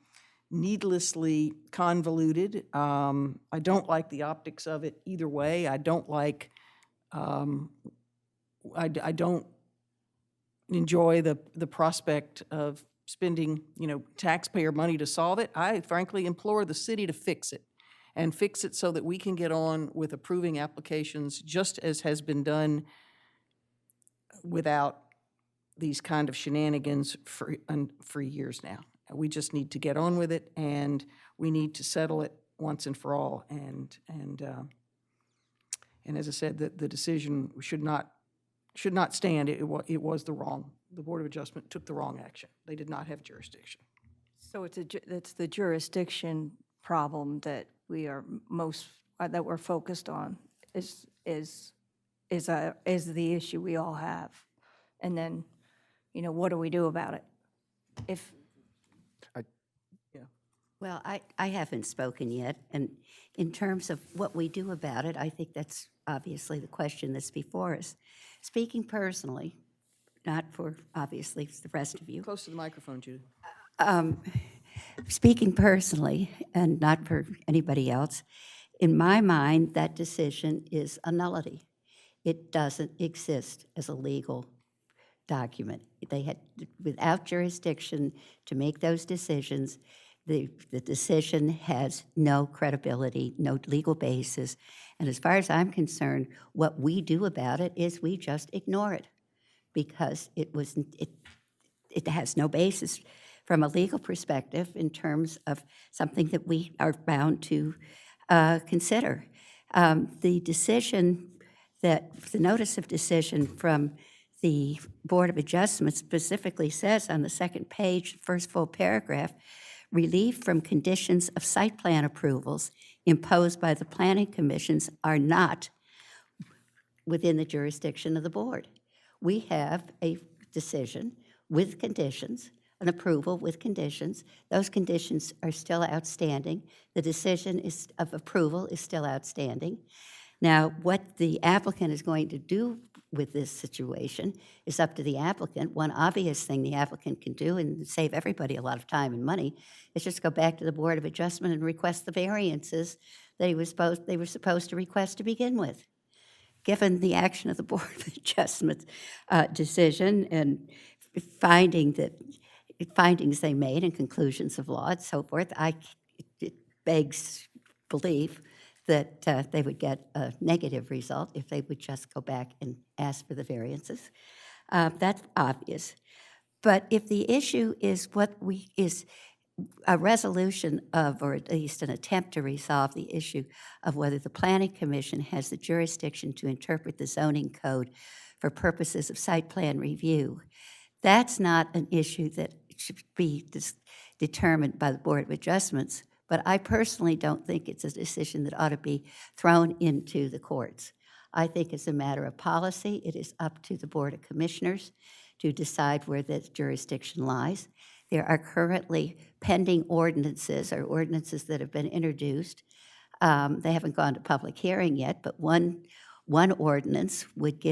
needlessly convoluted. I don't like the optics of it either way. I don't like, I don't enjoy the prospect of spending, you know, taxpayer money to solve it. I frankly implore the city to fix it, and fix it so that we can get on with approving applications just as has been done without these kind of shenanigans for years now. We just need to get on with it, and we need to settle it once and for all. And as I said, the decision should not stand. It was the Board of Adjustment took the wrong action. They did not have jurisdiction.
So it's the jurisdiction problem that we are that we're focused on is the issue we all have. And then, what do we do about it? If,
Well, I haven't spoken yet, and in terms of what we do about it, I think that's obviously the question that's before us. Speaking personally, not for, obviously, the rest of you.
Close to the microphone, Judy.
Speaking personally, and not for anybody else, in my mind, that decision is a nullity. It doesn't exist as a legal document. They had, without jurisdiction to make those decisions, the decision has no credibility, no legal basis. And as far as I'm concerned, what we do about it is we just ignore it because it has no basis from a legal perspective in terms of something that we are bound to consider. The decision the notice of decision from the Board of Adjustment specifically says on the second page, first full paragraph, relief from conditions of site plan approvals imposed by the planning commissions are not within the jurisdiction of the board. We have a decision with conditions, an approval with conditions. Those conditions are still outstanding. The decision of approval is still outstanding. Now, what the applicant is going to do with this situation is up to the applicant. One obvious thing the applicant can do and save everybody a lot of time and money is just go back to the Board of Adjustment and request the variances that they were supposed to request to begin with. Given the action of the Board of Adjustment decision and findings they made and conclusions of law and so forth, it begs belief that they would get a negative result if they would just go back and ask for the variances. That's obvious. But if the issue is is a resolution of, or at least an attempt to resolve the issue of whether the Planning Commission has the jurisdiction to interpret the zoning code for purposes of site plan review, that's not an issue that should be determined by the Board of Adjustments. But I personally don't think it's a decision that ought to be thrown into the courts. I think it's a matter of policy. It is up to the Board of Commissioners to decide where the jurisdiction lies. There are currently pending ordinances or ordinances that have been introduced. They haven't gone to public hearing yet, but one ordinance would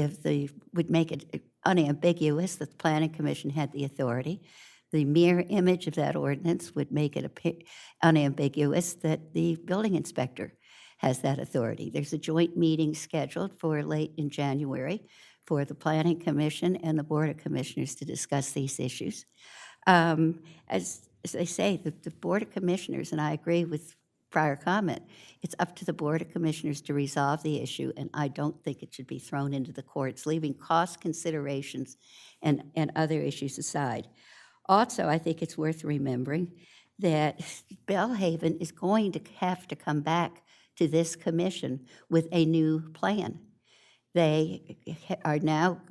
make it unambiguous that the Planning Commission had the authority. The mere image of that ordinance would make it unambiguous that the building inspector has that authority. There's a joint meeting scheduled for late in January for the Planning Commission and the Board of Commissioners to discuss these issues. As I say, the Board of Commissioners, and I agree with prior comment, it's up to the Board of Commissioners to resolve the issue, and I don't think it should be thrown into the courts, leaving cost considerations and other issues aside. Also, I think it's worth remembering that Belhaven is going to have to come back to this commission with a new plan. They are now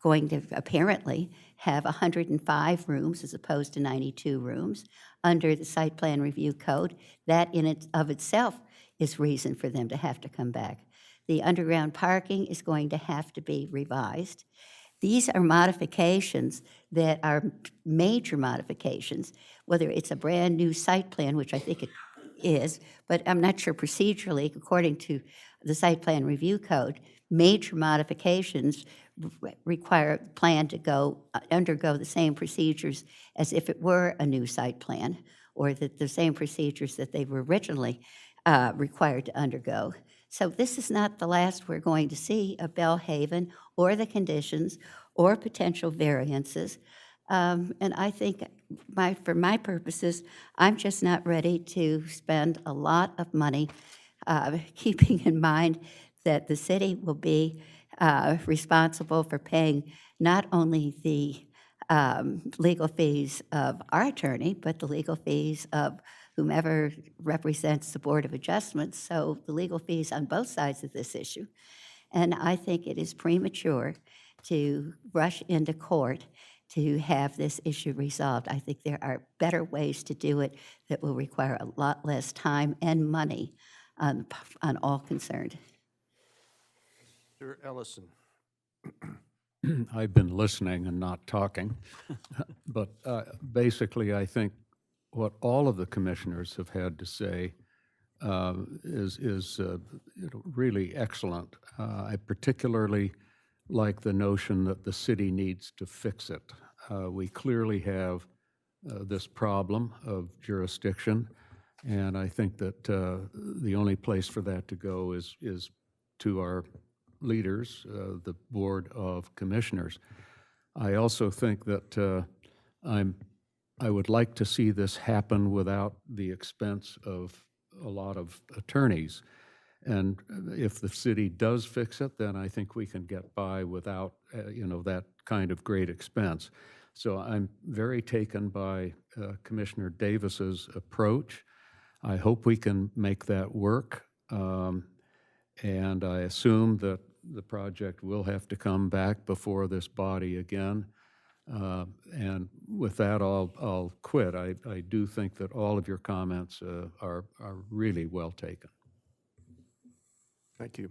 going to apparently have 105 rooms as opposed to 92 rooms under the site plan review code. That in and of itself is reason for them to have to come back. The underground parking is going to have to be revised. These are modifications that are major modifications, whether it's a brand new site plan, which I think it is, but I'm not sure procedurally, according to the site plan review code, major modifications require a plan to undergo the same procedures as if it were a new site plan, or the same procedures that they were originally required to undergo. So this is not the last we're going to see of Belhaven or the conditions or potential variances. And I think for my purposes, I'm just not ready to spend a lot of money keeping in mind that the city will be responsible for paying not only the legal fees of our attorney, but the legal fees of whomever represents the Board of Adjustments, so the legal fees on both sides of this issue. And I think it is premature to rush into court to have this issue resolved. I think there are better ways to do it that will require a lot less time and money on all concerned.
Mr. Ellison.
I've been listening and not talking, but basically, I think what all of the commissioners have had to say is really excellent. I particularly like the notion that the city needs to fix it. We clearly have this problem of jurisdiction, and I think that the only place for that to go is to our leaders, the Board of Commissioners. I also think that I would like to see this happen without the expense of a lot of attorneys. And if the city does fix it, then I think we can get by without, that kind of great expense. So I'm very taken by Commissioner Davis's approach. I hope we can make that work. And I assume that the project will have to come back before this body again. And with that, I'll quit. I do think that all of your comments are really well taken.
Thank you.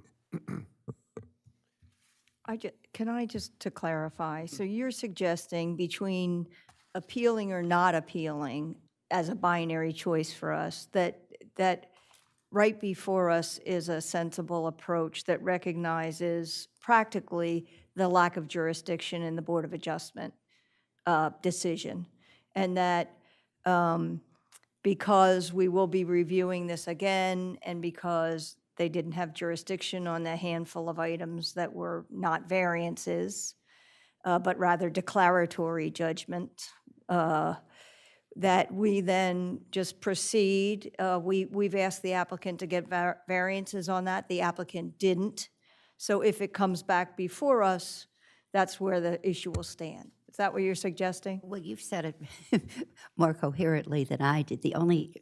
Can I just, to clarify, so you're suggesting between appealing or not appealing as a binary choice for us, that right before us is a sensible approach that recognizes practically the lack of jurisdiction in the Board of Adjustment decision, and that because we will be reviewing this again, and because they didn't have jurisdiction on the handful of items that were not variances, but rather declaratory judgment, that we then just proceed. We've asked the applicant to get variances on that. The applicant didn't. So if it comes back before us, that's where the issue will stand. Is that what you're suggesting?
Well, you've said it more coherently than I did. The only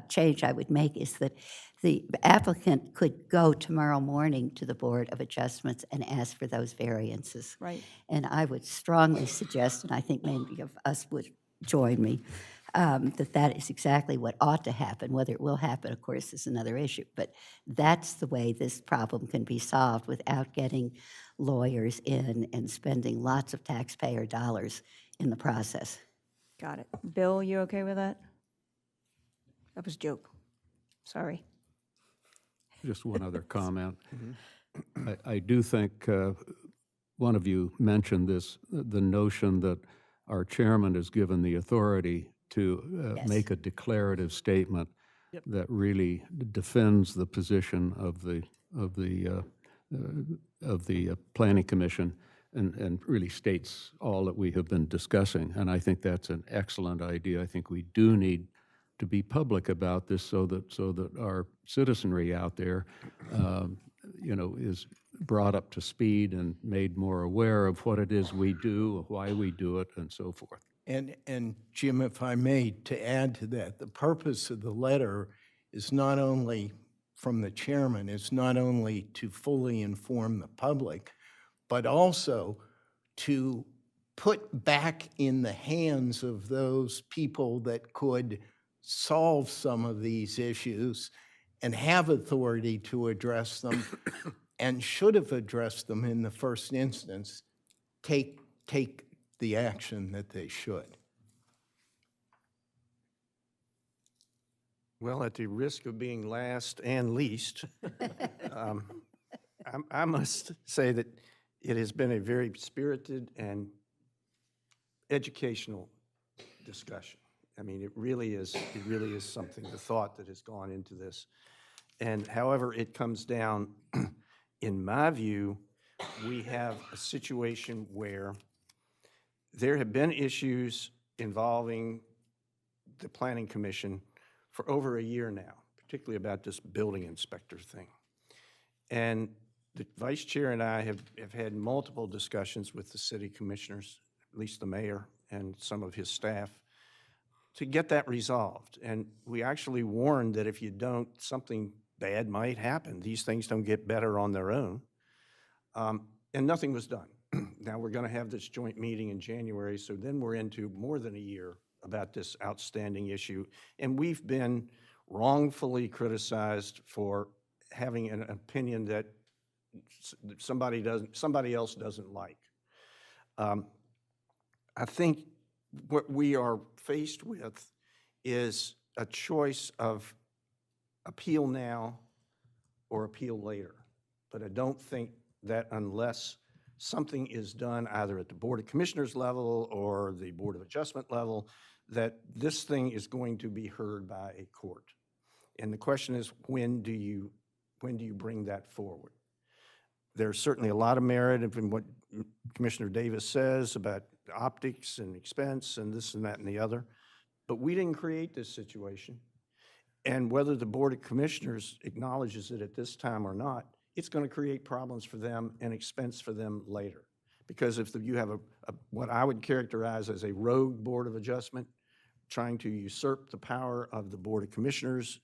change I would make is that the applicant could go tomorrow morning to the Board of Adjustments and ask for those variances.
Right.
And I would strongly suggest, and I think many of us would join me, that is exactly what ought to happen. Whether it will happen, of course, is another issue. But that's the way this problem can be solved without getting lawyers in and spending lots of taxpayer dollars in the process.
Got it. Bill, you okay with that? That was a joke. Sorry.
Just one other comment. I do think one of you mentioned this, the notion that our chairman is given the authority to make a declarative statement that really defends the position of the Planning Commission and really states all that we have been discussing. And I think that's an excellent idea. I think we do need to be public about this so that our citizenry out there, is brought up to speed and made more aware of what it is we do, why we do it, and so forth.
And Jim, if I may, to add to that, the purpose of the letter is not only from the chairman, it's not only to fully inform the public, but also to put back in the hands of those people that could solve some of these issues and have authority to address them and should have addressed them in the first instance, take the action that they should.
Well, at the risk of being last and least, I must say that it has been a very spirited and educational discussion. I mean, it really is something, the thought that has gone into this. And however it comes down, in my view, we have a situation where there have been issues involving the Planning Commission for over a year now, particularly about this building inspector thing. And the vice chair and I have had multiple discussions with the city commissioners, at least the mayor and some of his staff, to get that resolved. And we actually warned that if you don't, something bad might happen. These things don't get better on their own. And nothing was done. Now, we're going to have this joint meeting in January, so then we're into more than a year about this outstanding issue. And we've been wrongfully criticized for having an opinion that somebody else doesn't like. I think what we are faced with is a choice of appeal now or appeal later. But I don't think that unless something is done either at the Board of Commissioners level or the Board of Adjustment level, that this thing is going to be heard by a court. And the question is, when do you bring that forward? There's certainly a lot of merit in what Commissioner Davis says about optics and expense and this and that and the other, but we didn't create this situation. And whether the Board of Commissioners acknowledges it at this time or not, it's going to create problems for them and expense for them later. Because if you have what I would characterize as a rogue Board of Adjustment trying to usurp the power of the Board of Commissioners,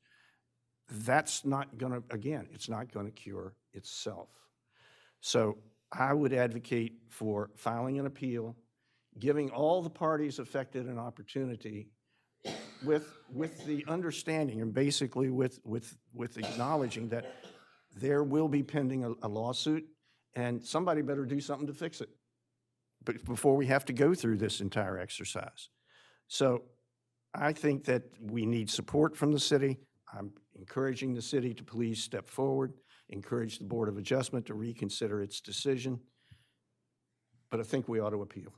that's not going to, again, it's not going to cure itself. So I would advocate for filing an appeal, giving all the parties affected an opportunity with the understanding and basically with acknowledging that there will be pending a lawsuit and somebody better do something to fix it before we have to go through this entire exercise. So I think that we need support from the city. I'm encouraging the city to please step forward, encourage the Board of Adjustment to reconsider its decision, but I think we ought to appeal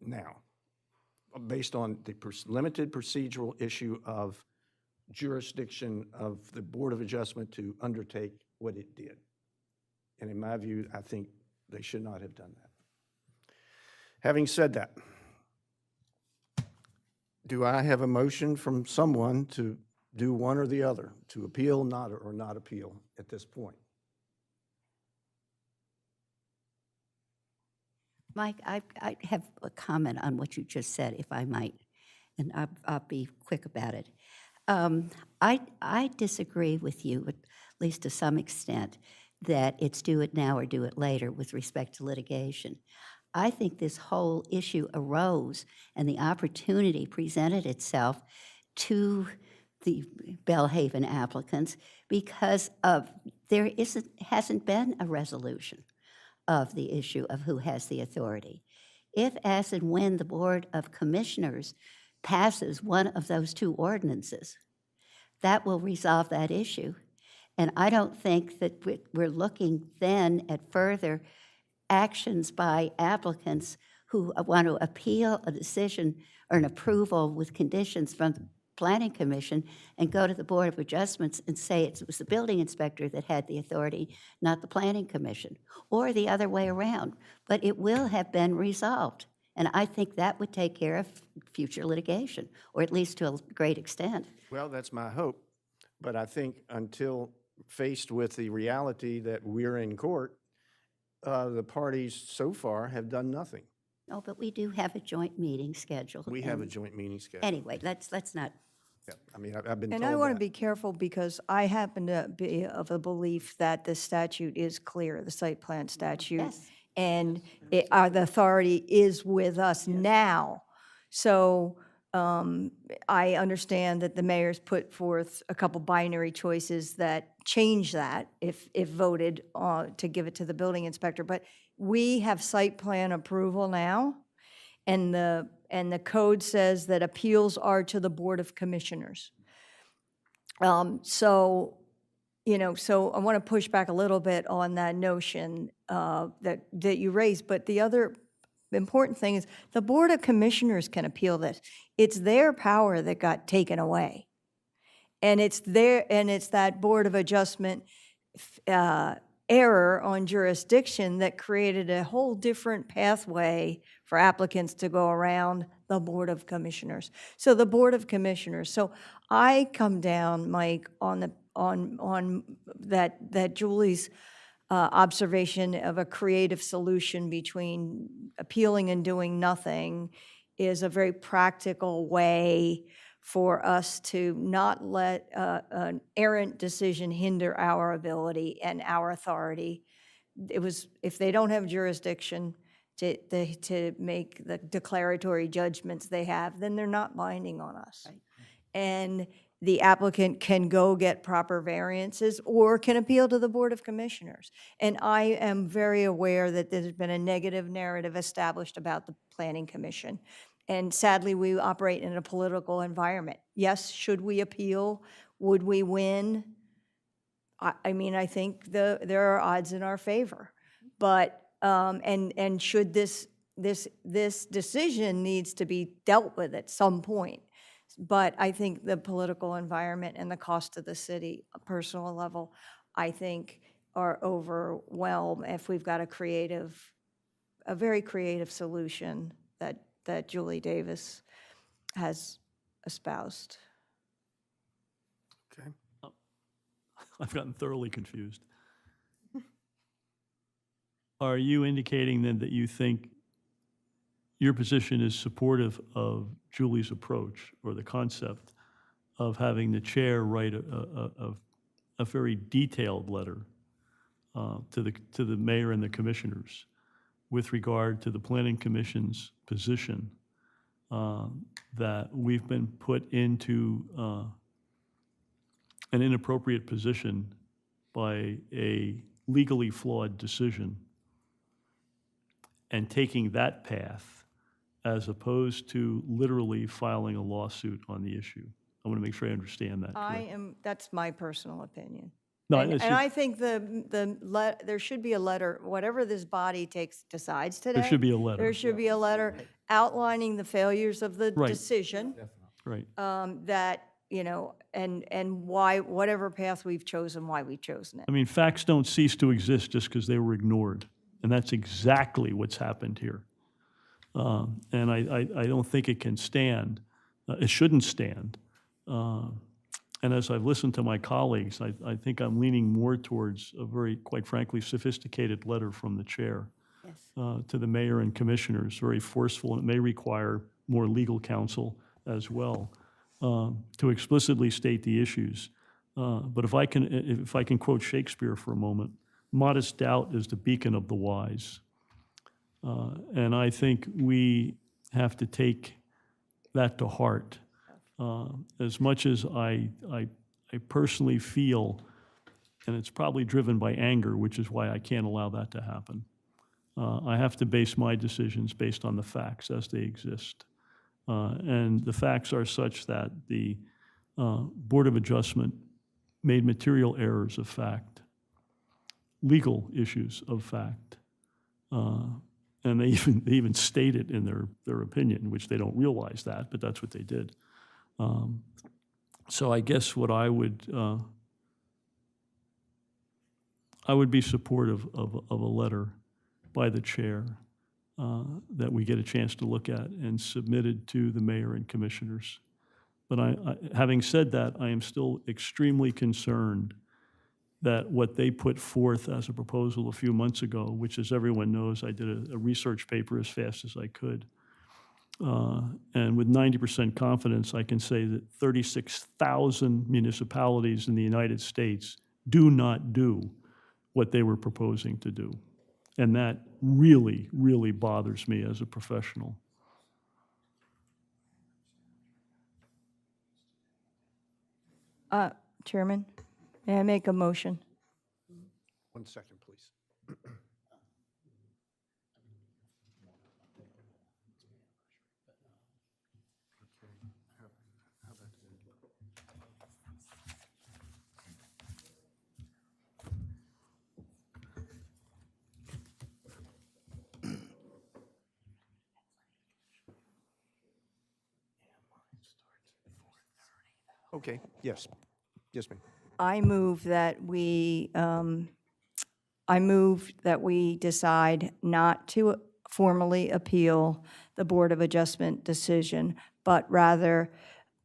now, based on the limited procedural issue of jurisdiction of the Board of Adjustment to undertake what it did. And in my view, I think they should not have done that. Having said that, do I have a motion from someone to do one or the other, to appeal or not appeal at this point?
Mike, I have a comment on what you just said, if I might, and I'll be quick about it. I disagree with you, at least to some extent, that it's do it now or do it later with respect to litigation. I think this whole issue arose and the opportunity presented itself to the Belhaven applicants because there hasn't been a resolution of the issue of who has the authority. If, as and when the Board of Commissioners passes one of those two ordinances, that will resolve that issue. And I don't think that we're looking then at further actions by applicants who want to appeal a decision or an approval with conditions from the Planning Commission and go to the Board of Adjustments and say it was the building inspector that had the authority, not the Planning Commission, or the other way around. But it will have been resolved. And I think that would take care of future litigation, or at least to a great extent.
Well, that's my hope. But I think until faced with the reality that we're in court, the parties so far have done nothing.
No, but we do have a joint meeting scheduled.
We have a joint meeting scheduled.
Anyway, let's not.
Yeah, I mean, I've been told
And I want to
that.
be careful because I happen to be of the belief that the statute is clear, the site plan statute.
Yes.
And the authority is with us now. So I understand that the mayor's put forth a couple binary choices that change that if voted to give it to the building inspector. But we have site plan approval now, and the code says that appeals are to the Board of Commissioners. So I want to push back a little bit on that notion that you raised. But the other important thing is the Board of Commissioners can appeal this. It's their power that got taken away. And it's that Board of Adjustment error on jurisdiction that created a whole different pathway for applicants to go around the Board of Commissioners. So the Board of Commissioners. So I come down, Mike, on that Julie's observation of a creative solution between appealing and doing nothing is a very practical way for us to not let an errant decision hinder our ability and our authority if they don't have jurisdiction to make the declaratory judgments they have, then they're not binding on us. And the applicant can go get proper variances or can appeal to the Board of Commissioners. And I am very aware that there's been a negative narrative established about the Planning Commission. And sadly, we operate in a political environment. Yes, should we appeal? Would we win? I mean, I think there are odds in our favor. But, and should this decision needs to be dealt with at some point. But I think the political environment and the cost of the city, a personal level, I think are overwhelmed if we've got a very creative solution that Julie Davis has espoused.
Okay.
I've gotten thoroughly confused. Are you indicating then that you think your position is supportive of Julie's approach or the concept of having the chair write a very detailed letter to the mayor and the commissioners with regard to the Planning Commission's position that we've been put into an inappropriate position by a legally flawed decision, and taking that path as opposed to literally filing a lawsuit on the issue? I want to make sure I understand that correctly.
That's my personal opinion.
No,
And
it's
and
just-
I think there should be a letter, whatever this body decides today.
There should be a letter.
There should be a letter outlining the failures of the
Right.
decision.
Right.
That, and why, whatever path we've chosen, why we've chosen it.
I mean, facts don't cease to exist just because they were ignored. And that's exactly what's happened here. And I don't think it can stand. It shouldn't stand. And as I've listened to my colleagues, I think I'm leaning more towards a very, quite frankly, sophisticated letter from the chair to the mayor and commissioners, very forceful, and it may require more legal counsel as well, to explicitly state the issues. But if I can quote Shakespeare for a moment, modest doubt is the beacon of the wise. And I think we have to take that to heart. As much as I personally feel, and it's probably driven by anger, which is why I can't allow that to happen. I have to base my decisions based on the facts as they exist. And the facts are such that the Board of Adjustment made material errors of fact, legal issues of fact. And they even state it in their opinion, which they don't realize that, but that's what they did. So I guess what I would be supportive of a letter by the chair that we get a chance to look at and submitted to the mayor and commissioners. But having said that, I am still extremely concerned that what they put forth as a proposal a few months ago, which, as everyone knows, I did a research paper as fast as I could. And with 90% confidence, I can say that 36,000 municipalities in the United States do not do what they were proposing to do. And that really, really bothers me as a professional.
Chairman, may I make a motion?
1 second, please. Okay, yes. Yes, ma'am.
I move that we decide not to formally appeal the Board of Adjustment decision, but rather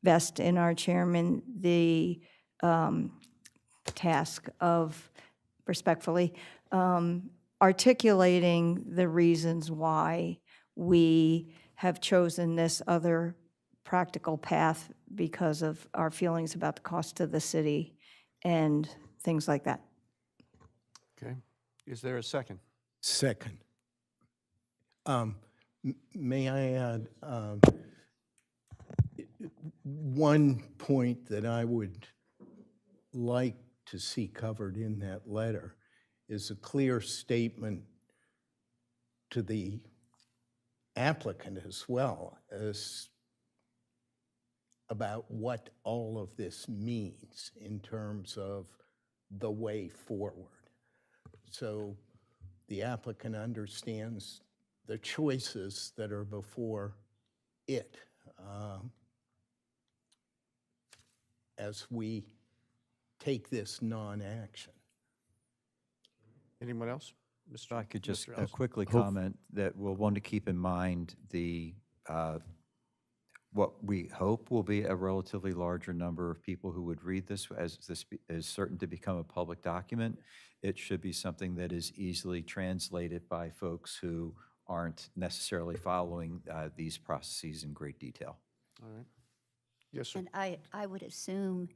vest in our chairman the task of, respectfully, articulating the reasons why we have chosen this other practical path because of our feelings about the cost to the city and things like that.
Okay. Is there a second?
Second. May I add one point that I would like to see covered in that letter is a clear statement to the applicant as well as about what all of this means in terms of the way forward. So the applicant understands the choices that are before it as we take this non-action.
Anyone else?
If I could just
Mr. Ellison?
quickly comment that we'll want to keep in mind what we hope will be a relatively larger number of people who would read this, as this is certain to become a public document. It should be something that is easily translated by folks who aren't necessarily following these processes in great detail.
All right. Yes, sir.
And I would assume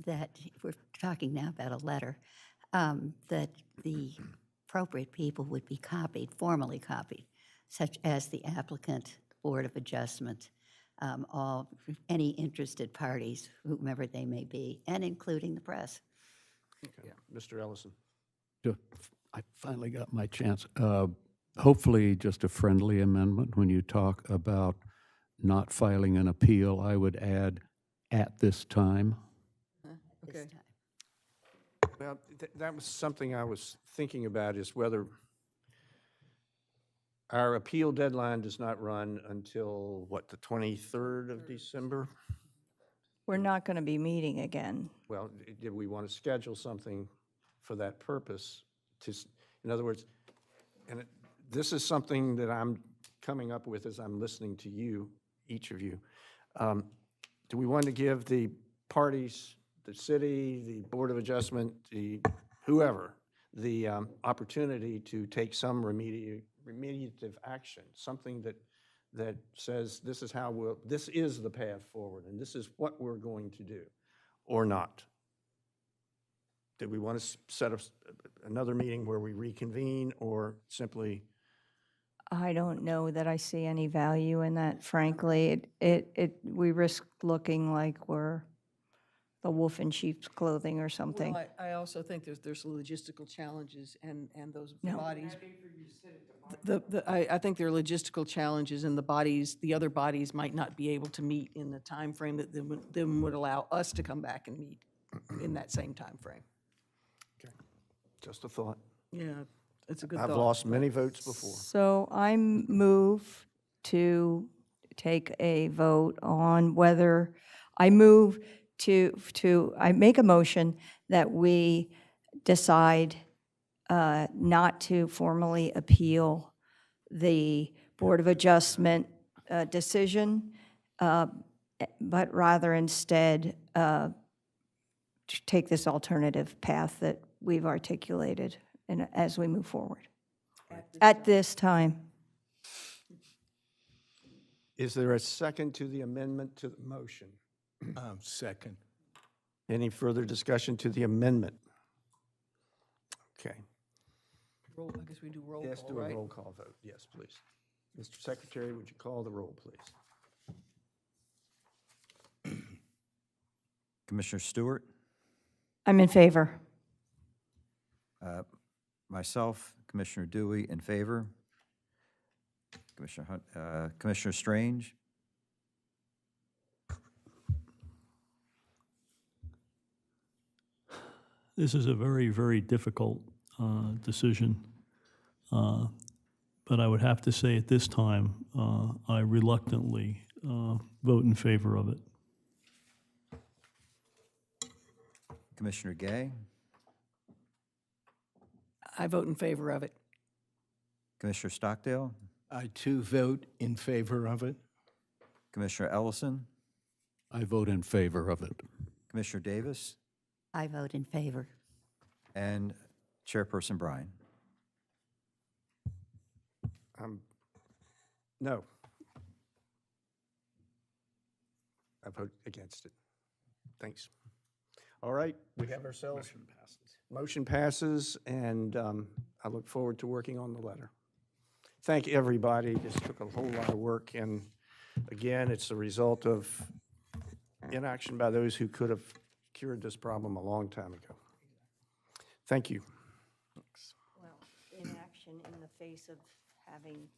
that, if we're talking now about a letter, that the appropriate people would be copied, formally copied, such as the applicant, Board of Adjustment, any interested parties, whomever they may be, and including the press.
Okay. Mr. Ellison?
I finally got my chance. Hopefully, just a friendly amendment. When you talk about not filing an appeal, I would add, at this time.
This time.
Well, that was something I was thinking about, is whether our appeal deadline does not run until, what, the 23rd of December?
We're not going to be meeting again.
Well, did we want to schedule something for that purpose? In other words, and this is something that I'm coming up with as I'm listening to you, each of you. Do we want to give the parties, the city, the Board of Adjustment, whoever, the opportunity to take some remediative action, something that says this is the path forward, and this is what we're going to do, or not? Did we want to set up another meeting where we reconvene, or simply?
I don't know that I see any value in that, frankly. We risk looking like we're the wolf in sheep's clothing or something.
Well, I also think there's logistical challenges and those
No.
bodies. I think there are logistical challenges, and the other bodies might not be able to meet in the time frame that then would allow us to come back and meet in that same time frame.
Okay. Just a thought.
Yeah, it's a good thought.
I've lost many votes before.
So I move to take a vote on whether, I make a motion that we decide not to formally appeal the Board of Adjustment decision, but rather instead take this alternative path that we've articulated as we move forward. At this time.
Is there a second to the amendment to the motion?
Second.
Any further discussion to the amendment? Okay.
I guess we do roll call,
Yes, do a
right?
roll call vote. Yes, please. Mr. Secretary, would you call the roll, please?
Commissioner Stewart?
I'm in favor.
Myself, Commissioner Dewey, in favor. Commissioner Strange?
This is a very, very difficult decision, but I would have to say at this time, I reluctantly vote in favor of it.
Commissioner Gay?
I vote in favor of it.
Commissioner Stockdale?
I too vote in favor of it.
Commissioner Ellison?
I vote in favor of it.
Commissioner Davis?
I vote in favor.
And Chairperson Bryan?
No. I vote against it. Thanks. All right, we have ourselves Motion passes, and I look forward to working on the letter. Thank everybody. This took a whole lot of work, and again, it's the result of inaction by those who could have cured this problem a long time ago. Thank you.
Well, inaction in the face of having